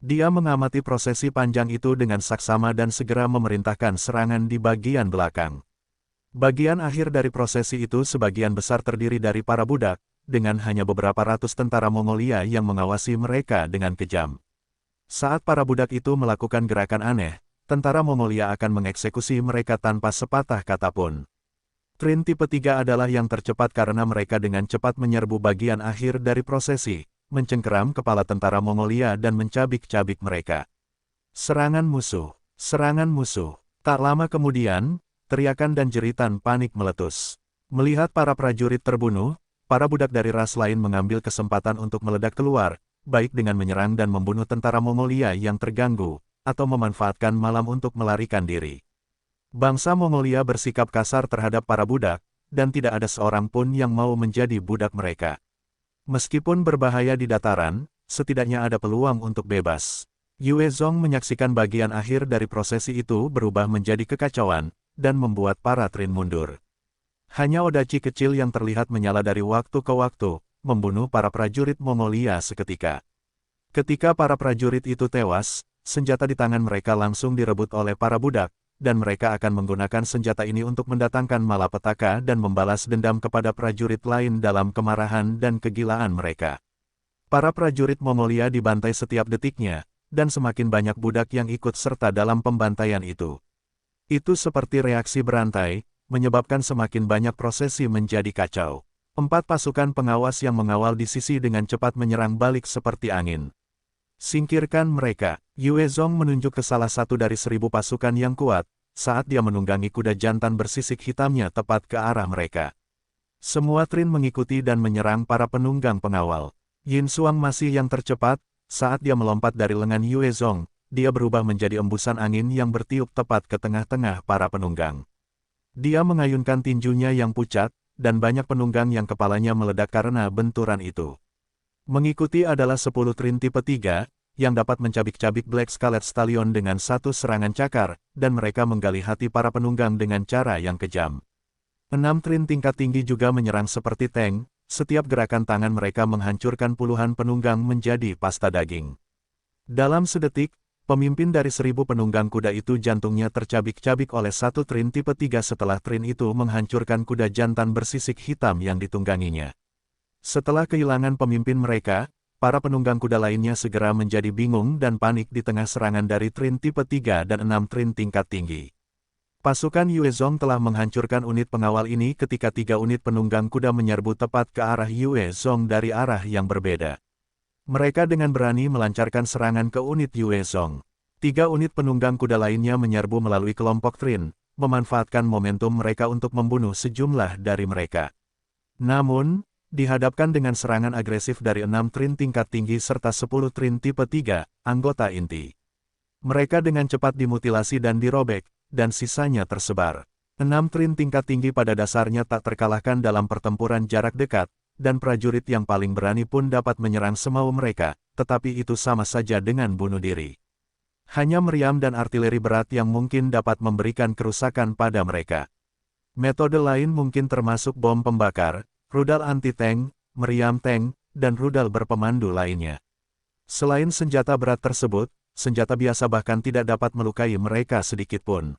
Dia mengamati prosesi panjang itu dengan saksama dan segera memerintahkan serangan di bagian belakang. Bagian akhir dari prosesi itu sebagian besar terdiri dari para budak, dengan hanya beberapa ratus tentara Mongolia yang mengawasi mereka dengan kejam. Saat para budak itu melakukan gerakan aneh, tentara Mongolia akan mengeksekusi mereka tanpa sepatah kata pun. Trin tipe 3 adalah yang tercepat karena mereka dengan cepat menyerbu bagian akhir dari prosesi, mencengkeram kepala tentara Mongolia dan mencabik-cabik mereka. Serangan musuh, serangan musuh. Tak lama kemudian, teriakan dan jeritan panik meletus. Melihat para prajurit terbunuh, para budak dari ras lain mengambil kesempatan untuk meledak keluar, baik dengan menyerang dan membunuh tentara Mongolia yang terganggu, atau memanfaatkan malam untuk melarikan diri. Bangsa Mongolia bersikap kasar terhadap para budak, dan tidak ada seorang pun yang mau menjadi budak mereka. Meskipun berbahaya di dataran, setidaknya ada peluang untuk bebas. Yue Zong menyaksikan bagian akhir dari prosesi itu berubah menjadi kekacauan, dan membuat para Trin mundur. Hanya odachi kecil yang terlihat menyala dari waktu ke waktu, membunuh para prajurit Mongolia seketika. Ketika para prajurit itu tewas, senjata di tangan mereka langsung direbut oleh para budak, dan mereka akan menggunakan senjata ini untuk mendatangkan malapetaka dan membalas dendam kepada prajurit lain dalam kemarahan dan kegilaan mereka. Para prajurit Mongolia dibantai setiap detiknya, dan semakin banyak budak yang ikut serta dalam pembantaian itu. Itu seperti reaksi berantai, menyebabkan semakin banyak prosesi menjadi kacau. 4 pasukan pengawas yang mengawal di sisi dengan cepat menyerang balik seperti angin. Singkirkan mereka. Yue Zong menunjuk ke salah satu dari 1000 pasukan yang kuat, saat dia menunggangi kuda jantan bersisik hitamnya tepat ke arah mereka. Semua Trin mengikuti dan menyerang para penunggang pengawal. Yin Xuang masih yang tercepat, saat dia melompat dari lengan Yue Zong, dia berubah menjadi embusan angin yang bertiup tepat ke tengah-tengah para penunggang. Dia mengayunkan tinjunya yang pucat, dan banyak penunggang yang kepalanya meledak karena benturan itu. Mengikuti adalah 10 Trin tipe 3, yang dapat mencabik-cabik Black Scarlet Stallion dengan satu serangan cakar, dan mereka menggali hati para penunggang dengan cara yang kejam. 6 Trin tingkat tinggi juga menyerang seperti tank, setiap gerakan tangan mereka menghancurkan puluhan penunggang menjadi pasta daging. Dalam sedetik, pemimpin dari 1000 penunggang kuda itu jantungnya tercabik-cabik oleh 1 Trin tipe 3 setelah Trin itu menghancurkan kuda jantan bersisik hitam yang ditungganginya. Setelah kehilangan pemimpin mereka, para penunggang kuda lainnya segera menjadi bingung dan panik di tengah serangan dari Trin tipe 3 dan 6 Trin tingkat tinggi. Pasukan Yue Zong telah menghancurkan unit pengawal ini ketika 3 unit penunggang kuda menyerbu tepat ke arah Yue Zong dari arah yang berbeda. Mereka dengan berani melancarkan serangan ke unit Yue Zong. 3 unit penunggang kuda lainnya menyerbu melalui kelompok Trin, memanfaatkan momentum mereka untuk membunuh sejumlah dari mereka. Namun, dihadapkan dengan serangan agresif dari 6 Trin tingkat tinggi serta 10 Trin tipe 3, anggota inti. Mereka dengan cepat dimutilasi dan dirobek, dan sisanya tersebar. 6 Trin tingkat tinggi pada dasarnya tak terkalahkan dalam pertempuran jarak dekat, dan prajurit yang paling berani pun dapat menyerang semau mereka, tetapi itu sama saja dengan bunuh diri. Hanya meriam dan artileri berat yang mungkin dapat memberikan kerusakan pada mereka. Metode lain mungkin termasuk bom pembakar, rudal anti-tank, meriam tank, dan rudal berpemandu lainnya. Selain senjata berat tersebut, senjata biasa bahkan tidak dapat melukai mereka sedikitpun.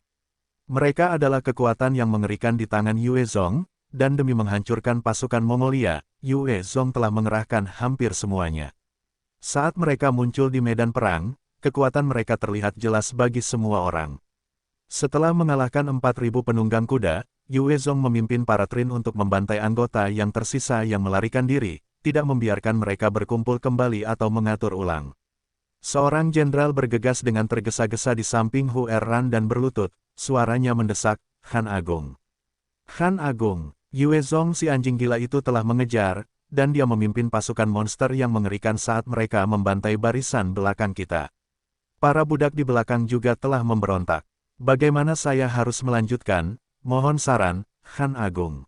Mereka adalah kekuatan yang mengerikan di tangan Yue Zong, dan demi menghancurkan pasukan Mongolia, Yue Zong telah mengerahkan hampir semuanya. Saat mereka muncul di medan perang, kekuatan mereka terlihat jelas bagi semua orang. Setelah mengalahkan 4.000 penunggang kuda, Yue Zong memimpin para Trin untuk membantai anggota yang tersisa yang melarikan diri, tidak membiarkan mereka berkumpul kembali atau mengatur ulang. Seorang jenderal bergegas dengan tergesa-gesa di samping Hu Erran dan berlutut, suaranya mendesak, "Han Agung. Han Agung." Yue Zong si anjing gila itu telah mengejar, dan dia memimpin pasukan monster yang mengerikan saat mereka membantai barisan belakang kita. Para budak di belakang juga telah memberontak. Bagaimana saya harus melanjutkan? Mohon saran, Han Agung.